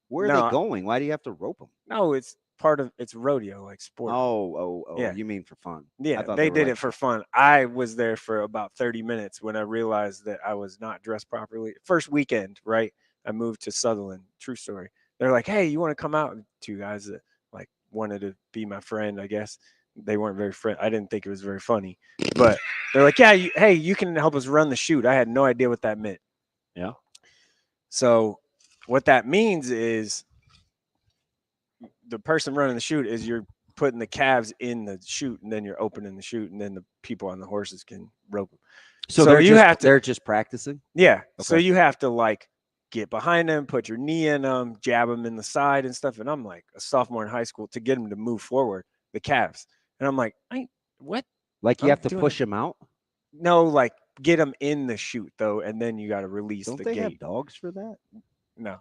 Where are they going? Why do you have to rope them? No, it's part of it's rodeo, like sport. Oh. Yeah. You mean for fun? Yeah, I thought they were did like- it for fun. I was there for about 30 minutes when I realized that I was not dressed properly. First weekend, right? I moved to Sutherland. True story. They're like, "Hey, you want to come out?" Two guys that like wanted to be my friend. I guess they weren't very friend. I didn't think it was very funny, but they're like, "Yeah, hey, you can help us run the shoot." I had no idea what that meant. Yeah. So what that means is the person running the shoot is you're putting the calves in the chute, and then you're opening the chute, and then the people on the horses can rope them. So they're just practicing? Yeah. So Okay. you have to like get behind them, put your knee in them, jab them in the side and stuff. And I'm like a sophomore in high school to get them to move forward, the calves. And I'm like, what? Like you I'm have to doing push it. them out? No, like get them in the chute though, and then you got to release Don't the they gate. have dogs for that? No.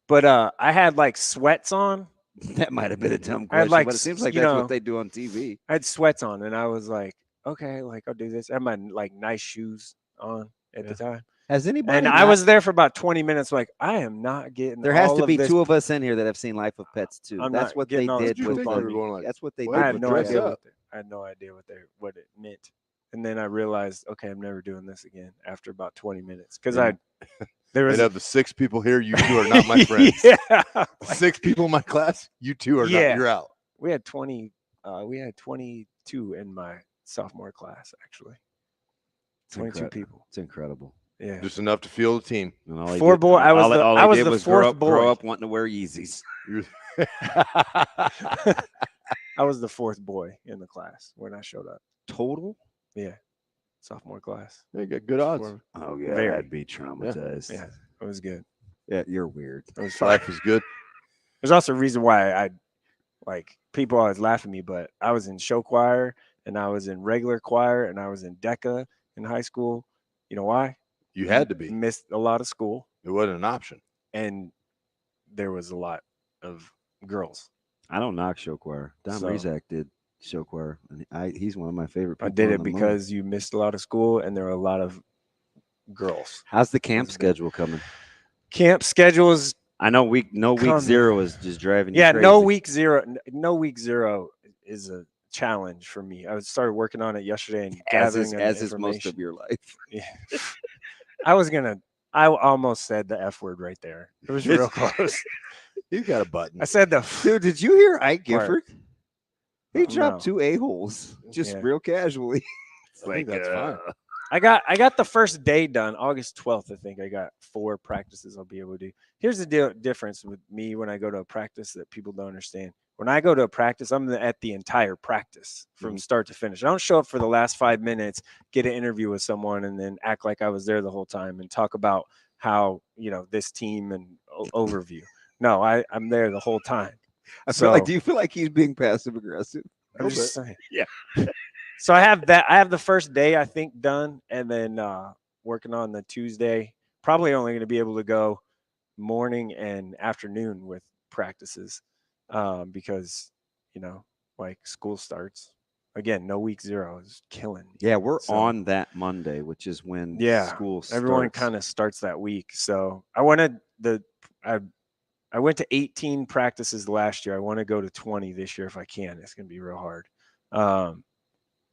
But I had like sweats on. That might have been a dumb I had, question, like, but it seems like you that's know, what they do on TV. I had sweats on, and I was like, okay, like I'll do this. I had my like nice shoes on at the time. Has anybody? And I was there for about 20 minutes. Like, I am not getting. There has all to of be this. two of us in here that have seen Life of Pets too. I'm That's not what they getting all this did with poop on me. the. That's what they did. I had with no the idea. show. I had no idea what it meant. And then I realized, okay, I'm never doing this again after about 20 minutes because there was And of the 6 people here, you 2 are not my friends. Yeah. 6 people in my class, you 2 are not. You're out. We had 20. We had 22 in my sophomore class actually. 22 people. It's incredible. Yeah. Just enough to field the team. And all he Four did- boy. I was all- the all I he was did the was fourth grow boy. up wanting to wear Yeezys. I was the fourth boy in the class when I showed up. Total? Yeah. Sophomore class. They got good odds. Oh yeah, Very. I'd be traumatized. Yeah, it was good. Yeah, you're weird. It was fun. Life is good. There's also a reason why I like people always laugh at me, but I was in show choir and I was in regular choir and I was in DECA in high school. You know why? You had to be. Missed a lot of school. It wasn't an option. And there was a lot of girls. I don't knock show choir. Don So- Rizak did show choir, and he's one of my favorite people. I did on it the moon. because you missed a lot of school and there were a lot of girls. How's the camp schedule coming? Camp schedule is I know week 0 is just driving you yeah, crazy. no week zero is a challenge for me. I started working on it yesterday and gathering as is most information. of your life. Yeah. I almost said the F word right there. It was real close. You got a button. I said the Dude, did you hear Ike part. Gifford? He No. dropped 2 a-holes just Yeah. real casually. I think that's fine. I got the first day done, August 12th. I think I got 4 practices I'll be able to do. Here's the difference with me when I go to a practice that people don't understand. When I go to a practice, I'm at the entire practice from start to finish. I don't show up for the last 5 minutes, get an interview with someone, and then act like I was there the whole time and talk about how, this team and overview. No, I'm there the whole time. I feel like, do you feel like he's being passive aggressive? I'm just saying. Yeah. So I have that. I have the first day I think done, and then working on the Tuesday. Probably only going to be able to go morning and afternoon with practices because like school starts again. No week 0 is killing me. Yeah, we're So- on that Monday, which is when school starts. Everyone kind of starts that week. So I wanted I went to 18 practices last year. I want to go to 20 this year if I can. It's going to be real hard.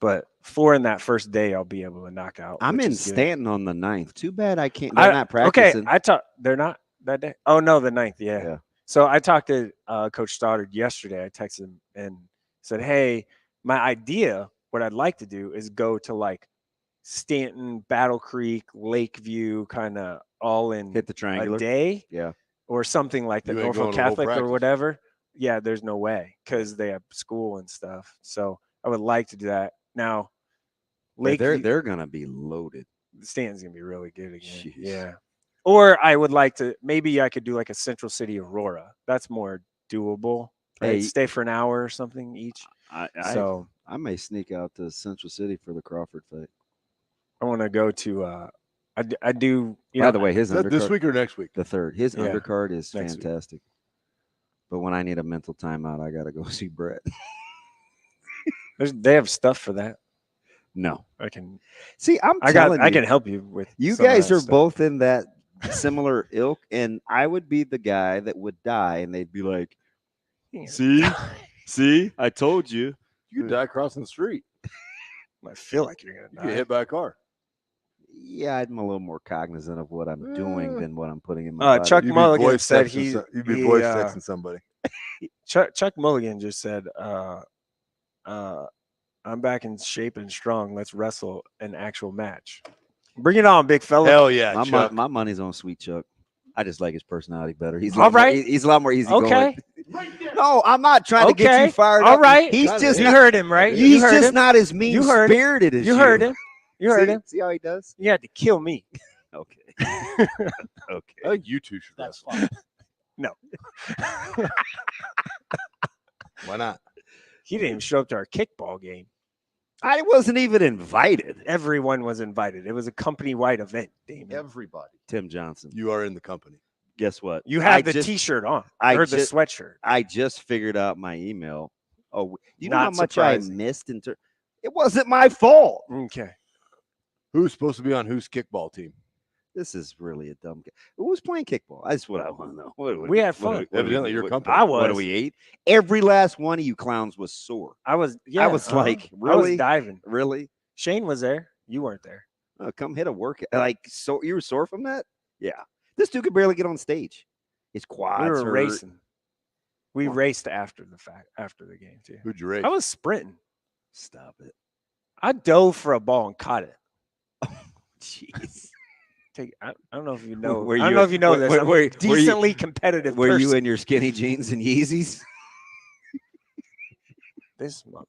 But 4 in that first day, I'll be able to knock out. I'm which in is good. Stanton on the 9th. Too bad I can't. They're not practicing. Okay, they're not that day. Oh no, the 9th. Yeah. So I talked to Coach Sautter yesterday. I texted him and said, "Hey, my idea, what I'd like to do is go to like Stanton, Battle Creek, Lakeview, kind of all in hit the triangular a day, or something like the You ain't Norfolk going to whole Catholic or practice. whatever." Yeah, there's no way because they have school and stuff. So I would like to do that. Now, they're gonna be loaded. Stanton's gonna be really good again. Jeez. Yeah. Or I would like to, maybe I could do like a Central City Aurora. That's more doable. Right? Hey, stay for an hour or something each. I may sneak out to Central City for the Crawford fight. I want to go to. I do. By the way, his Is that this undercard- week or next week? The 3rd. His Yeah, undercard is next week. fantastic. But when I need a mental timeout, I gotta go see Brett. They have stuff for that. No, I can see. I can help you with. You some of guys that are stuff. both in that similar ilk, and I would be the guy that would die, and they'd be like, "See, I told you." You could die crossing the street. I feel like you're You gonna get hit by a car. Yeah, I'm a little more cognizant of what I'm doing than what I'm putting in my body. Chuck You'd be Mulligan voice said texting you'd be he, voice texting somebody. Chuck Mulligan just said, "I'm back in shape and strong. Let's wrestle an actual match. Bring it on, big fella." Hell yeah, Chuck. My money's on Sweet Chuck. I just like his personality better. He's All right. He's a lot more easy Okay. going. No, I'm not trying to get you fired All up. right. He's just you heard him, right? He's You heard just him. not as mean You heard him. spirited as you. You heard him. You heard him. See how he does? You had to kill me. Okay. Okay. I think you two should That's wrestle. fine. No. Why not? He didn't even show up to our kickball game. I wasn't even invited. Everyone was invited. It was a company-wide event, Damon. Everybody. Tim Johnson. You are in the company. Guess what? You have the T-shirt on or the sweatshirt. I just figured out my email. Oh, you know Not how much surprising. I missed in It wasn't my fault. Okay. Who's supposed to be on whose kickball team? This is really a dumb game. Who was playing kickball? That's what I want to know. We had fun. Evidently, your company. I was. What do we eat? Every last one of you clowns was sore. I was. Yeah. I was like, I really? was diving. Really? Shane was there. You weren't there. Oh, come hit a workout. Like, so you were sore from that? Yeah. This dude could barely get on stage. His quads We were hurt. racing. We raced after the game too. Who'd you race? I was sprinting. Stop it. I dove for a ball and caught it. Jeez. I don't know if you know. Were I don't you- know if you know were- this. were- I'm were a you- decently competitive. Were you person. in your skinny jeans and Yeezys? This month?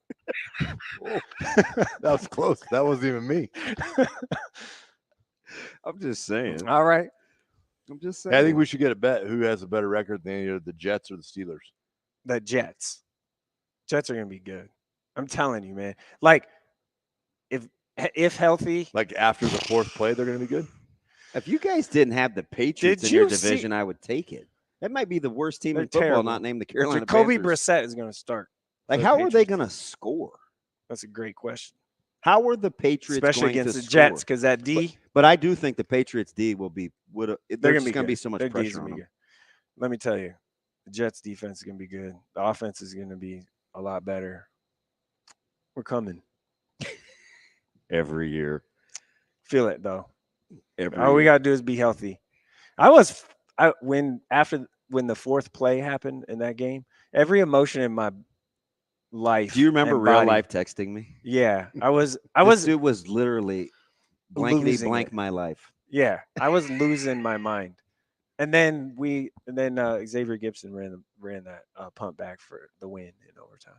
That was close. That wasn't even me. I'm just saying. All right. I'm just saying. I think we should get a bet who has a better record than either the Jets or the Steelers. The Jets. Jets are gonna be good. I'm telling you, man. Like, if healthy, Like after the fourth play, they're going to be good. If you guys didn't have the Patriots Did in your you see- division, I would take it. That might be the worst team they're in football, terrible. not named the Carolina Jacoby Panthers. Brissett is gonna start. Like, for the how are they Patriots. going to score? That's a great question. How are the Patriots Especially going against to the Jets, score? because that D, But I do think the Patriots D will be they're there's gonna just be going to be good. so much Their D's pressure gonna on be them. good. Let me tell you, the Jets defense is gonna be good. The offense is gonna be a lot better. We're coming. Every year. Feel it though. Every All we year. gotta do is be healthy. When the fourth play happened in that game, every emotion in my life. Do you remember and real body- life texting me? Yeah, I This dude was literally blankety losing blank it. my life. Yeah, I was losing my mind. And then Xavier Gibson ran that punt back for the win in overtime.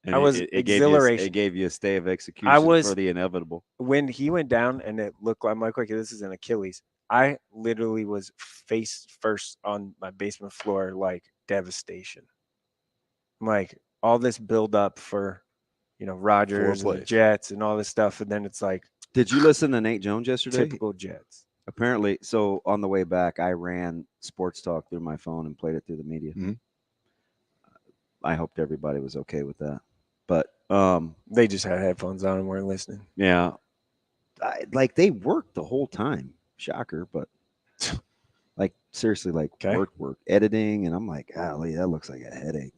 And I was it exhilaration. gave you a stay of execution for the inevitable. When he went down and it looked like, I'm like, okay, this is an Achilles. I literally was face first on my basement floor, like devastation. I'm like, all this build up for, Rodgers and the plays. Jets and all this stuff. And then it's like Did you listen to Nate Jones yesterday? typical Jets. Apparently, so on the way back, I ran Sports Talk through my phone and played it through the media. Mhm. I hoped everybody was okay with that. But They just had headphones on and weren't listening. yeah, they worked the whole time. Shocker, but like seriously, like work, editing, and I'm like, golly, that looks like a headache.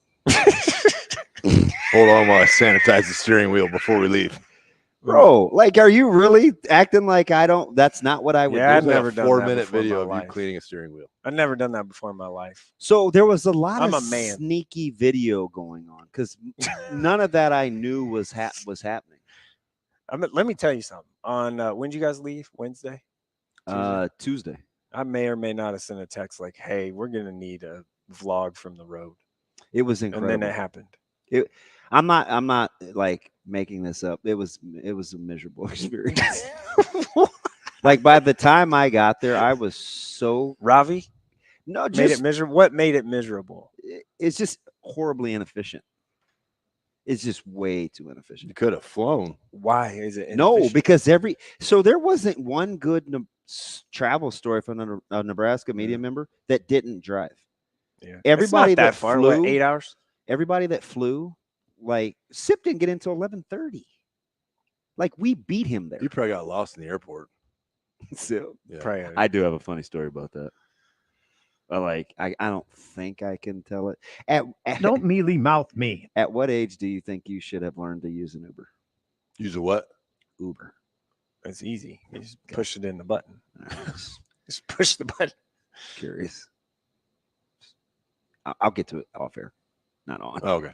Hold on while I sanitize the steering wheel before we leave. Bro, like, are you really acting like I don't? That's not what I would Yeah, do. I've never done that 4-minute before in video my of you life. cleaning a steering wheel. I've never done that before in my life. So there was a lot I'm of a man. sneaky video going on because none of that I knew was happening. Let me tell you something. On when did you guys leave? Wednesday? Tuesday. I may or may not have sent a text like, "Hey, we're gonna need a vlog from the road." It was incredible. And then it happened. I'm not like making this up. It was a miserable experience. Like by the time I got there, I was so Ravi. No, just made it miserable. What made it miserable? It's just horribly inefficient. It's just way too inefficient. You could have flown. Why is it inefficient? No, because there wasn't one good travel story from a Nebraska media member that didn't drive. Yeah, everybody it's not that far. flew, What, 8 hours? Everybody that flew, like Sip didn't get into 11:30. Like we beat him there. You probably got lost in the airport. So Yeah. I do have a funny story about that. But like I don't think I can tell it. Don't mealy mouth me. At what age do you think you should have learned to use an Uber? Use a what? Uber. It's easy. You just push it in the button. Just push the button. Curious. I'll get to it off air, not on. Oh, okay.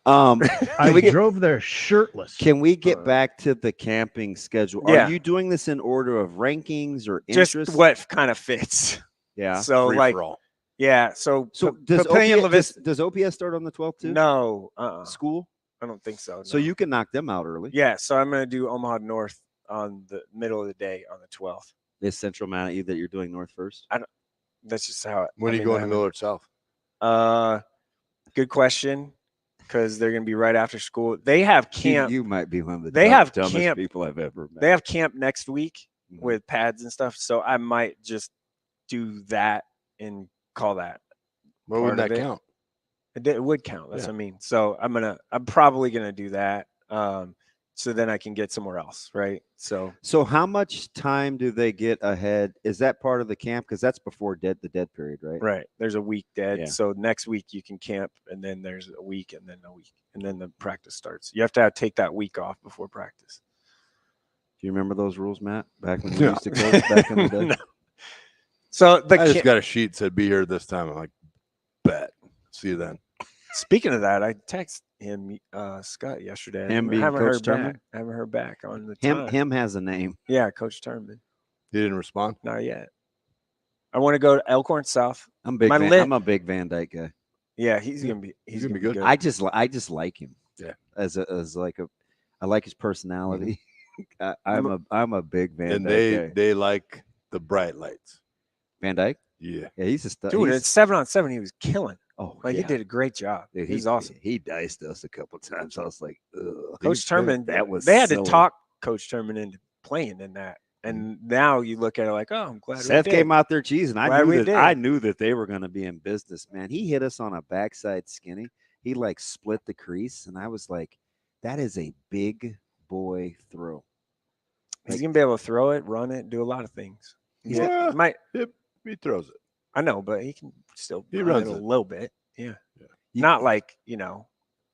I drove there shirtless. Can we get back to the camping schedule? Yeah. Are you doing this in order of rankings or interest? Just what kind of fits. Yeah. So Free like, for all. yeah. So does Papillion does OPS start on the 12th too? No. School? I don't think so. So no. you can knock them out early. Yeah. So I'm going to do Omaha North on the middle of the day on the 12th. Is Central mad at you that you're doing North first? That's just how it. When are you going to Miller South? Good question. Because they're going to be right after school. They have camp. You might be one of the dumbest camp, people I've ever met. They have camp next week with pads and stuff. So I might just do that and call that. What would that count? It would count. That's what I mean. So I'm probably gonna do that. So then I can get somewhere else, right? So how much time do they get ahead? Is that part of the camp? Because that's before the dead period, right? right. There's a week dead. Yeah. So next week you can camp, and then there's a week, and then a week, and then the practice starts. You have to take that week off before practice. Do you remember those rules, Matt? Back when you used to coach back in the day? No. So I just got a sheet that said be here this time. I'm like, bet. See you then. Speaking of that, I texted him Scott yesterday. Him being haven't Coach heard back. Turman? I haven't heard back on the time. Him has a name. Yeah, Coach Turman. He didn't respond? Not yet. I want to go to Elkhorn South. I'm a big Van Dyke guy. Yeah, he's gonna be good. I just like him. Yeah. I like his personality. I'm a big Van Dyke guy. They like the bright lights. Van Dyke? Yeah. Yeah, he's a stud. Dude, at 7-on-7, he was killing. Oh, like yeah. he did a great job. Dude, he's awesome. He diced us a couple times. I was like, ugh. Coach Turman, they had to talk Coach Turman into playing in that. And now you look at it like, oh, I'm glad Seth we did. came out there cheesing. Glad I knew that they were going to be in business, man. He hit us on a backside skinny. He like split the crease, and I was like, that is a big boy throw. He's gonna be able to throw it, run it, do a lot of things. He throws it. I know, but he can still He run runs it a it. little bit. Yeah. Not like,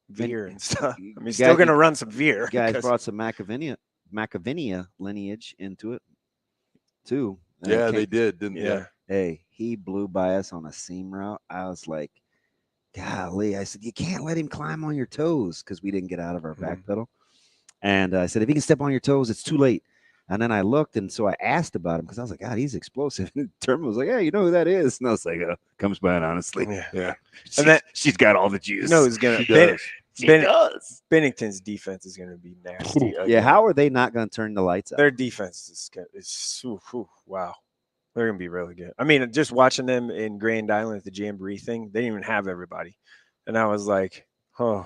veer and stuff. I mean, he's still Guys- gonna run some veer. You guys because- brought some Macavinia lineage into it too. And Yeah, it they came- did, didn't they? Yeah. Hey, he blew by us on a seam route. I was like, golly. I said, you can't let him climb on your toes because we didn't get out of our back pedal. And I said, if he can step on your toes, it's too late. And then I looked, and so I asked about him because I was like, God, he's explosive. And Turman was like, yeah, you know who that is? And I was like, comes by it, honestly. Yeah. And then she's got all the juice. who's gonna She does. She does. Bennington's defense is gonna be nasty. Yeah, again. how are they not going to turn the lights out? Their defense is wow. They're gonna be really good. I mean, just watching them in Grand Island at the Jamboree thing, they didn't even have everybody, and I was like, oh,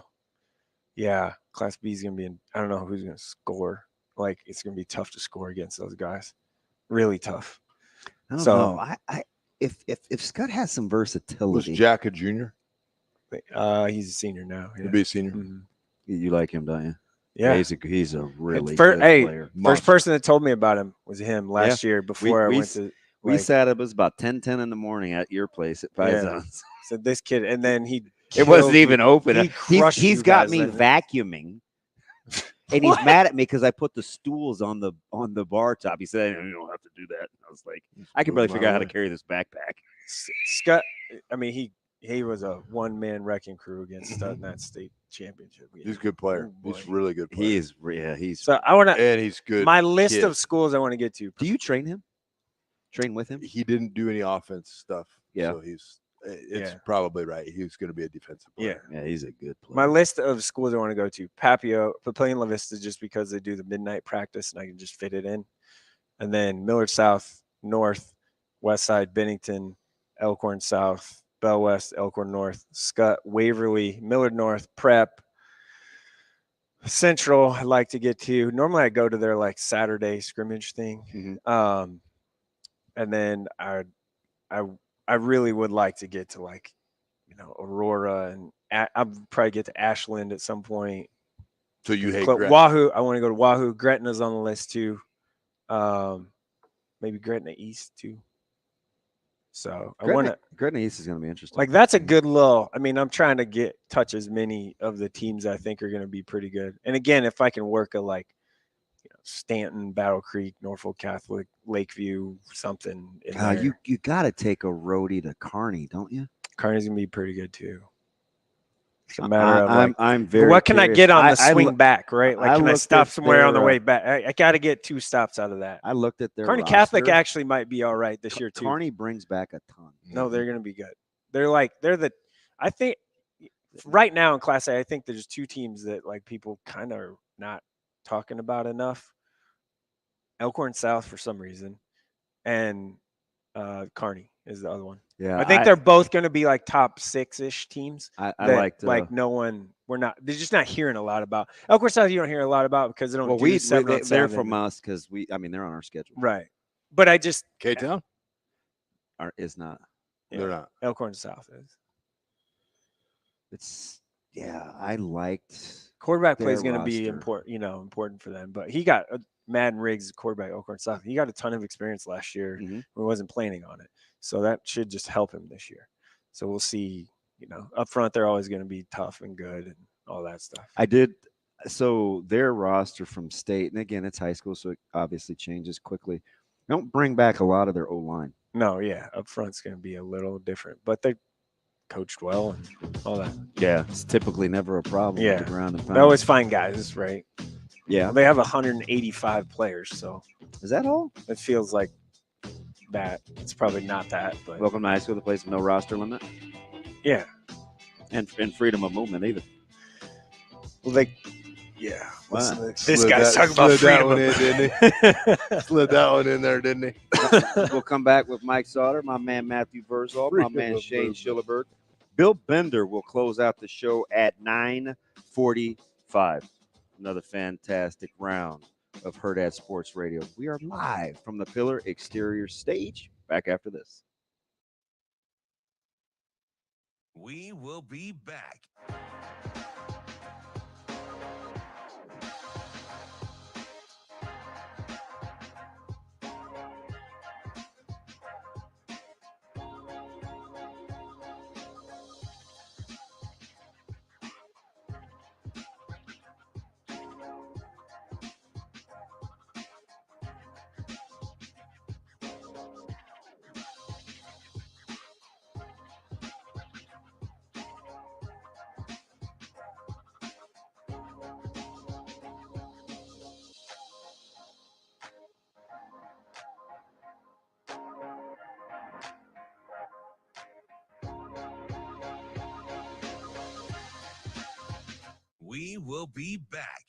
yeah, Class B is gonna be. I don't know who's gonna score. Like, it's gonna be tough to score against those guys. Really tough. I don't know. If Scott has some versatility, Was Jack a junior? He's a senior now. Yeah. He'll be a senior. Mhm. you like him, don't you? Yeah. He's a really First, good player. first person that told me about him was him last Yeah. year before We I went to. We sat up. It was about 10 in the morning at your place at Pisons. So this kid, and then he. It wasn't killed even you. open. He crushed He's you got guys me that night. vacuuming And he's mad at me because I put the stools on the bar top. He said, "You don't have to do that." I was like, I can barely figure out how to carry this backpack. Scott, I mean, he was a one-man wrecking crew against in that state championship. He's a good player. He's really good player. He is. Yeah, he's. So I want to. And he's good. My list of schools I want to get to. Do you train him? Train with him? He didn't do any offense stuff. Yeah. So it's probably right. He's going to be a defensive player. Yeah, he's a good player. My list of schools I want to go to: Papio, Papillion La Vista, just because they do the midnight practice and I can just fit it in, and then Millard South, North, West Side, Bennington, Elkhorn South, Bell West, Elkhorn North, Scott, Waverly, Millard North, Prep, Central. I like to get to. Normally I go to their like Saturday scrimmage thing, and then I really would like to get to like, Aurora, and I'll probably get to Ashland at some point. So you hate Wahoo? I want to go to Wahoo. Gretna's on the list too. Maybe Gretna East too. So I want to. Gretna East is going to be interesting. Like that's a good little. I mean, I'm trying to touch as many of the teams I think are going to be pretty good. And again, if I can work Stanton, Battle Creek, Norfolk Catholic, Lakeview, something. You got to take a roadie to Kearney, don't you? Kearney's gonna be pretty good too. It's a matter of I'm very. What can curious. I get on the swing back? Right? Like, can I stop somewhere on the their, way back? I got to get 2 stops out of that. I looked at their Kearney roster. Catholic actually might be all right this year too. Kearney brings back a ton. No, they're gonna be good. I think right now in Class A, I think there's 2 teams that like people kind of are not talking about enough. Elkhorn South for some reason, and Kearney is the other one. Yeah, I think they're both going to be like top 6-ish teams. I like no one. They're just not hearing a lot about Elkhorn South. You don't hear a lot about because they don't. Well, they're from us because they're on our schedule, right? But I just K-Town is not. Yeah, they're not. Elkhorn South is. I liked quarterback play is going to be important. Important for them. But he got Madden Riggs, quarterback Elkhorn South. He got a ton of experience last year. We wasn't planning on it, so that should just help him this year. So we'll see. Up front they're always going to be tough and good and all that stuff. So their roster from state, and again it's high school, so it obviously changes quickly. Don't bring back a lot of their O-line. No, up front's going to be a little different, but they coached well and all that. Yeah, it's typically never a problem. Yeah, with the ground and they always find guys, right? Yeah, they have 185 players. So is that all? It feels like that. It's probably not that. But welcome to high school, the place with no roster limit. Yeah, and freedom of movement either. Well, this guy's talking about freedom. Slid that one in there, didn't he? We'll come back with Mike Sautter, my man Matthew Vrzal, my man Shane Schillerberg. Bill Bender will close out the show at 9:45. Another fantastic round of Hurrdat Sports Radio. We are live from the Pillar Exterior Stage. Back after this. We will be back. We will be back.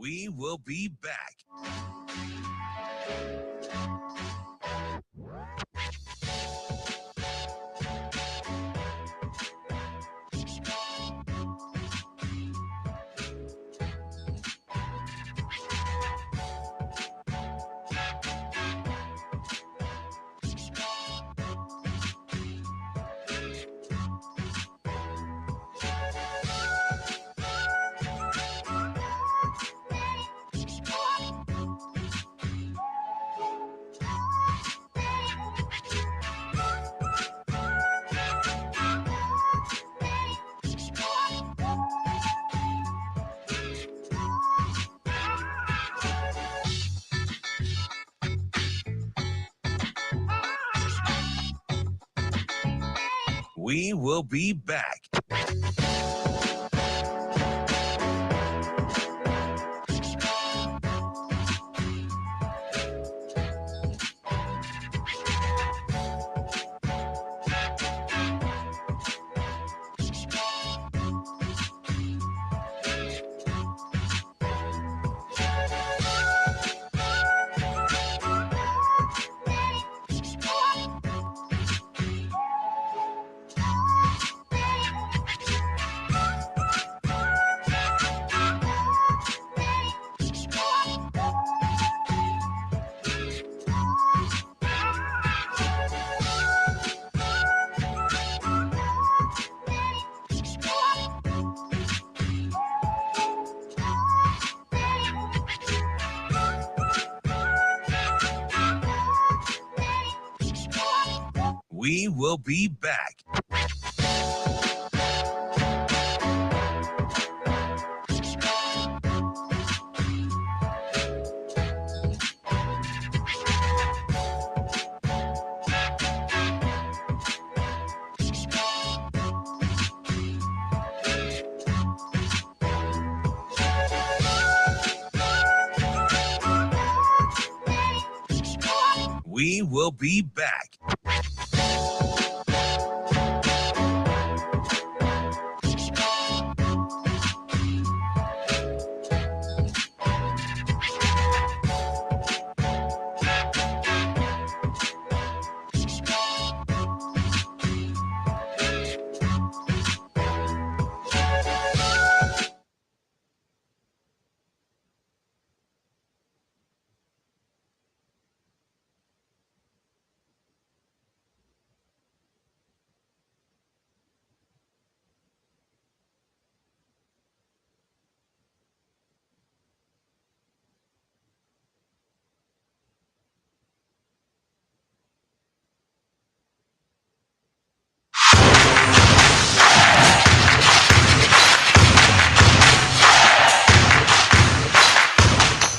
We will be back. We will be back. We will be back. We will be back.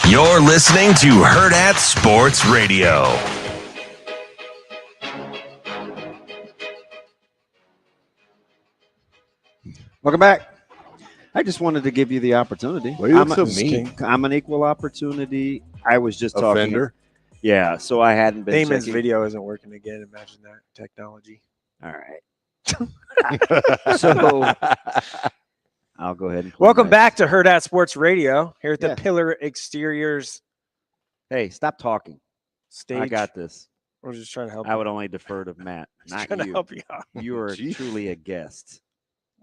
You're listening to Hurrdat Sports Radio. Welcome back. I just wanted to give you the opportunity. Why do you look so mean? I'm an equal opportunity. I was just Offender? talking. Yeah, so I hadn't been Damon's checking. video isn't working again. Imagine that technology. All right. So I'll go ahead and play Welcome next. back to Hurrdat Sports Radio here at the Yeah. Pillar Exteriors Hey, stop talking. stage. I got this. We're just trying to help. I would only defer to Matt, Just not trying to you. help you out. You are Jeez. truly a guest.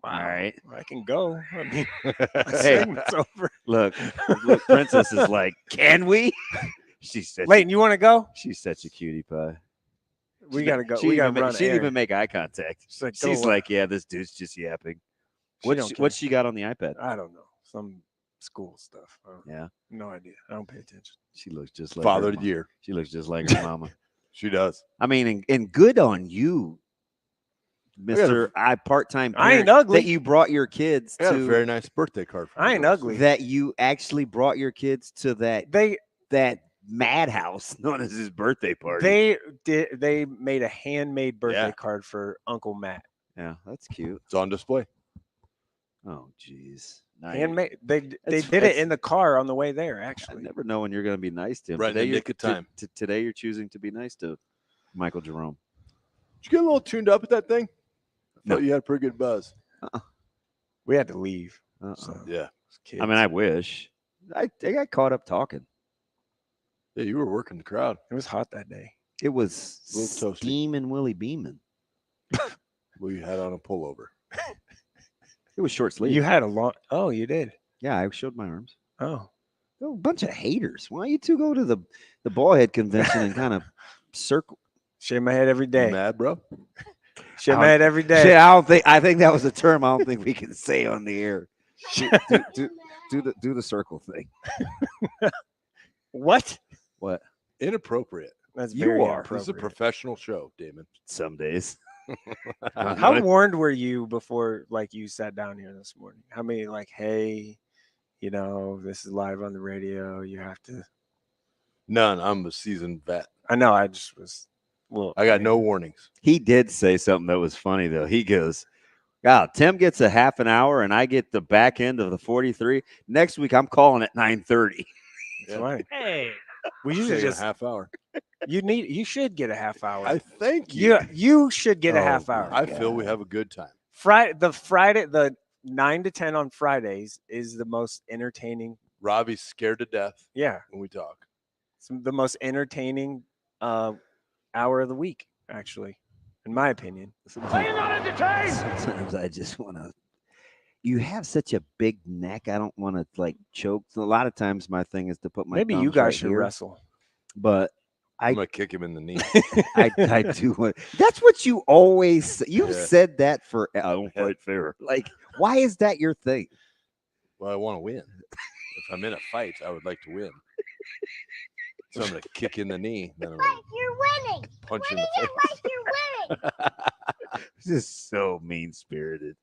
Wow. All right. I can go. I mean, my Hey, segment's over. Look, Princess is like, can we? She's such Leighton, you want to go? She's such a cutie pie. We gotta go. She We even gotta run. she didn't even make eye contact. She's like, She's "Go like, yeah, this dude's just yapping. don't What's she got on the iPad? I don't know. Some school stuff. Yeah. No idea. I don't pay attention. She looks just like Father her of the year. She looks just like her mama. She does. I mean, and good on you, Mr. Part-time I ain't parent, ugly. that you brought your kids I got a to very nice birthday card for I ain't you. ugly. that you actually brought your kids to that madhouse known as his birthday party. They made a handmade birthday Yeah. card for Uncle Matt. Yeah, that's cute. It's on display. Oh, jeez. Handmade. They That's- did it that's- in the car on the way there. I Actually, never know when you're going to be nice to him. Right in the you're- nick of time. Today you're choosing to be nice to Michael Jerome. Did you get a little tuned up at that thing? I No. thought you had a pretty good buzz. we had to leave. Uh-uh. So, Yeah. I mean, I wish. I got caught up talking. Yeah, you were working the crowd. It was hot that day. It was A little toasty. steaming Willie beaming. Well, you had on a pullover. It was short sleeve. You had a long. Oh, you did. Yeah, I showed my arms. Oh, a bunch of haters. Why you two go to the ball head convention and kind of circle? Shave my head every day. You mad, bro? Shave my head every day. Shit, I think that was a term I don't think we can say on the air. Do the circle thing. What? What? Inappropriate. That's You very are. This is a inappropriate. professional show, Damon. Some days. How warned were you before, like, you sat down here this morning? How many, like, hey, you know, this is live on the radio. You have to. None. I'm a seasoned vet. I know. I just was. Well, I got no warnings. He did say something that was funny though. He goes, "Wow, Tim gets a half an hour, and I get the back end of the 43. Next week, I'm calling at 9:30." That's right. Hey, We usually Say a just half hour. you should get a half hour. I thank you. You should get a Oh, half hour. I feel we have a good time. Friday the 9 to 10 on Fridays is the most entertaining. Ravi's scared to death. Yeah, when we talk. it's the most entertaining hour of the week, actually, in my opinion. Sometimes I just want to. You have such a big neck. I don't want to like choke. So a lot of times my thing is to put my. Maybe you thumbs guys right should here. wrestle. But I'm gonna kick him in the knee. I do want. That's what you always say. You've Yeah. said that for. I don't fight fair. Like, why is that your thing? Well, I want to win. If I'm in a fight, I would like to win. So I'm gonna kick in the knee. Then I'm gonna You're winning. punch in the Winning face. it like you're winning. This is so mean spirited.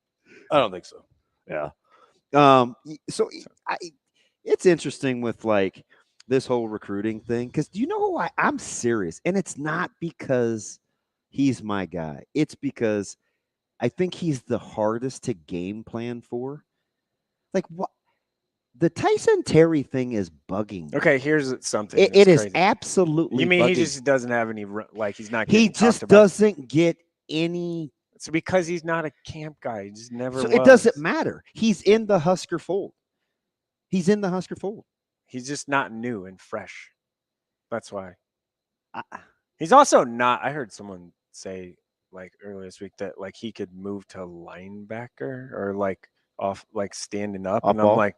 I don't think so. Yeah. So it's interesting with like this whole recruiting thing because do you know why I'm serious? And it's not because he's my guy. It's because I think he's the hardest to game plan for. Like what? The Tyson Terry thing is bugging me. Okay, here's something. It that's is crazy. absolutely. You mean he bugging. just doesn't have any like he's not. He getting talked just about? doesn't get any. It's because he's not a camp guy. He just never. So was. it doesn't matter. He's in the Husker fold. He's in the Husker fold. He's just not new and fresh. That's why. He's also not. I heard someone say like earlier this week that like he could move to linebacker or like off like standing up, and Off-ball? I'm like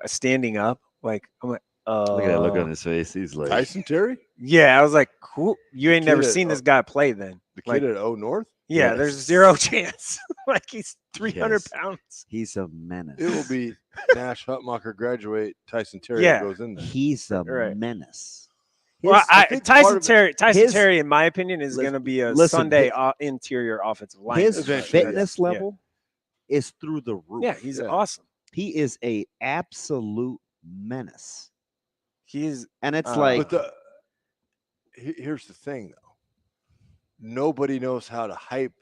standing up. Like I'm like. Look at that look on his face. He's like Tyson Terry? Yeah, I was like, cool. You ain't kid never at- seen this guy play then. The Like, kid at O North? yeah, there's zero chance. Like he's 300 Yes. pounds. He's a menace. It will be Nash Hutmacher graduate Tyson Terry Yeah. goes in there. He's a Right. menace. Well, I think part Tyson of it- Terry, his- Terry, in my opinion, is going to be a listen, Sunday interior offensive line. His Eventually. fitness level is through the roof. Yeah, he's Yeah. awesome. He is a absolute menace. He's And it's But here's the thing, though. Nobody knows how to hype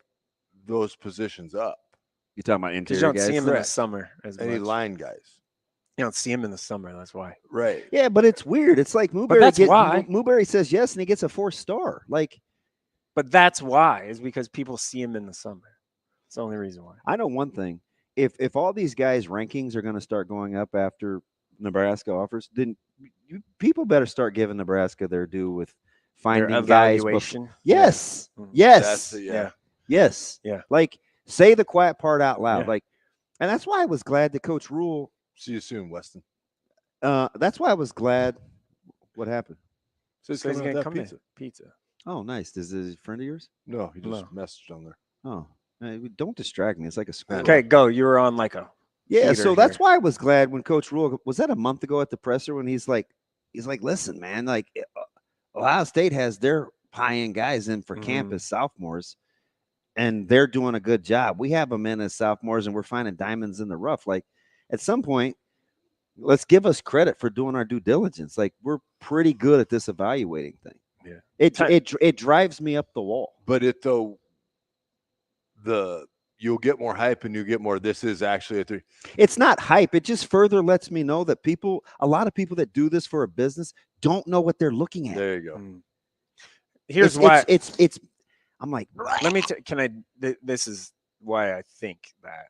those positions up. you talking about you interior don't guys? see him in the Correct. summer as Any much. line guys. You don't see him in the summer. That's why. Right. Yeah, but it's weird. It's like Mooberry. that's why. Mooberry says yes, and he gets a 4-star. Like But that's why is because people see him in the summer. It's the only reason why. I know one thing: if all these guys' rankings are going to start going up after Nebraska offers, then people better start giving Nebraska their due with finding Their guys. evaluation. Yes, Mhm. yes, That's the, yeah. yes. Yeah. Like say the quiet part out loud. Yeah. Like, and that's why I was glad that Coach Rule. See you soon, Weston. That's why I was glad. What happened? So he's So he's coming going with to that come pizza. in. Pizza. Oh, nice. Is this a friend of yours? No, he just No. messaged on there. Oh, don't distract me. It's like a school. Okay, go. You were on like a. Yeah, heater so that's here. why I was glad when Coach Rule was that a month ago at the presser when he's like, listen, man, like Ohio State has their high-end guys in for Mhm. camp as sophomores, and they're doing a good job. We have them in as sophomores, and we're finding diamonds in the rough. Like at some point, let's give us credit for doing our due diligence. Like we're pretty good at this evaluating thing. Yeah. It drives me up the wall. But you'll get more hype and you get more. This is actually a 3. It's not hype. It just further lets me know that a lot of people that do this for a business don't know what they're looking at. There you go. Here's why. It's I'm like, Let me. Can I? This is why I think that.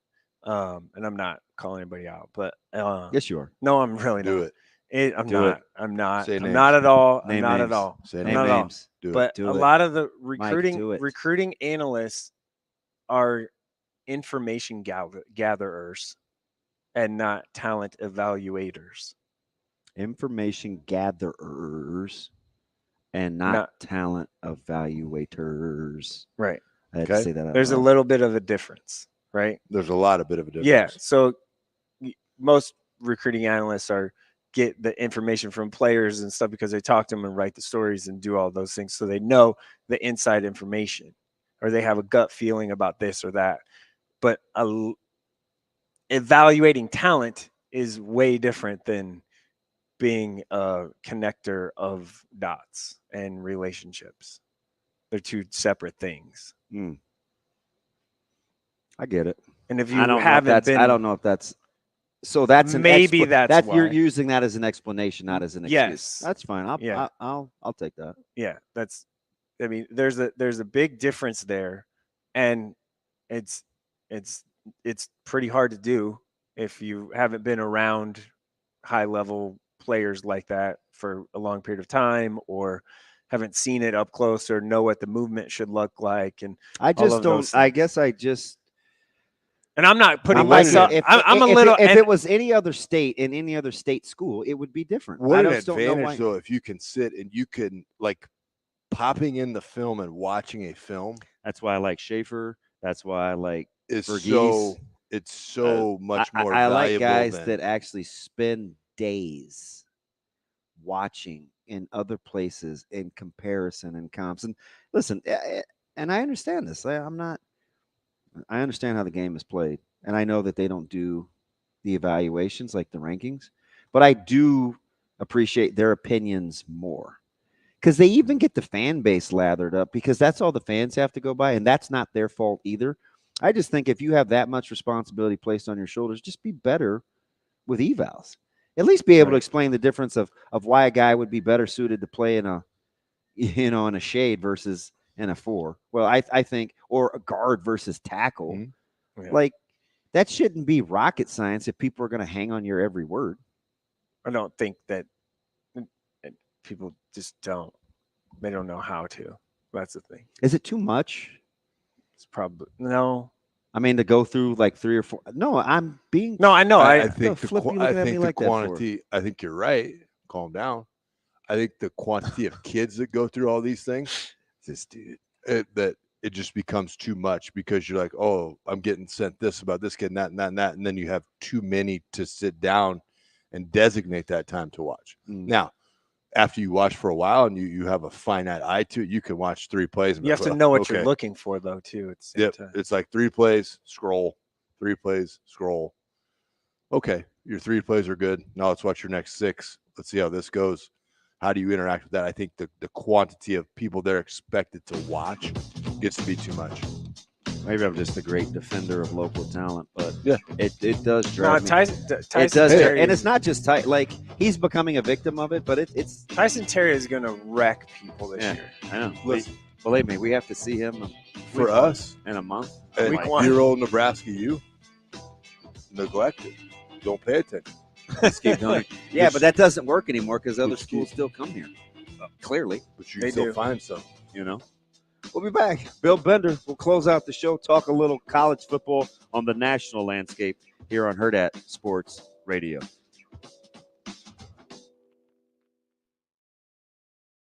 And I'm not calling anybody out, but Yes, you are. No, I'm really Do not. it. I'm Do not. it. I'm not. Say I'm names. not at all. Name I'm not names. at all. Say I'm names. not at all. names. Do it. But Do a it. lot of the Mike, do it. recruiting analysts are information gatherers and not talent evaluators. Information gatherers and not talent evaluators. Right. I had to say that out There's a loud. little bit of a difference, right? There's a lot of bit of a difference. Yeah. So most recruiting analysts get the information from players and stuff because they talk to them and write the stories and do all those things. So they know the inside information or they have a gut feeling about this or that. But evaluating talent is way different than being a connector of dots and relationships. They're two separate things. I get it. And if you I don't haven't been, I don't know if that's so. That's an maybe that's why you're using that as an explanation, not as an excuse. Yes, that's fine. I'll take that. Yeah, that's. I mean, there's a big difference there, and it's pretty hard to do if you haven't been around high level players like that for a long period of time or haven't seen it up close or know what the movement should look like. And I just don't. I guess I just. And I'm not putting myself. I'm a little. If it was any other state in any other state school, it would be different. What I an just don't know advantage why. though if you can sit and you can like popping in the film and watching a film. That's why I like Schaefer. That's why I like Verghese. It's so much more I valuable like guys than, that actually spend days watching in other places in comparison and comps. And listen, and I understand this. I understand how the game is played, and I know that they don't do the evaluations like the rankings, but I do appreciate their opinions more because they even get the fan base lathered up because that's all the fans have to go by, and that's not their fault either. I just think if you have that much responsibility placed on your shoulders, just be better with evals. At least be able to explain the difference of why a guy would be better suited to play in a shade versus in a 4. Well, I think, or a guard versus tackle. Mm-hmm. Yeah. Like that shouldn't be rocket science if people are going to hang on your every word. I don't think that people just don't. They don't know how to. That's the thing. Is it too much? It's probably no. I mean, to go through like 3 or 4. No, I'm being. No, I know. I think the quantity. I think you're right. Calm down. I think the quantity of kids that go through all these things, that it just becomes too much because you're like, oh, I'm getting sent this about this kid, and that, and that, and that, and then you have too many to sit down and designate that time to watch. Now, after you watch for a while and you have a finite eye to it, you can watch 3 plays. And You have to know what you're looking for, though, too. At the same time. It's like 3 plays, scroll, 3 plays, scroll. Okay, your 3 plays are good. Now let's watch your next 6. Let's see how this goes. How do you interact with that? I think the quantity of people they're expected to watch gets to be too much. Maybe I'm just a great defender of local talent, but yeah, it does drive me. Tyson it does, and it's not just like he's becoming a victim of it, but it's Tyson Terry is going to wreck people this year. I know. Believe me, we have to see him for us in a month. And your old Nebraska, you neglected. Don't pay attention. Just keep going. Yeah, but that doesn't work anymore because other schools still come here. Clearly, but you can still find some. You know. We'll be back. Bill Bender will close out the show, talk a little college football on the national landscape here on Hurrdat Sports Radio.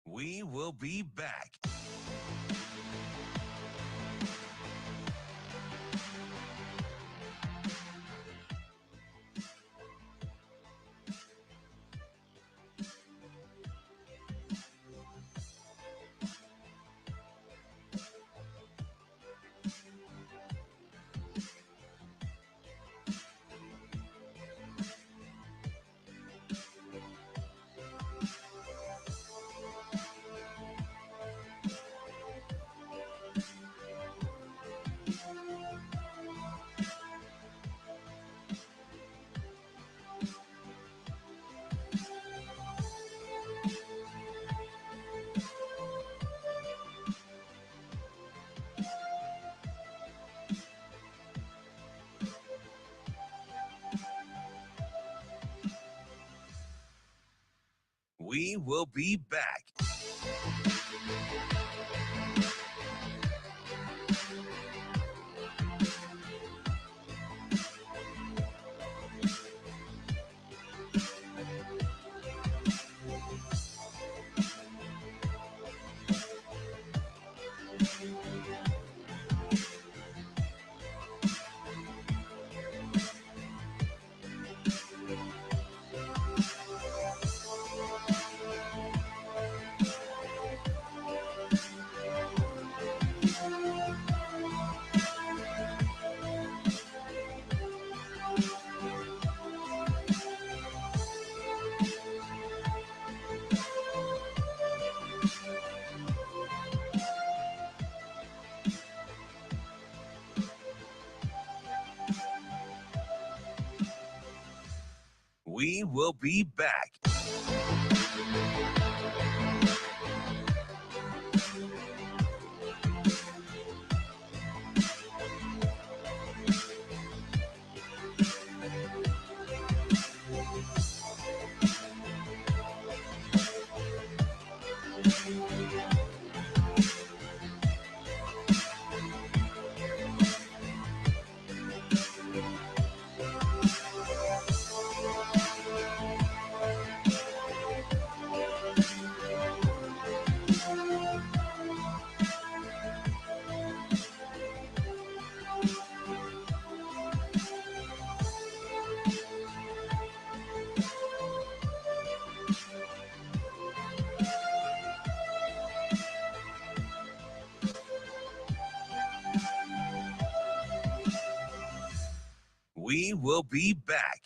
We will be back. We will be back. We will be back. We will be back.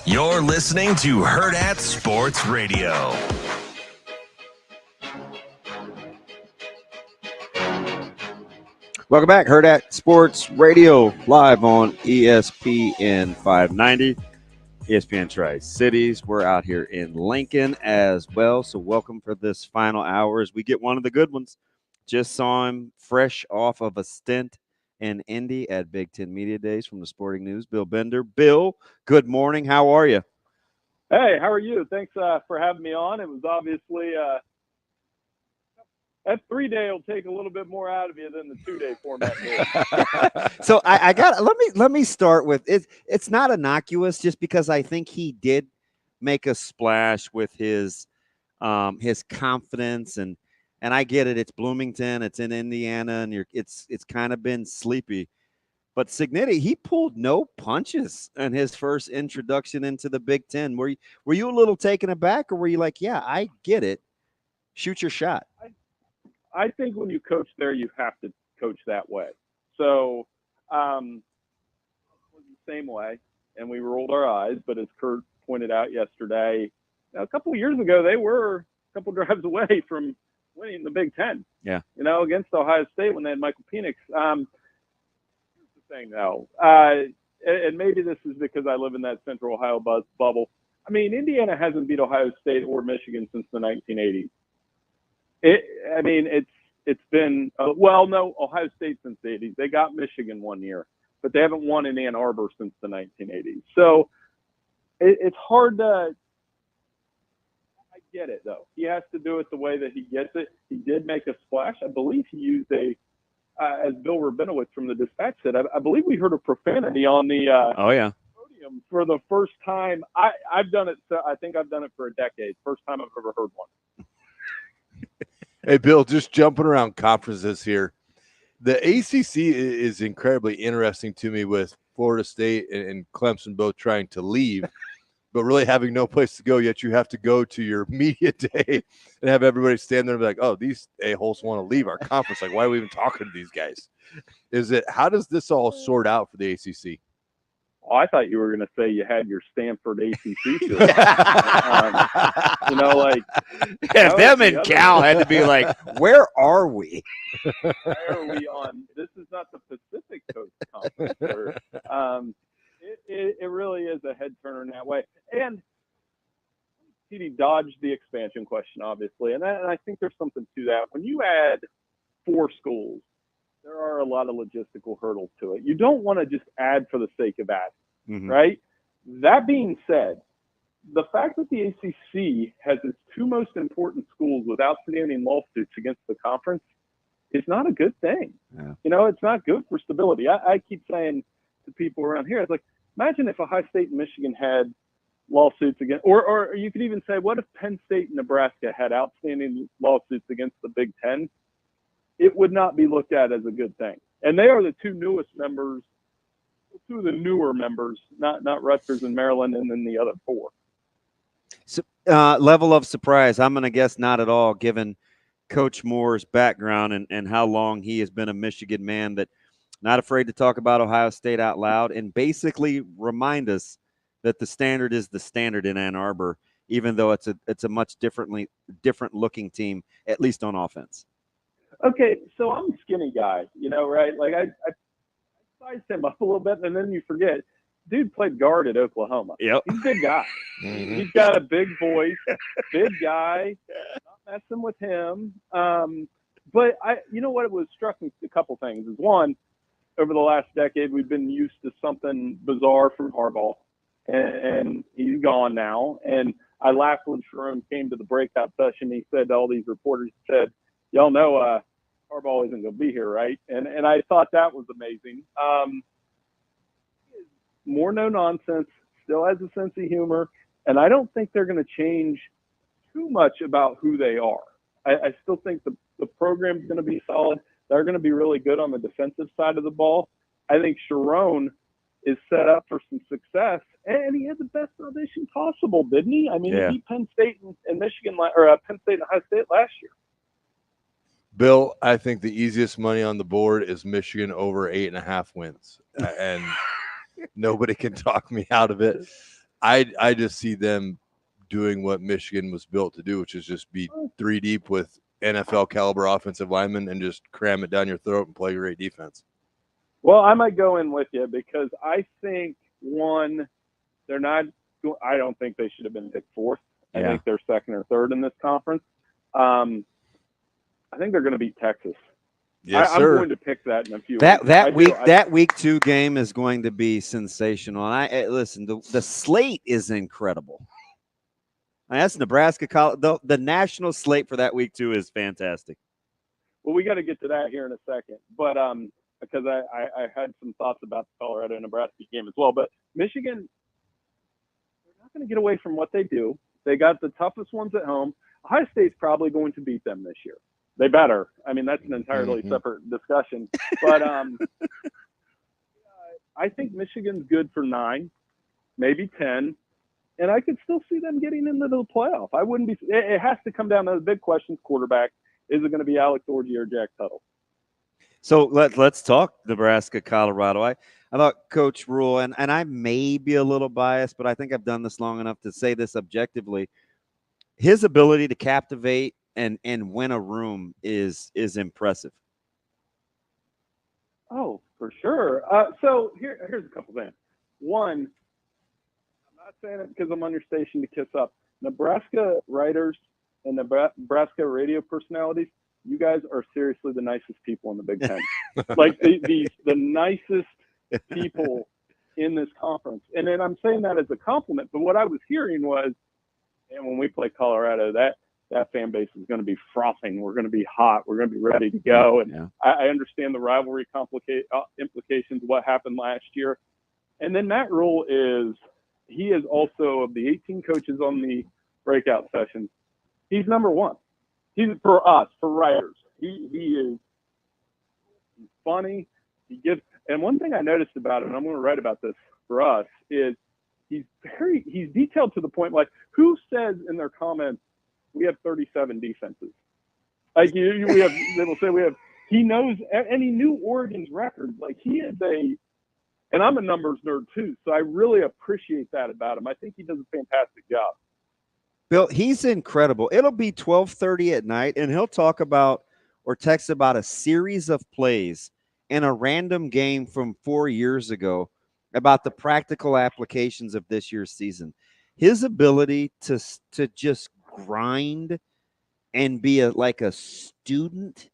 You're listening to Hurrdat Sports Radio. Welcome back, Hurrdat Sports Radio, live on ESPN 590, ESPN Tri-Cities. We're out here in Lincoln as well, so welcome for this final hour as we get one of the good ones. Just saw him fresh off of a stint in Indy at Big Ten Media Days from the Sporting News, Bill Bender. Bill, good morning. How are you? Hey, how are you? Thanks for having me on. It was obviously that 3-day will take a little bit more out of you than the 2-day format did. So I got let me start with it. It's not innocuous just because I think he did make a splash with his confidence and I get it. It's Bloomington, it's in Indiana, and it's kind of been sleepy. But Cignetti, he pulled no punches in his first introduction into the Big Ten. Were you a little taken aback, or were you like, yeah, I get it, shoot your shot? I think when you coach there, you have to coach that way. So it was the same way, and we rolled our eyes. But as Kurt pointed out yesterday, a couple of years ago, they were a couple drives away from winning the Big Ten. Yeah, against Ohio State when they had Michael Penix. Here's the thing, though, and maybe this is because I live in that Central Ohio bubble. I mean, Indiana hasn't beat Ohio State or Michigan since the 1980s. It's been Ohio State since the 80s. They got Michigan one year, but they haven't won in Ann Arbor since the 1980s. So it's hard to get it, though. He has to do it the way that he gets it. He did make a splash. I believe he used as Bill Rabinowitz from the Dispatch said, I believe we heard a profanity on the oh yeah podium for the first time. I've done it. I think I've done it for a decade. First time I've ever heard one. Hey, Bill, just jumping around conferences here. The ACC is incredibly interesting to me with Florida State and Clemson both trying to leave, but really having no place to go, yet you have to go to your media day and have everybody stand there and be like, oh, these a-holes want to leave our conference. Like, why are we even talking to these guys? How does this all sort out for the ACC? Oh, I thought you were going to say you had your Stanford ACC. Yeah, them and Cal had to be like, where are we? Where are we on? This is not the Pacific Coast Conference. It really is a head turner in that way. And he dodged the expansion question, obviously, and I think there's something to that. When you add 4 schools, there are a lot of logistical hurdles to it. You don't want to just add for the sake of adding, right? That being said, the fact that the ACC has its 2 most important schools with outstanding lawsuits against the conference is not a good thing. Yeah. It's not good for stability. I keep saying to people around here, it's like, imagine if Ohio State and Michigan had lawsuits against, or you could even say, what if Penn State and Nebraska had outstanding lawsuits against the Big Ten? It would not be looked at as a good thing. And they are the 2 newest members, 2 of the newer members, not Rutgers and Maryland, and then the other 4. So, level of surprise, I'm going to guess not at all, given Coach Moore's background and how long he has been a Michigan man, that not afraid to talk about Ohio State out loud and basically remind us that the standard is the standard in Ann Arbor, even though it's a much different looking team, at least on offense. Okay, so I'm a skinny guy, right? Like I sized him up a little bit, and then you forget, dude played guard at Oklahoma. Yep. He's a big guy. He's got a big voice, big guy. Not messing with him. But what it was struck me a couple things is, one, over the last decade we've been used to something bizarre from Harbaugh, and he's gone now. And I laughed when Sharon came to the breakout session. He said to all these reporters, he said, y'all know Harbaugh isn't going to be here, right? And I thought that was amazing. More no nonsense, still has a sense of humor, and I don't think they're going to change too much about who they are. I still think the program's going to be solid. They're going to be really good on the defensive side of the ball. I think Sharon is set up for some success, and he had the best audition possible, didn't he? I mean, he beat Penn State and Michigan, or Penn State and Ohio State last year. Bill, I think the easiest money on the board is Michigan over 8.5 wins, and nobody can talk me out of it. I just see them doing what Michigan was built to do, which is just be 3 deep with NFL caliber offensive linemen and just cram it down your throat and play great defense. Well, I might go in with you because I think, one, I don't think they should have been picked 4th. I think they're 2nd or 3rd in this conference. I think they're going to beat Texas. Yes, I'm sir. going to pick that in a few That weeks. That week 2 game is going to be sensational. And listen, the slate is incredible. That's Nebraska. The national slate for that week 2 is fantastic. Well, we got to get to that here in a second, but because I had some thoughts about the Colorado-Nebraska game as well. But Michigan, they're not going to get away from what they do. They got the toughest ones at home. Ohio State's probably going to beat them this year. They better. I mean, that's an entirely separate discussion. But I think Michigan's good for 9, maybe 10, and I could still see them getting into the playoff. I wouldn't be. It has to come down to the big questions. Quarterback, is it going to be Alex Orji or Jack Tuttle? So let's talk Nebraska, Colorado. I thought Coach Rule, and I may be a little biased, but I think I've done this long enough to say this objectively. His ability to captivate and win a room is impressive. Oh, for sure. So here's a couple things. One, I'm not saying it because I'm on your station to kiss up. Nebraska writers and Nebraska radio personalities, you guys are seriously the nicest people in the Big Ten. Like the nicest people in this conference. And then I'm saying that as a compliment, but what I was hearing was And when we play Colorado, that fan base is going to be frothing. We're going to be hot. We're going to be ready to go. And I understand the rivalry implications of what happened last year. And then Matt Vrzal he is also, of the 18 coaches on the breakout sessions, he's number one. He's for us, for writers. He's funny. He gives, and one thing I noticed about him, and I'm going to write about this for us, is he's detailed to the point. Like, who says in their comments we have 37 defenses? Like they will say we have. He knows, and he knew Oregon's records. Like, he is and I'm a numbers nerd too, so I really appreciate that about him. I think he does a fantastic job. Bill, he's incredible. It'll be 12:30 at night, and he'll talk about or text about a series of plays in a random game from 4 years ago about the practical applications of this year's season. His ability to just grind and be like a student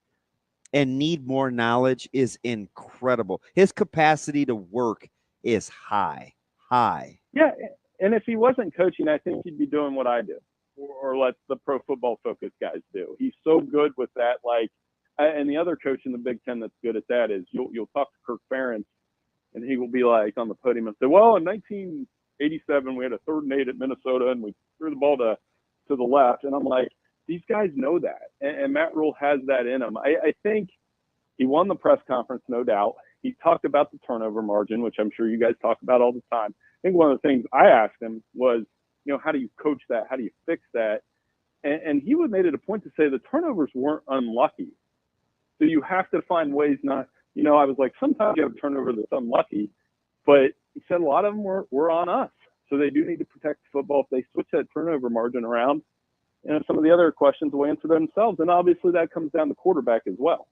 and need more knowledge is incredible. His capacity to work is high. Yeah, and if he wasn't coaching, I think he'd be doing what I do, or let the Pro Football Focus guys do. He's so good with that. Like, and the other coach in the Big Ten that's good at that is you'll talk to Kirk Ferentz, and he will be like on the podium and say, "Well, in 1987, we had a 3rd and 8 at Minnesota, and we threw the ball to the left." And I'm like, these guys know that, and Matt Vrzal has that in him. I think he won the press conference, no doubt. He talked about the turnover margin, which I'm sure you guys talk about all the time. I think one of the things I asked him was, how do you coach that? How do you fix that? And he made it a point to say the turnovers weren't unlucky. So you have to find ways not, I was like, sometimes you have a turnover that's unlucky, but he said a lot of them were on us. So they do need to protect the football. If they switch that turnover margin around, some of the other questions will answer themselves. And obviously that comes down to quarterback as well.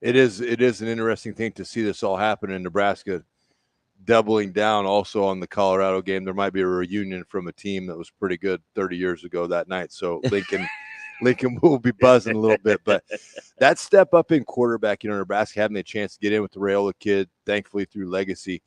It is an interesting thing to see this all happen in Nebraska, doubling down also on the Colorado game. There might be a reunion from a team that was pretty good 30 years ago that night. So Lincoln will be buzzing a little bit, but that step up in quarterback, Nebraska having a chance to get in with the Raiola kid, thankfully through legacy,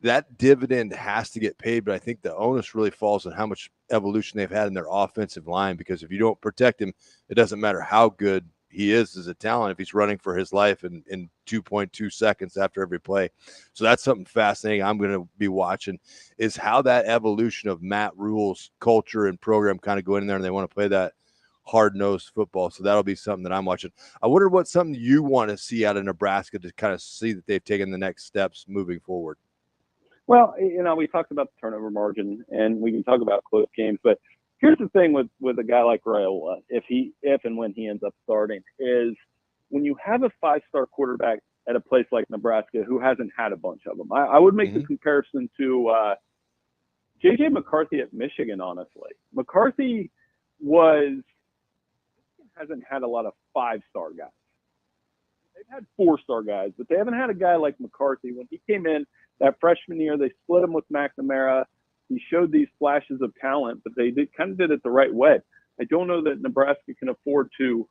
that dividend has to get paid. But I think the onus really falls on how much evolution they've had in their offensive line, because if you don't protect him, it doesn't matter how good he is as a talent if he's running for his life in 2.2 seconds after every play. So that's something fascinating I'm going to be watching, is how that evolution of Matt Vrzal's culture and program kind of go in there, and they want to play that hard-nosed football. So that'll be something that I'm watching. I wonder what's something you want to see out of Nebraska to kind of see that they've taken the next steps moving forward. Well, we talked about the turnover margin, and we can talk about close games, but here's the thing with a guy like Raiola, if and when he ends up starting, is when you have a 5-star quarterback at a place like Nebraska who hasn't had a bunch of them. I would make the comparison to J.J. McCarthy at Michigan, honestly. McCarthy hasn't had a lot of 5-star guys. They've had 4-star guys, but they haven't had a guy like McCarthy. When he came in that freshman year, they split him with McNamara. He showed these flashes of talent, but they kind of did it the right way. I don't know that Nebraska can afford to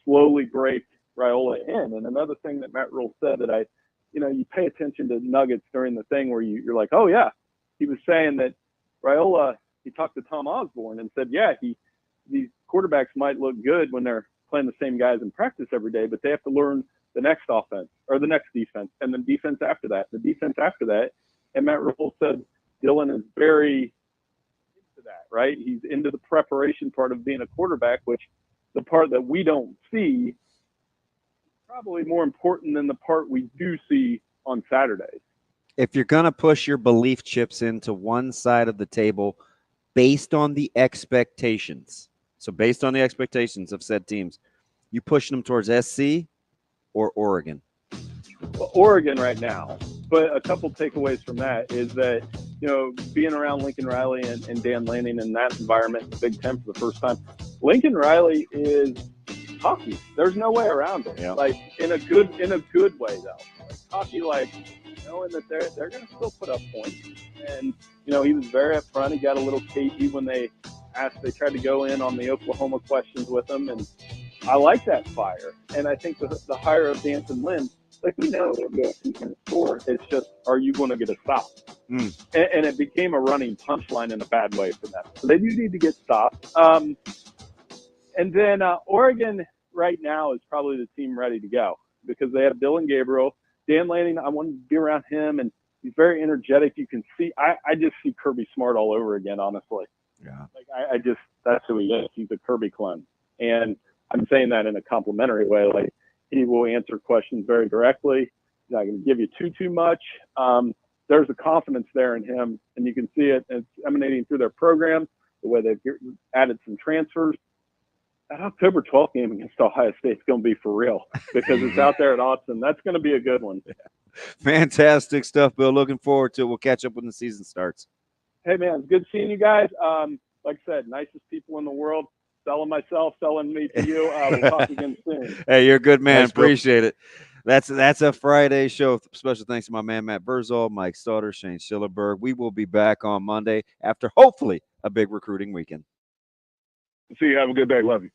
slowly break Raiola in. And another thing that Matt Vrzal said that you pay attention to nuggets during the thing where you're like, oh yeah, he was saying that Raiola, he talked to Tom Osborne and said, yeah, these quarterbacks might look good when they're playing the same guys in practice every day, but they have to learn the next offense or the next defense and the defense after that, the defense after that. And Matt Vrzal said Dylan is very into that, right? He's into the preparation part of being a quarterback, which the part that we don't see is probably more important than the part we do see on Saturdays. If you're going to push your belief chips into one side of the table based on the expectations, so based on the expectations of said teams, you pushing them towards SC or Oregon? Well, Oregon right now, but a couple takeaways from that is that, being around Lincoln Riley and Dan Lanning in that environment in the Big Ten for the first time, Lincoln Riley is cocky. There's no way around it. Yeah. Like in a good way though. Like cocky, like knowing that they're going to still put up points. And he was very upfront. He got a little cagey when they tried to go in on the Oklahoma questions with him, and I like that fire. And I think the hire of Danton Lynn, Like, we know he's going to score. It's just, are you going to get a stop? And it became a running punchline in a bad way for them. So they do need to get stopped. And then Oregon right now is probably the team ready to go because they have Dylan Gabriel. Dan Lanning, I want to be around him, and he's very energetic. You can see – I just see Kirby Smart all over again, honestly. Yeah. Like I just – that's who he is. He's a Kirby clone. And I'm saying that in a complimentary way. Like, he will answer questions very directly. He's not going to give you too much. There's a confidence there in him, and you can see it. It's emanating through their program, the way they've added some transfers. That October 12th game against Ohio State is going to be for real because it's out there at Austin. That's going to be a good one. Fantastic stuff, Bill. Looking forward to it. We'll catch up when the season starts. Hey, man, it's good seeing you guys. Like I said, nicest people in the world. Selling myself, selling me to you. We'll talk again soon. Hey, you're a good man. Thanks, Bill. Appreciate it. That's a Friday show. Special thanks to my man, Matt Vrzal, Mike Sautter, Shane Schillerberg. We will be back on Monday after hopefully a big recruiting weekend. See you. Have a good day. Love you.